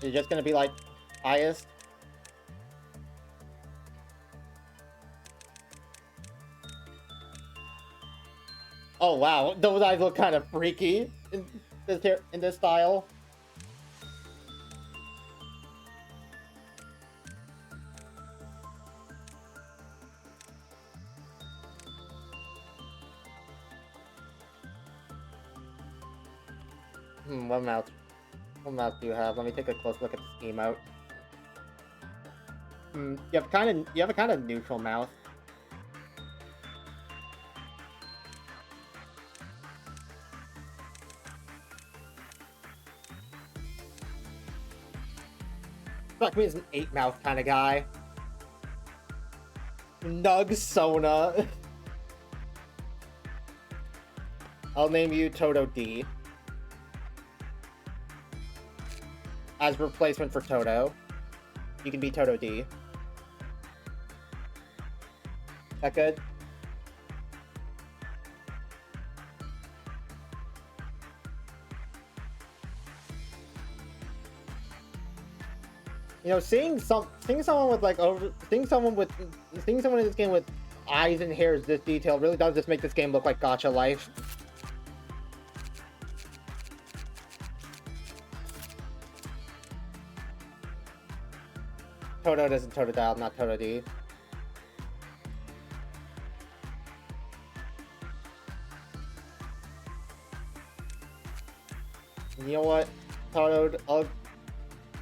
You're just gonna be like, highest? Oh wow, those eyes look kind of freaky in this style. What mouth? What mouth do you have? Let me take a close look at this emote. You have a kind of neutral mouth. Like me as an 8-mouth kind of guy. Nug Sona. I'll name you Toto D. As replacement for Toto. You can be Toto D. That good? You know, seeing someone in this game with eyes and hairs this detailed really does just make this game look like gacha life. Toto doesn't Toto dial, not Toto D. You know what, Toto,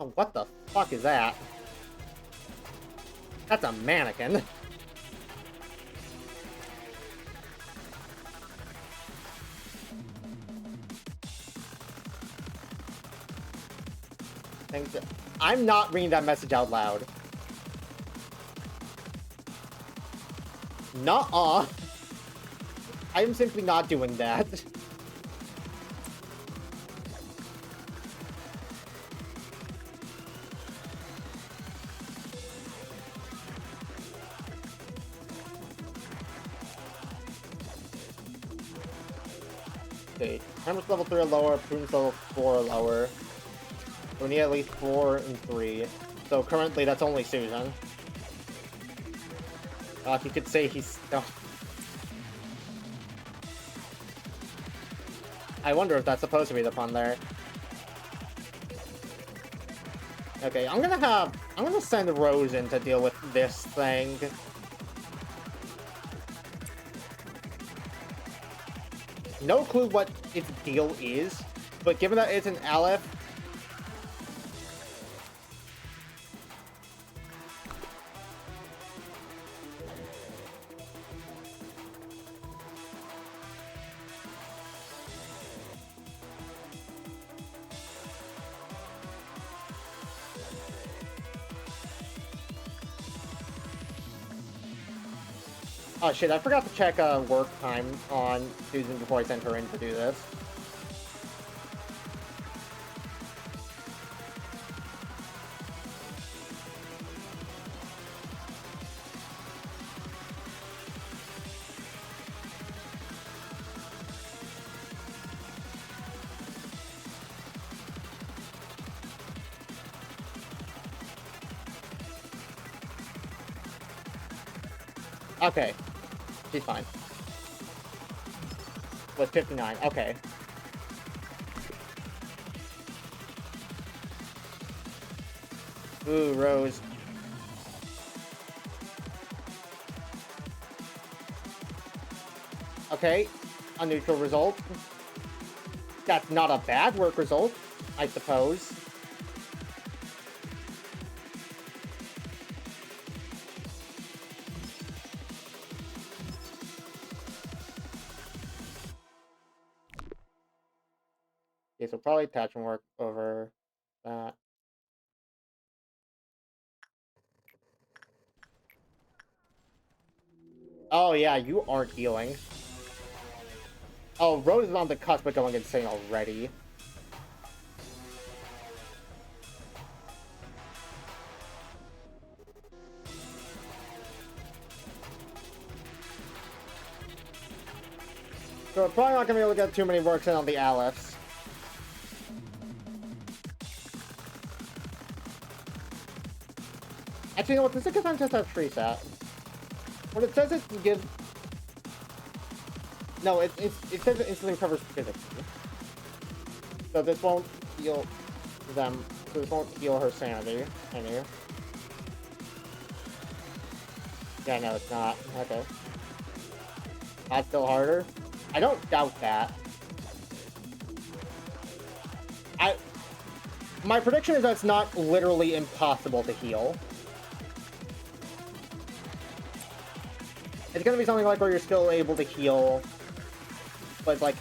Oh, what the fuck is that? That's a mannequin. I'm not reading that message out loud. Nuh-uh. I am simply not doing that. Okay, Hammer's level 3 or lower, Prudence level 4 or lower. We need at least 4 and 3. So currently that's only Susan. You could say he's... Oh. I wonder if that's supposed to be the pun there. Okay, I'm gonna send Rose in to deal with this thing. No clue what its deal is, but given that it's an Aleph, oh shit, I forgot to check work time on Susan before I sent her in to do this. Okay. She's fine. With 59. Okay. Ooh, Rose. Okay. A neutral result. That's not a bad work result, I suppose. Okay, so probably attachment work over that. Oh yeah, you aren't healing. Oh, Rose is on the cusp of going insane already. So we're probably not going to be able to get too many works in on the Alephs. Actually, you know what? This is a good time to test out Tree Sat. When it says it gives... No, it says it instantly recovers physically. So this won't heal them. So this won't heal her sanity. I knew. Yeah, no, it's not. Okay. That's still harder? I don't doubt that. My prediction is that it's not literally impossible to heal. It's gonna be something like where you're still able to heal, but it's like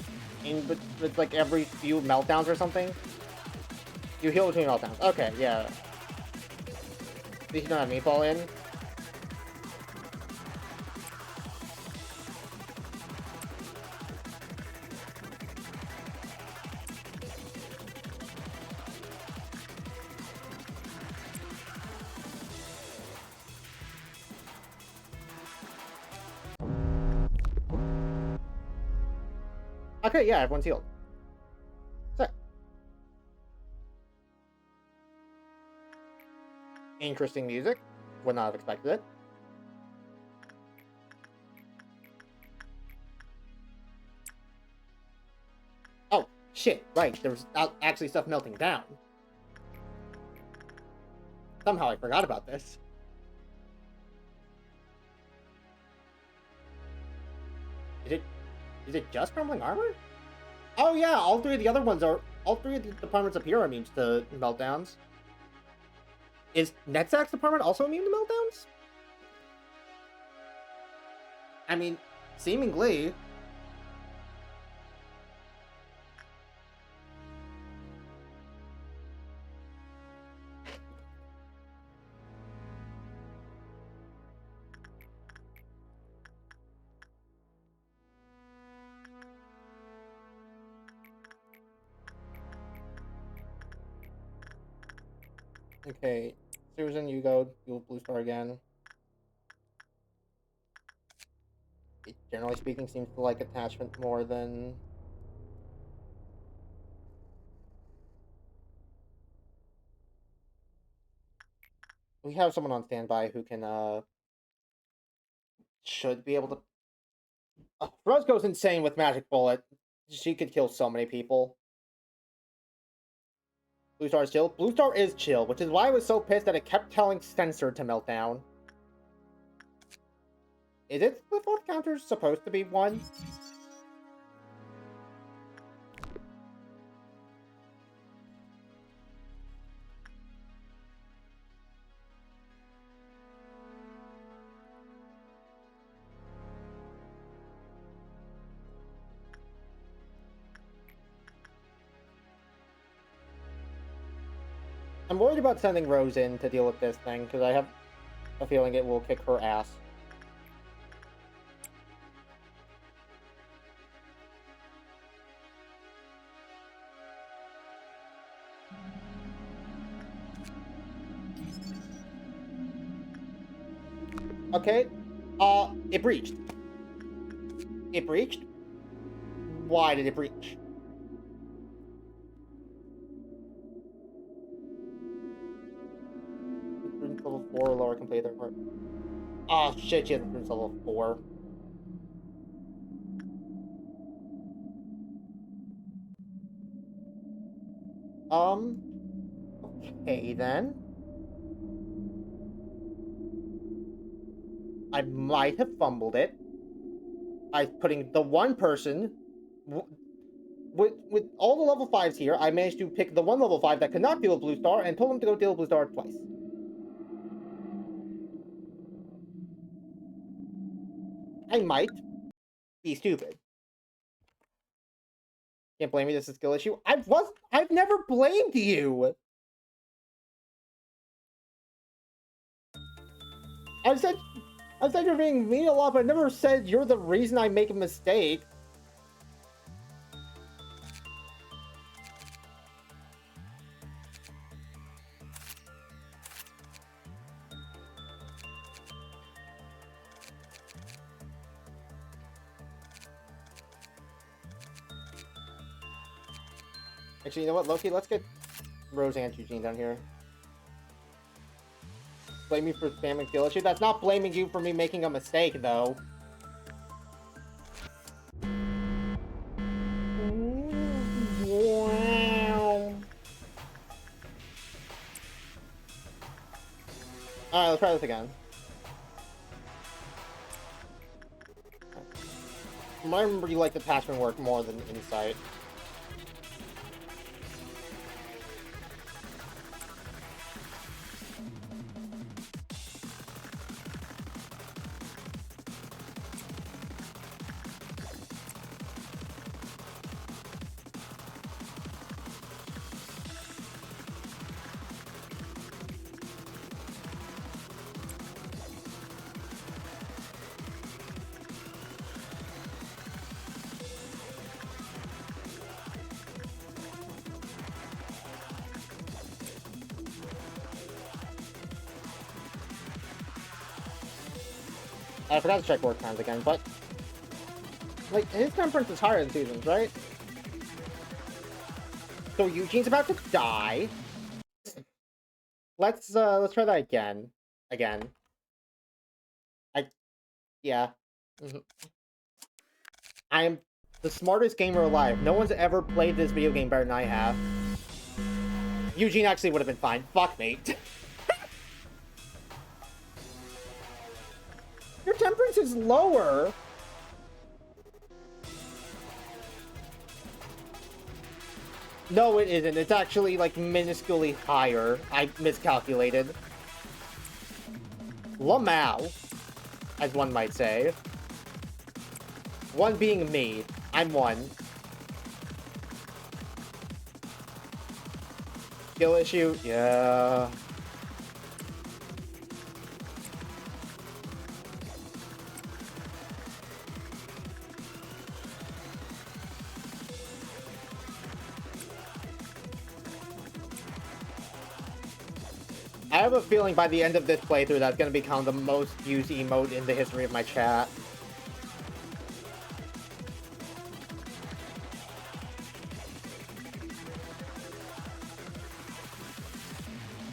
it's like every few meltdowns or something. You heal between meltdowns. Okay, yeah. At least you don't have meatball in. Okay, yeah, everyone's healed. So. Interesting music. Would not have expected it. Oh, shit, right. There was actually stuff melting down. Somehow I forgot about this. Is it just crumbling armor? Oh yeah, all three of the departments up here are immune to meltdowns. Is Netzak's department also immune to meltdowns? I mean, seemingly. Okay, Susan, you go. You blue star again. It, generally speaking, seems to like attachment more than... We have someone on standby who can, should be able to... Rose goes insane with Magic Bullet. She could kill so many people. Blue Star is chill? Blue Star is chill, which is why I was so pissed that it kept telling Sensor to melt down. Is it the fourth counter supposed to be 1? I'm worried about sending Rose in to deal with this thing, because I have a feeling it will kick her ass. Okay, it breached. It breached? Why did it breach? Level 4 or lower complete their part. Oh shit, she has level 4. Okay then. I might have fumbled it by putting the one person with all the level 5s here. I managed to pick the one level 5 that could not deal a blue star and told him to go deal a blue star twice. I might be stupid. Can't blame me, this is a skill issue. I've never blamed you. I've said you're being mean a lot, but I never said you're the reason I make a mistake. Actually, you know what, Loki? Let's get Rose and Eugene down here. Blame me for spamming skill issue? That's not blaming you for me making a mistake, though. Wow. Alright, let's try this again. I remember you like attachment work more than insight. I forgot to check work times again, but... like, his temperance is higher than Susan's, right? So Eugene's about to die. Let's try that again. Yeah. I am the smartest gamer alive. No one's ever played this video game better than I have. Eugene actually would have been fine. Fuck me. Your temperance is lower. No, it isn't. It's actually, like, minusculely higher. I miscalculated. Lamau, as one might say. One being me. I'm one. Skill issue? Yeah. I have a feeling by the end of this playthrough that's going to become the most used emote in the history of my chat.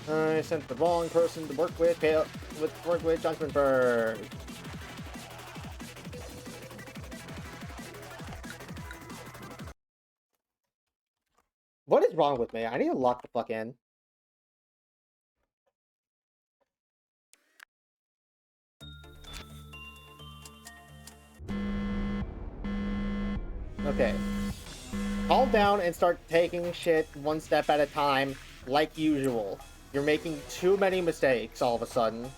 I sent the wrong person to work with Judgment Bird. What is wrong with me? I need to lock the fuck in. Okay. Calm down and start taking shit one step at a time, like usual. You're making too many mistakes all of a sudden.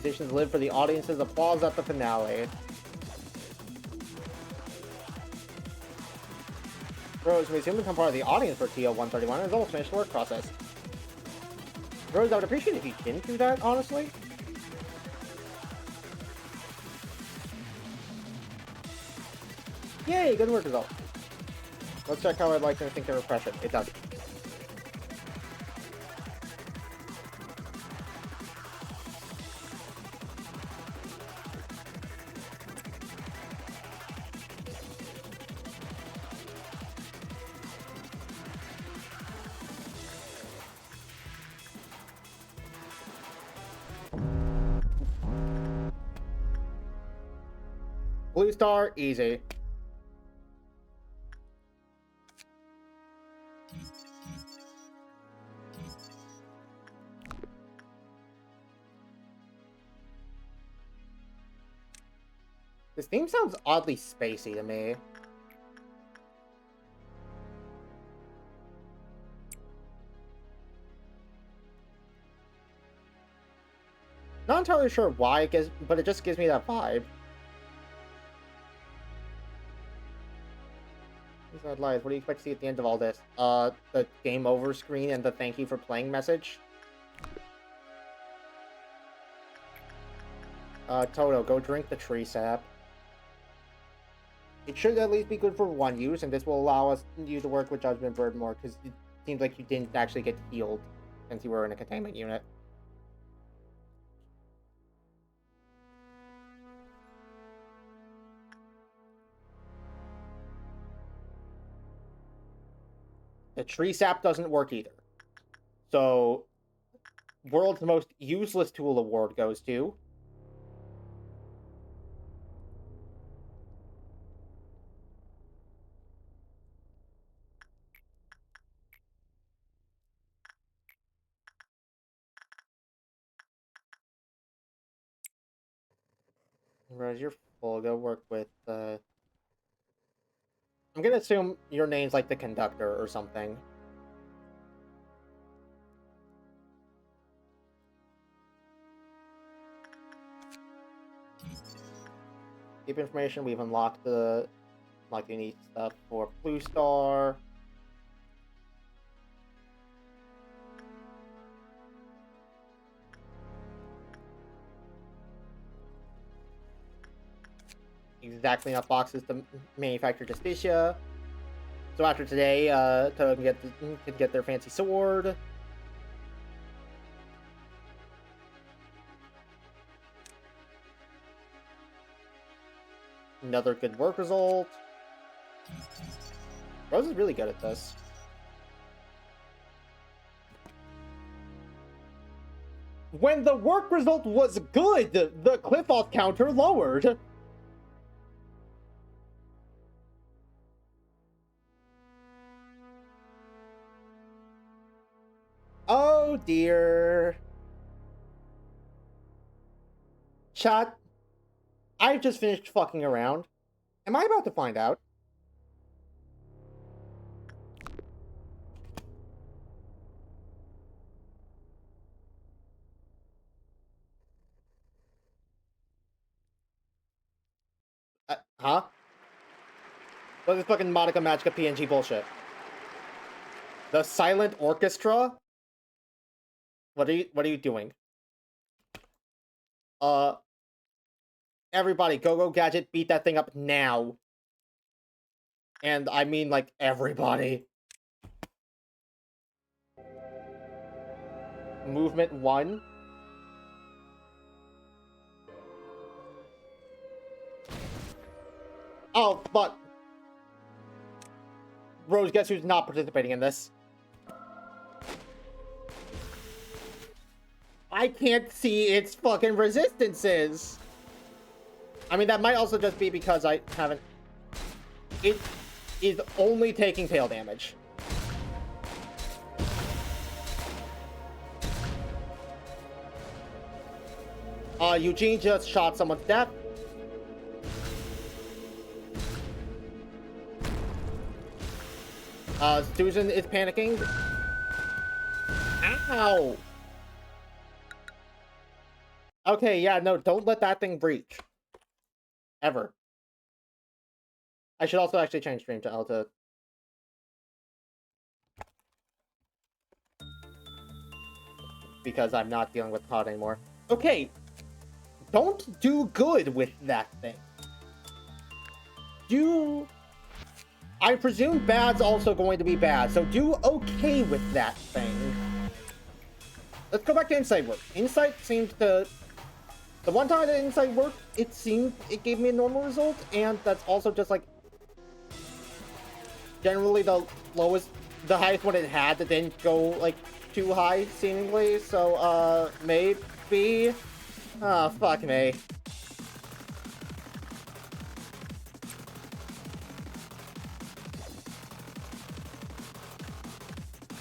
Musicians live for the audience's applause at the finale. Rose, we assume become part of the audience for TO-131 and has almost finished the work process. Rose, I would appreciate if you didn't do that, honestly. Yay, good work result. Let's check how I'd like to think the repression. It does. Blue star, easy. This theme sounds oddly spacey to me. Not entirely sure why it gives, but it just gives me that vibe. Lies. What do you expect to see at the end of all this? The game over screen and the thank you for playing message. Toto, go drink the tree sap. It should at least be good for one use, and this will allow you to work with Judgment Bird more, because it seems like you didn't actually get healed since you were in a containment unit. The tree sap doesn't work either. So, World's Most Useless Tool award goes to... Rose, you're full. Go work with, I'm gonna assume your name's like the conductor or something. Keep information. We've unlocked the unique stuff for Blue Star. Exactly enough boxes to manufacture Justicia. So after today, Toto can get their fancy sword. Another good work result. Rose is really good at this. When the work result was good, the cliff-off counter lowered. Oh dear. Chat, I've just finished fucking around. Am I about to find out? Huh? What is fucking Monica Magica PNG bullshit? The Silent Orchestra? What are you doing? Everybody, go gadget, beat that thing up now. And I mean, like, everybody. Movement 1. Oh, but Rose, guess who's not participating in this? I can't see its fucking resistances. I mean, that might also just be because I haven't... It is only taking tail damage. Eugene just shot someone to death. Susan is panicking. Ow! Okay, yeah, no, don't let that thing breach. Ever. I should also actually change stream to Alta. Because I'm not dealing with COD anymore. Okay. Don't do good with that thing. I presume bad's also going to be bad, so do okay with that thing. Let's go back to Insight work. Insight seemed to... The one time that Insight worked, it gave me a normal result, and that's also just like... Generally the highest one it had that didn't go, like, too high, seemingly, so, maybe... Oh, fuck me.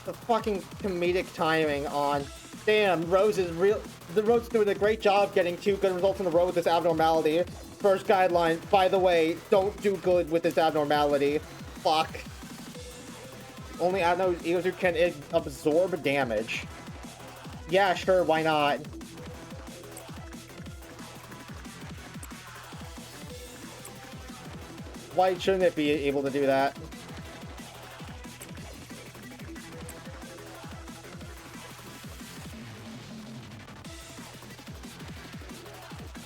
The fucking comedic timing on... Damn, Rose is real... The Rose's doing a great job getting 2 good results in a row with this abnormality. First guideline, by the way, don't do good with this abnormality. Fuck. Only Adno user can absorb damage. Yeah, sure, why not? Why shouldn't it be able to do that?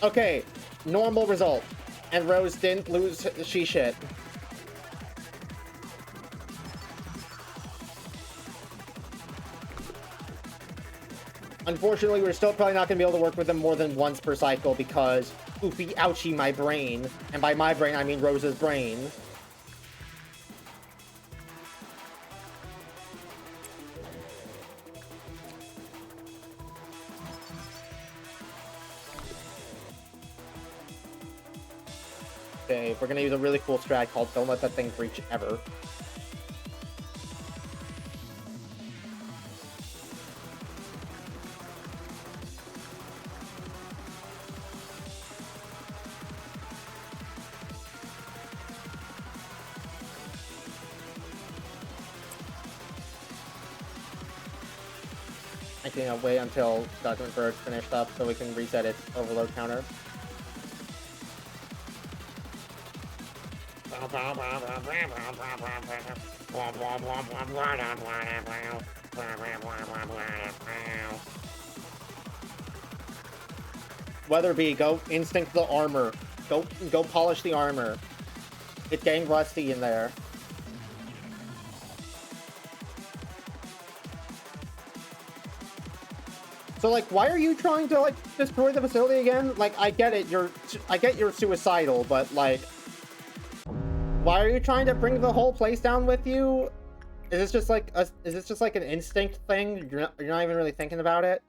Okay, normal result. And Rose didn't lose she shit. Unfortunately, we're still probably not going to be able to work with them more than once per cycle because, oopie, ouchie, my brain. And by my brain, I mean Rose's brain. Okay, we're going to use a really cool strat called Don't Let That Thing Breach Ever. I think I'll wait until Document Bird's finished up so we can reset its overload counter. Weatherby, go instinct the armor. Go polish the armor. It's getting rusty in there. So, like, why are you trying to, like, destroy the facility again? Like, I get it, I get you're suicidal, but, like, Why are you trying to bring the whole place down with you? Is this just like an instinct thing? You're not even really thinking about it?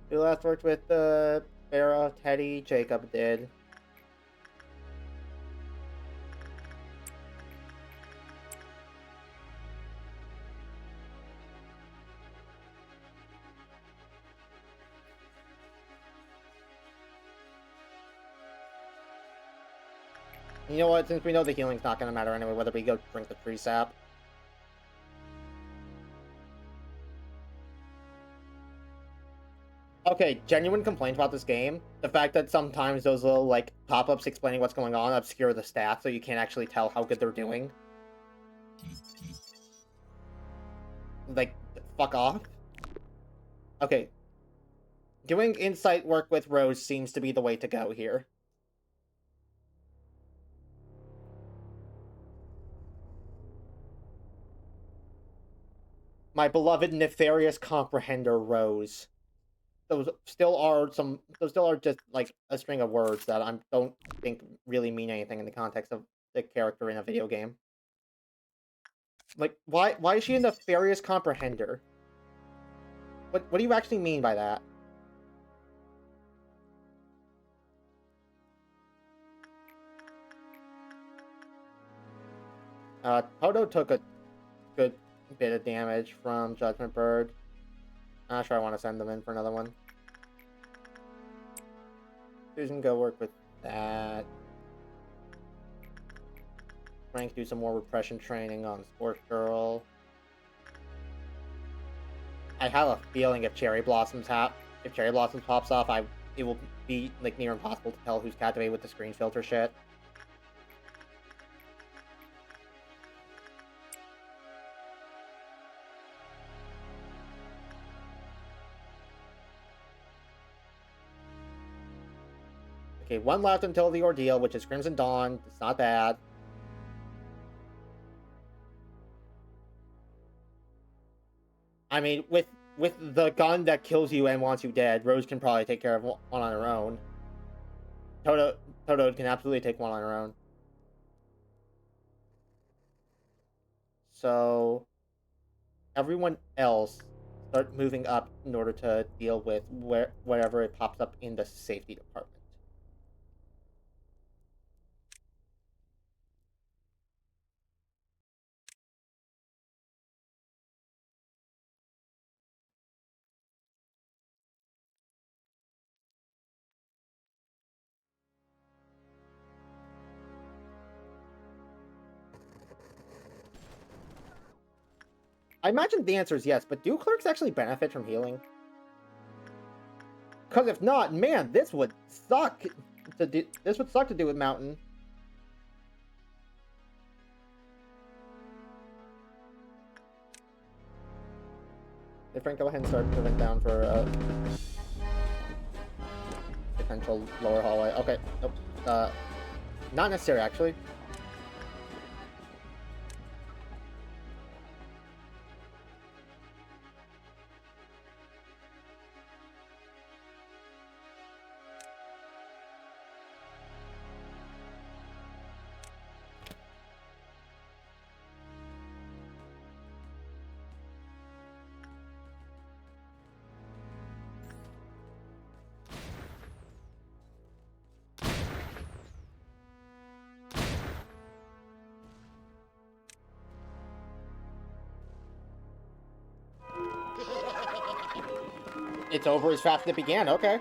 Who last worked with Farah, Teddy, Jacob did. You know what? Since we know the healing's not gonna matter anyway, whether we go drink the tree sap. Okay, genuine complaint about this game. The fact that sometimes those little, like, pop-ups explaining what's going on obscure the stats, so you can't actually tell how good they're doing. Like, fuck off. Okay. Doing insight work with Rose seems to be the way to go here. My beloved nefarious comprehender Rose. Those still are just like a string of words that I don't think really mean anything in the context of the character in a video game. Like, why is she a nefarious comprehender? What do you actually mean by that? Toto took a good bit of damage from Judgment Bird. I'm not sure I want to send them in for another one. Susan, go work with that. Frank, do some more repression training on Sports Girl. I have a feeling if Cherry Blossoms pops off, it will be like near impossible to tell who's captivated with the screen filter shit. Okay, one left until the ordeal, which is Crimson Dawn. It's not bad. I mean, with the gun that kills you and wants you dead, Rose can probably take care of one on her own. Toto can absolutely take one on her own. So, everyone else start moving up in order to deal with wherever it pops up in the safety department. I imagine the answer is yes, but do clerks actually benefit from healing? Because if not, man, this would suck to do. This would suck to do with Mountain. Hey, Frank, go ahead and start moving down for potential lower hallway. Okay, nope. Not necessary, actually. It's over as fast as it began, okay.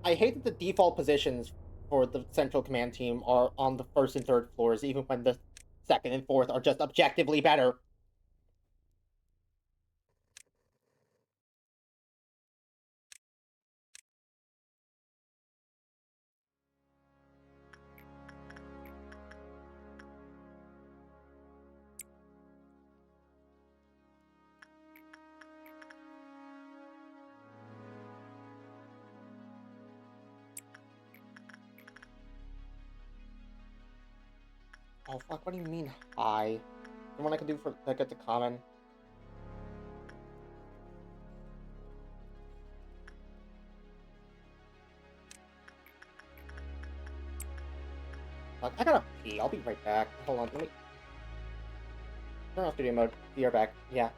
I hate that the default positions for the central command team are on the first and third floors, even when the second and fourth are just objectively better. Oh fuck, what do you mean high? The one I can do for that gets a common. Fuck, I gotta pee. I'll be right back. Hold on, let me turn off studio mode. Be right back. Yeah.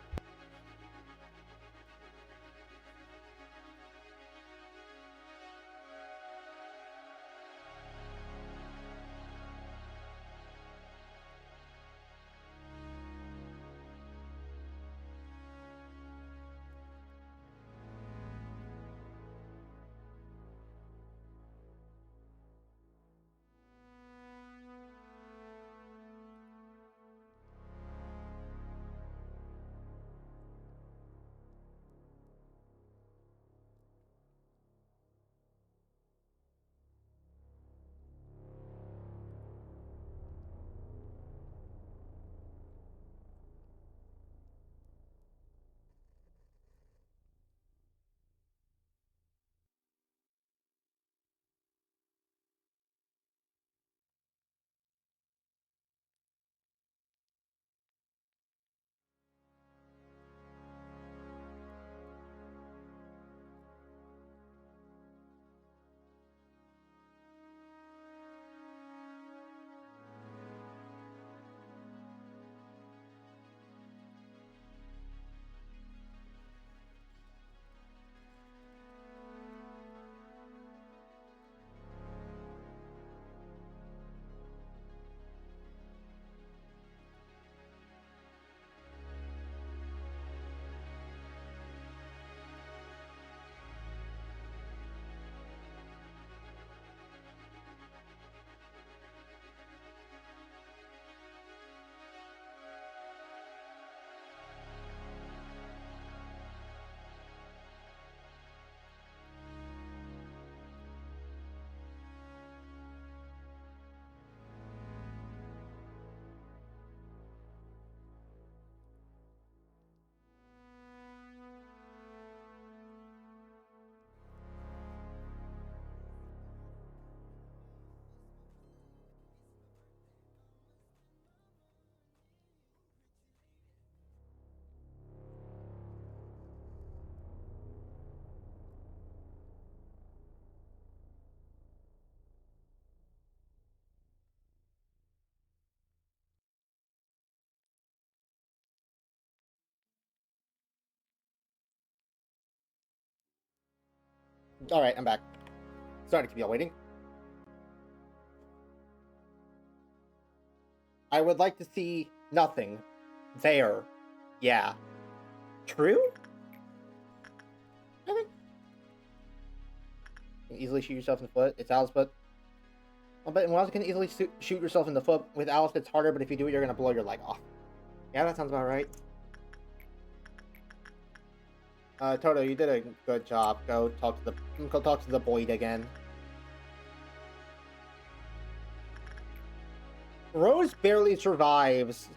Alright, I'm back. Sorry to keep y'all waiting. I would like to see nothing. There. Yeah. True? I think you can easily shoot yourself in the foot. It's Alice, but I'll bet Alice can easily shoot yourself in the foot. With Alice, it's harder, but if you do it, you're gonna blow your leg off. Yeah, that sounds about right. Toto, you did a good job. Go talk to the Boyd again. Rose barely survives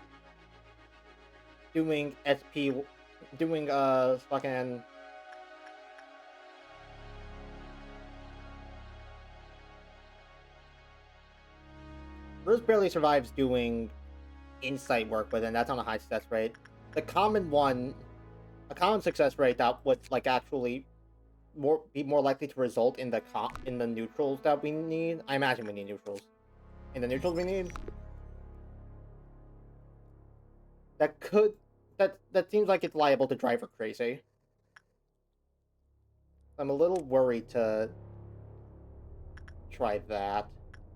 doing fucking. Rose barely survives doing insight work with, and that's on a high success rate. The common one, a common success rate that would like actually be more likely to result in the neutrals that we need. I imagine we need neutrals. In the neutrals we need, that seems like it's liable to drive her crazy. I'm a little worried to try that,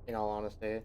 in all honesty.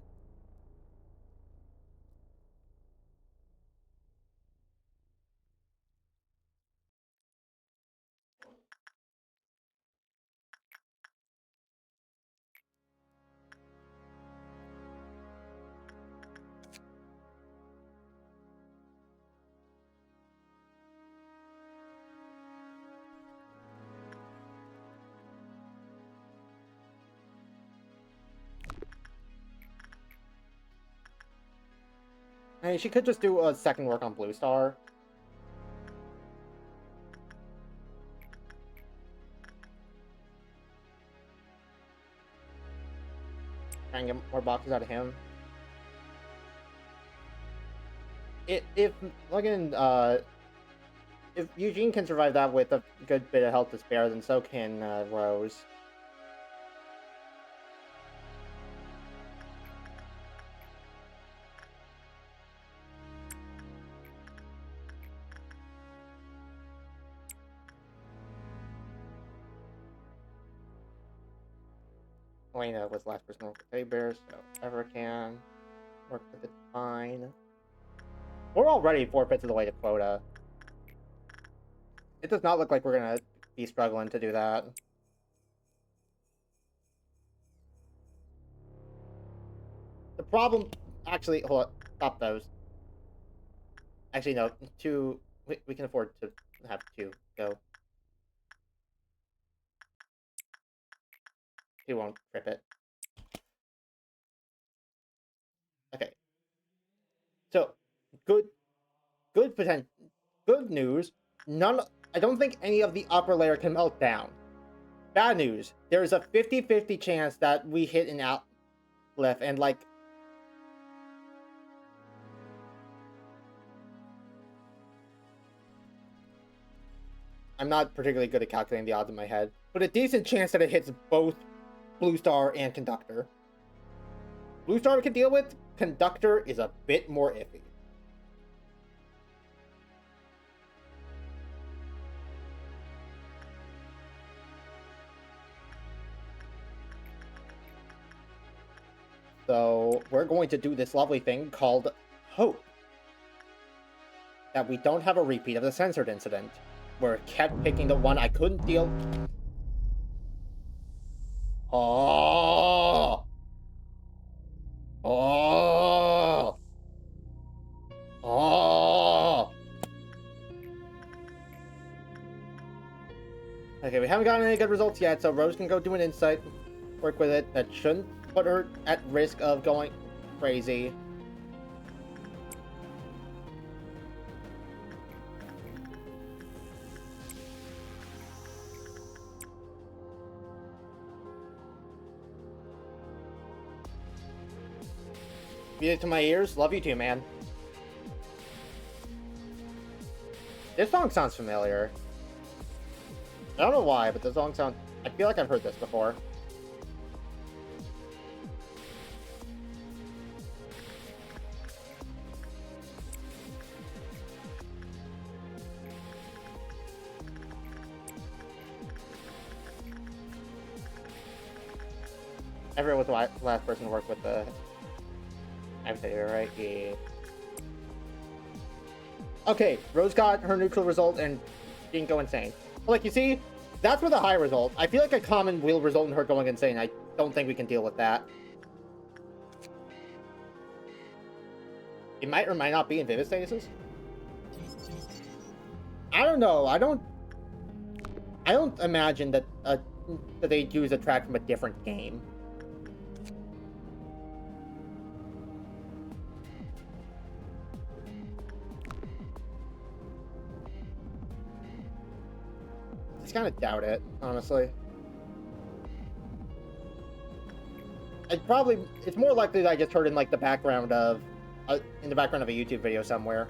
I mean, she could just do a second work on Blue Star. Try and get more boxes out of him. If again, if Eugene can survive that with a good bit of health to spare, then so can Rose. Elena was the last person to work with Teddy Bears, so ever can work with it fine. We're already 4/5 of the way to quota. It does not look like we're gonna be struggling to do that. The problem, actually, hold on, stop those. Actually, no, two. We can afford to have two. Go. Two won't trip it. Okay. So, good potential. Good news. None. I don't think any of the upper layer can melt down. Bad news. There is a 50-50 chance that we hit an outlift, and like. I'm not particularly good at calculating the odds in my head, but a decent chance that it hits both Blue Star and Conductor. Blue Star we can deal with. Conductor is a bit more iffy. So we're going to do this lovely thing called Hope. That we don't have a repeat of the censored incident, where it kept picking the one I couldn't deal. Oh! Oh! Oh! Okay, we haven't gotten any good results yet, so Rose can go do an insight, work with it. That shouldn't put her at risk of going crazy. Music to my ears, love you too, man. This song sounds familiar. I don't know why, but the song sounds... I feel like I've heard this before. Everyone was the last person to work with the... I'm saying it right? Yeah. Okay, Rose got her neutral result and didn't go insane. Like, you see, that's with a high result. I feel like a common will result in her going insane. I don't think we can deal with that. It might or might not be in Vivid Stasis. I don't know. I don't imagine that that they use a track from a different game. I just kind of doubt it, honestly. It's more likely that I just heard in like the background of a YouTube video somewhere.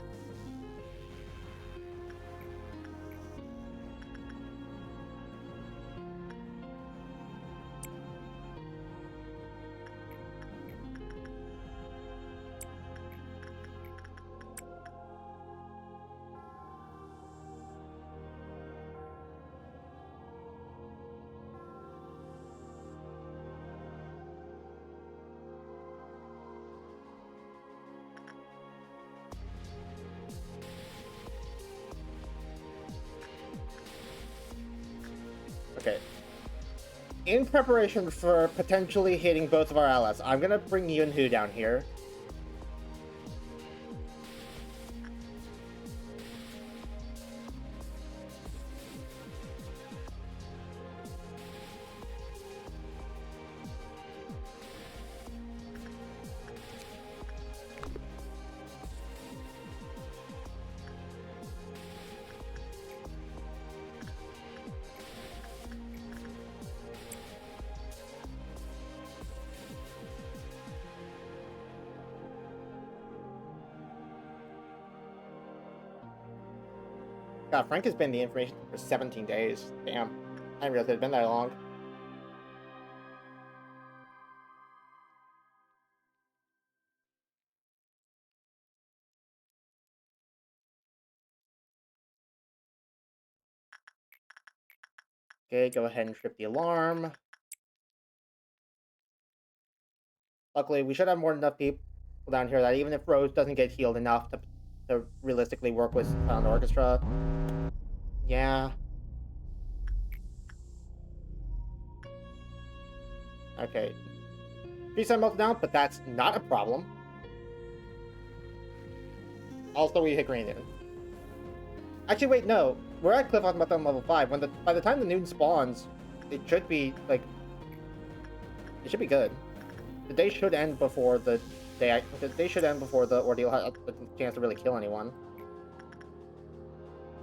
Okay. In preparation for potentially hitting both of our allies, I'm gonna bring Yunhu down here. God, Frank has been the information for 17 days. Damn. I didn't realize it had been that long. Okay, go ahead and trip the alarm. Luckily, we should have more than enough people down here that even if Rose doesn't get healed enough to realistically work with Sound Orchestra. Yeah. Okay. Tree side melted down, but that's not a problem. Also, we hit green in. Actually, wait, no. We're at Cliff on level 5. By the time the noon spawns, it should be, like... It should be good. The day should end before the day should end before the ordeal has a chance to really kill anyone.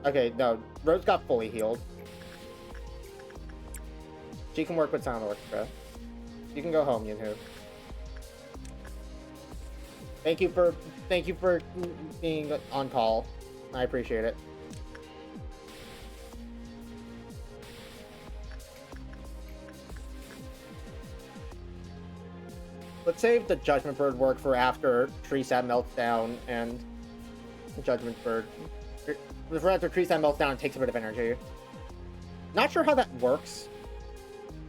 Okay, no. Rose got fully healed. She can work with Sound Orchestra. You can go home, Yunhu. Thank you for being on call. I appreciate it. Let's save the Judgment Bird work for after Tree Sap melts down and Judgment Bird. For after Tree Sap melts down, it takes a bit of energy. Not sure how that works.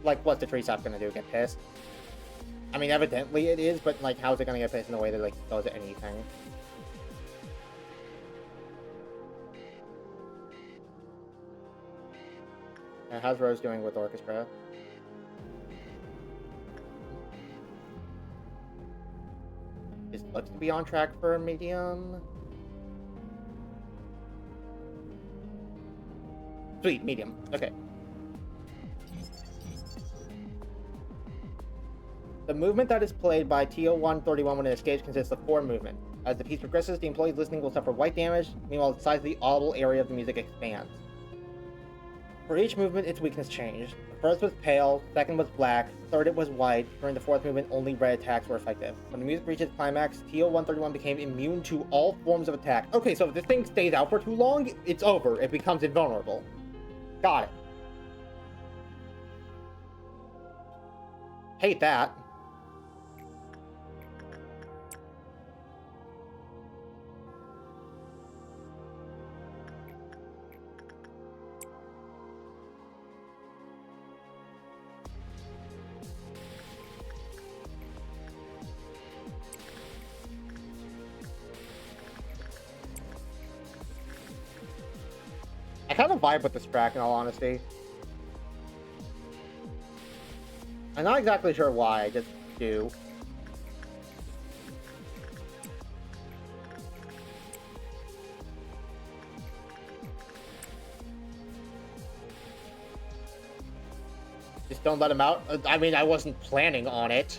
Like, what's the Tree Sap gonna do? Get pissed? I mean, evidently it is, but like, how's it gonna get pissed in a way that like does anything? How's Rose doing with Orchestra? It looks to be on track for a medium. Sweet, medium. Okay. The movement that is played by TO-131 when it escapes consists of 4 movement. As the piece progresses, the employees listening will suffer white damage, meanwhile the size of the audible area of the music expands. For each movement, its weakness changed. The first was pale, second was black, third it was white. During the fourth movement, only red attacks were effective. When the music reached its climax, TO-131 became immune to all forms of attack. Okay, so if this thing stays out for too long, it's over. It becomes invulnerable. Got it. Hate that. I kind of vibe with this track, in all honesty. I'm not exactly sure why, I just do. Just don't let him out. I mean, I wasn't planning on it.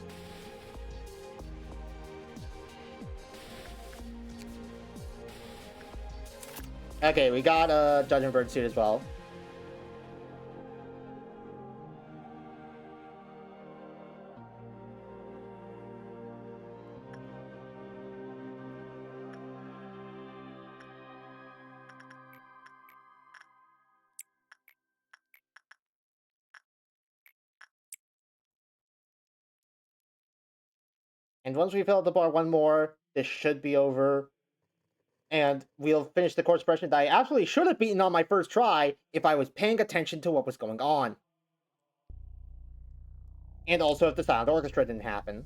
Okay, we got a Judgment Bird suit as well. And once we fill up the bar one more, this should be over. And we'll finish the course progression that I absolutely should have beaten on my first try if I was paying attention to what was going on. And also if the Silent Orchestra didn't happen.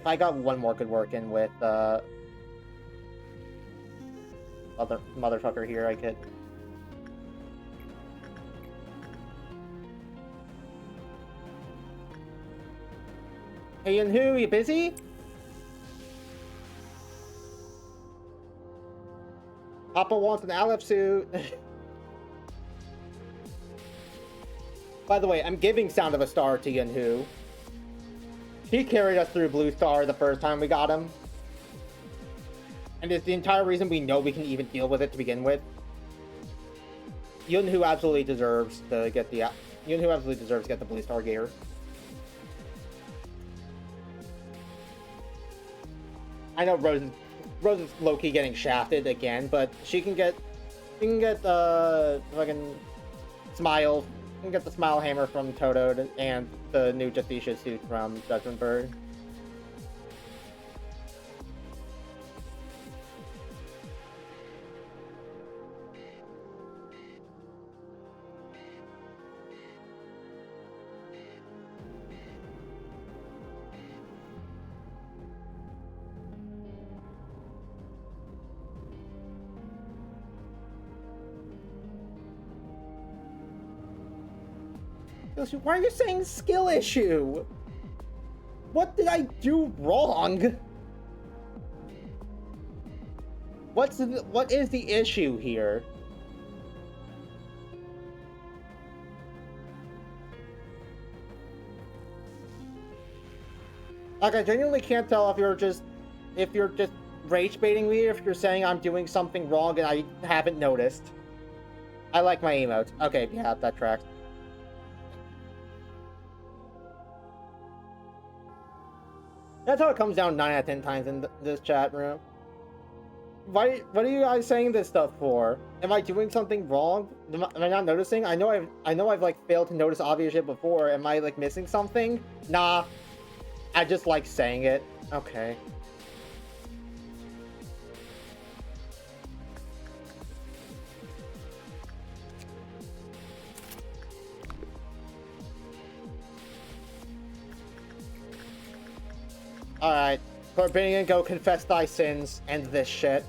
If I got one more good work in with motherfucker here, I could. Hey, and who? You busy? Papa wants an Aleph suit. By the way, I'm giving Sound of a Star to Yunhu. He carried us through Blue Star the first time we got him. And it's the entire reason we know we can even deal with it to begin with. Yunhu absolutely deserves to get the Blue Star gear. I know Rose is low-key getting shafted again, but she can get fucking smile. She can get the smile hammer from Toto and the new Justicia suit from Judgment Bird. Why are you saying skill issue? What did I do wrong? What is the issue here? Like, I genuinely can't tell if you're just rage baiting me, or if you're saying I'm doing something wrong and I haven't noticed. I like my emotes. Okay, yeah, that tracks. That's how it comes down 9 out of 10 times in this chat room. What are you guys saying this stuff for? Am I doing something wrong? Am I not noticing? I know I've like failed to notice obvious shit before. Am I like missing something? Nah. I just like saying it. Okay. Alright. Corbinian, go confess thy sins. End this shit.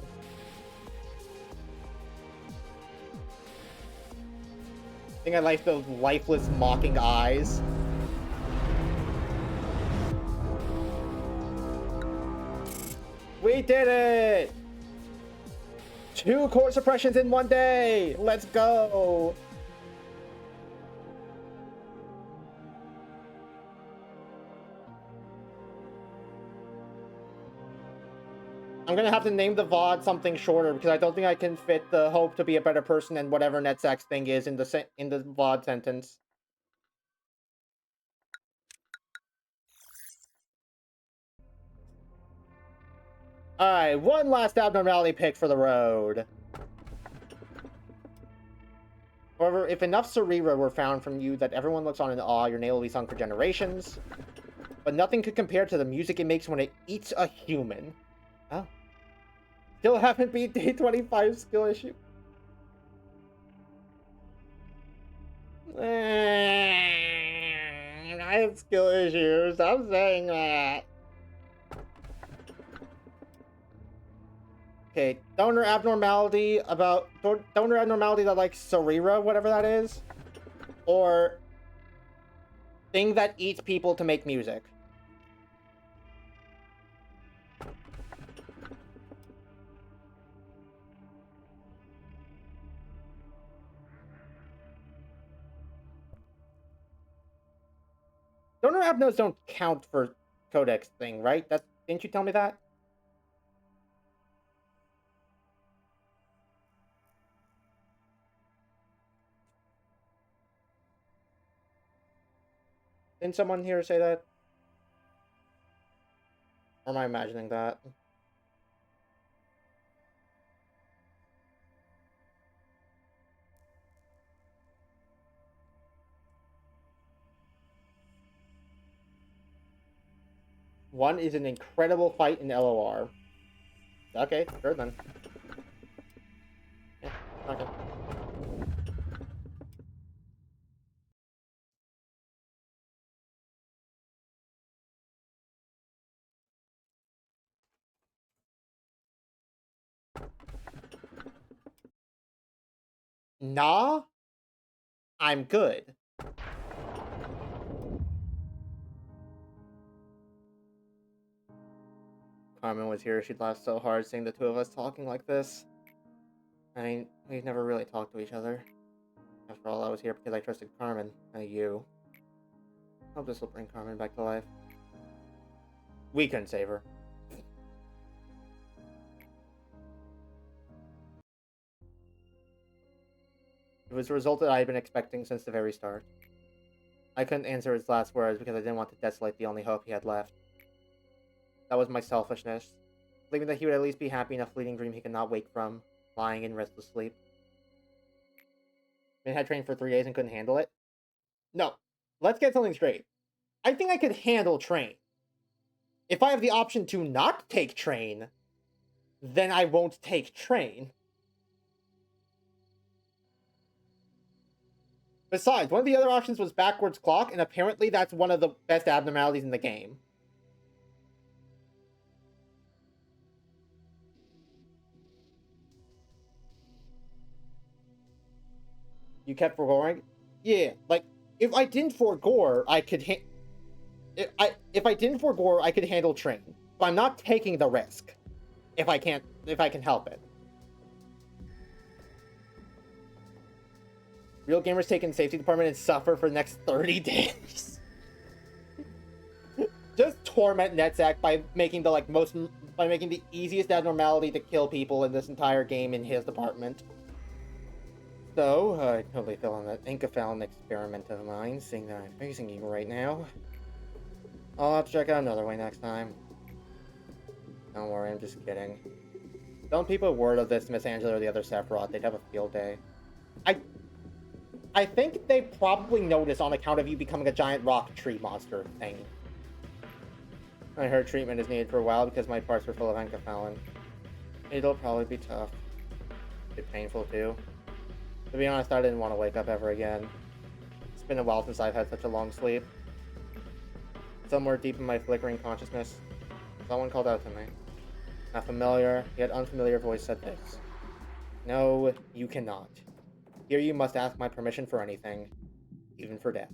I think I like those lifeless, mocking eyes. We did it! 2 court suppressions in 1 day! Let's go! I'm gonna have to name the VOD something shorter because I don't think I can fit the hope to be a better person and whatever Netsax thing is in the VOD sentence. Alright, one last abnormality pick for the road. However, if enough Cerera were found from you that everyone looks on in awe, your name will be sung for generations. But nothing could compare to the music it makes when it eats a human. Oh. Still haven't beat day 25 skill issue. I have skill issues. Stop saying that. Okay, donor abnormality that like Cerera, whatever that is. Or thing that eats people to make music. Donor abnos don't count for codex thing, right? Didn't you tell me that? Didn't someone here say that? Or am I imagining that? One is an incredible fight in LOR. Okay, sure then. Yeah, okay. Nah, I'm good. Carmen was here. She'd laugh so hard seeing the two of us talking like this. I mean, we've never really talked to each other. After all, I was here because I trusted Carmen, not you. Hope this will bring Carmen back to life. We couldn't save her. It was the result that I had been expecting since the very start. I couldn't answer his last words because I didn't want to desolate the only hope he had left. That was my selfishness. believing that he would at least be happy in a fleeting dream he could not wake from, lying in restless sleep. And had trained for 3 days and couldn't handle it? No. Let's get something straight. I think I could handle train. If I have the option to not take train, then I won't take train. Besides, one of the other options was backwards clock, and apparently that's one of the best abnormalities in the game. You kept foregoing? Yeah, like, if I didn't forego, I could if I didn't forego, I could handle train. But I'm not taking the risk. If I can help it. Real gamers take in safety department and suffer for the next 30 days. Just torment Netzak by making the easiest abnormality to kill people in this entire game in his department. So, I totally fell on that Inca-Fallon experiment of mine, seeing that I'm facing you right now. I'll have to check out another way next time. Don't worry, I'm just kidding. Don't people word of this to Miss Angela or the other Sephiroth, they'd have a field day. I think they probably noticed on account of you becoming a giant rock tree monster thing. I heard treatment is needed for a while because my parts were full of Inca-Fallon. It'll probably be tough. A bit painful too. To be honest, I didn't want to wake up ever again. It's been a while since I've had such a long sleep. Somewhere deep in my flickering consciousness, someone called out to me. A familiar, yet unfamiliar voice said this. No, you cannot. Here you must ask my permission for anything, even for death.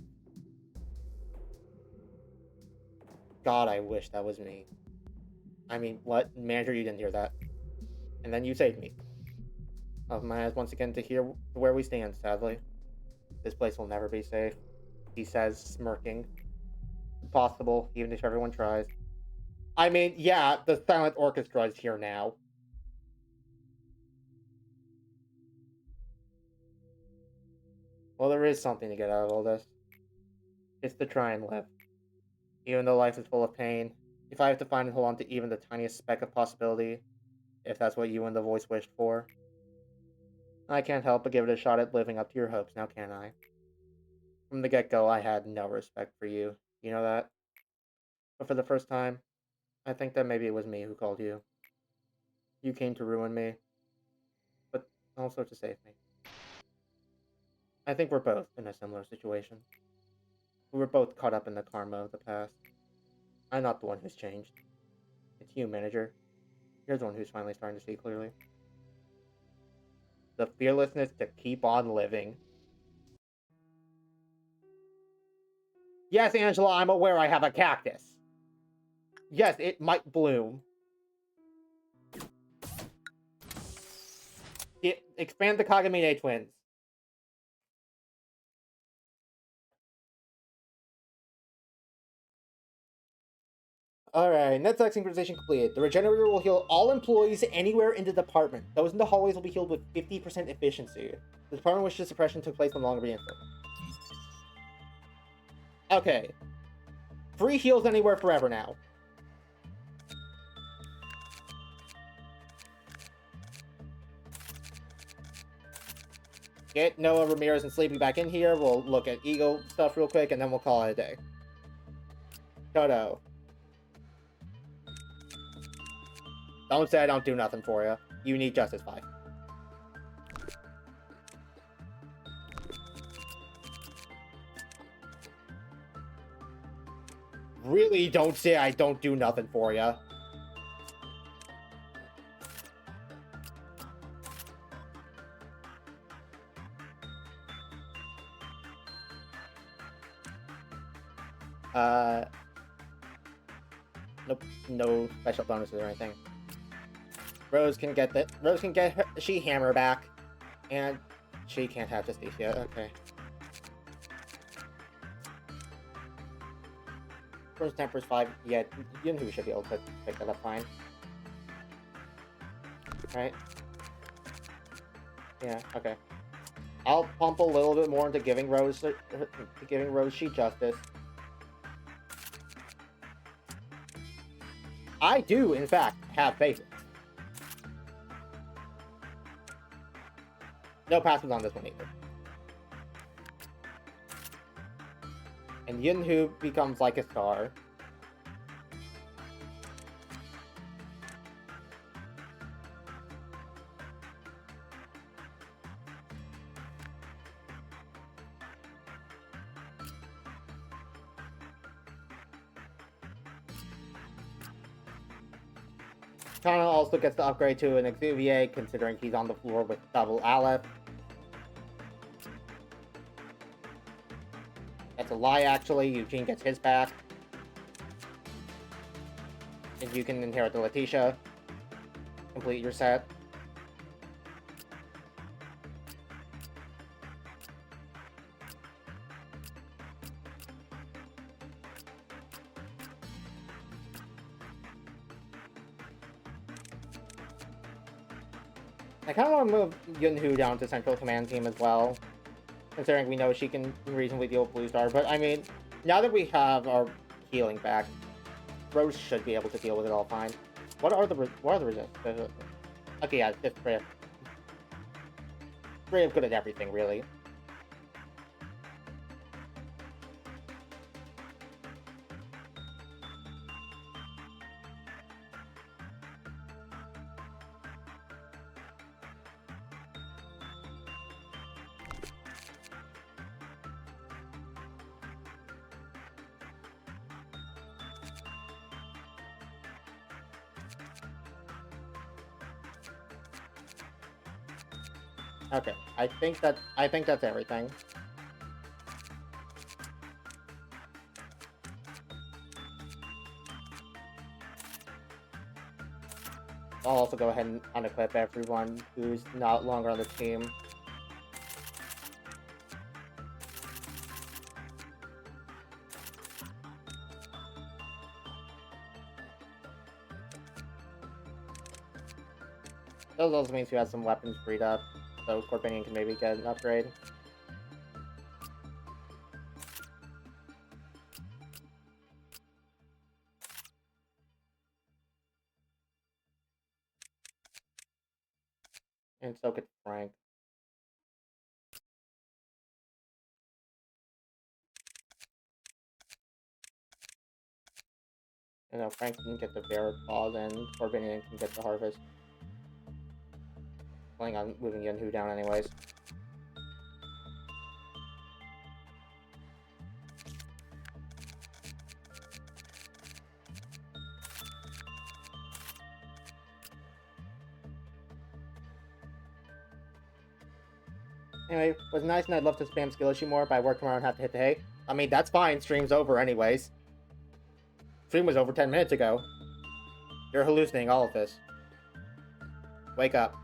God, I wish that was me. I mean, what? Manager, you didn't hear that. And then you saved me. Open my eyes once again to hear where we stand, sadly. This place will never be safe, he says, smirking. Impossible, even if everyone tries. I mean, yeah, the silent orchestra is here now. Well, there is something to get out of all this. It's to try and live. Even though life is full of pain, if I have to find and hold on to even the tiniest speck of possibility, if that's what you and the voice wished for, I can't help but give it a shot at living up to your hopes, now can I? From the get-go, I had no respect for you. You know that? But for the first time, I think that maybe it was me who called you. You came to ruin me, but also to save me. I think we're both in a similar situation. We were both caught up in the karma of the past. I'm not the one who's changed. It's you, manager. You're the one who's finally starting to see clearly. The fearlessness to keep on living. Yes, Angela, I'm aware I have a cactus. Yes, it might bloom. Expand the Kagamine twins. Alright, net synchronization completed. The regenerator will heal all employees anywhere in the department. Those in the hallways will be healed with 50% efficiency. The department which the suppression took place will no longer be infirm. Okay. Free heals anywhere forever now. Get Noah, Ramirez, and Sleepy back in here. We'll look at ego stuff real quick, and then we'll call it a day. Toto. Don't say I don't do nothing for you. You need Justice 5. Really don't say I don't do nothing for you. Nope, no special bonuses or anything. Rose can get her She-Hammer back, and she can't have Justicia. Okay. First Temper's 5. Yeah, you know who should be able to pick that up fine. Right? Yeah. Okay. I'll pump a little bit more into giving Rose She Justice. I do, in fact, have faith. No passes on this one either. And Yunhu becomes like a star. Kana also gets to upgrade to an Exuvier, considering he's on the floor with double Aleph. That's a lie, actually. Eugene gets his back. And you can inherit the Letitia. Complete your set. I kind of want to move Yunhu down to Central Command Team as well, considering we know she can reasonably deal with Blue Star. But I mean, now that we have our healing back, Rose should be able to deal with it all fine. What are the resists? Okay, yeah, it's Brave. Brave good at everything, really. Okay, I think that's everything. I'll also go ahead and unequip everyone who's not longer on the team. That also means we have some weapons freed up, so Corbinian can maybe get an upgrade. And so could Frank. You know, Frank can get the Bear Claws and Corbinian can get the Harvest. Planning on moving Yunhu down anyways. Anyway, it was nice and I'd love to spam skill issue more, but I work tomorrow and have to hit the hay. I mean, that's fine. Stream's over anyways. Stream was over 10 minutes ago. You're hallucinating all of this. Wake up.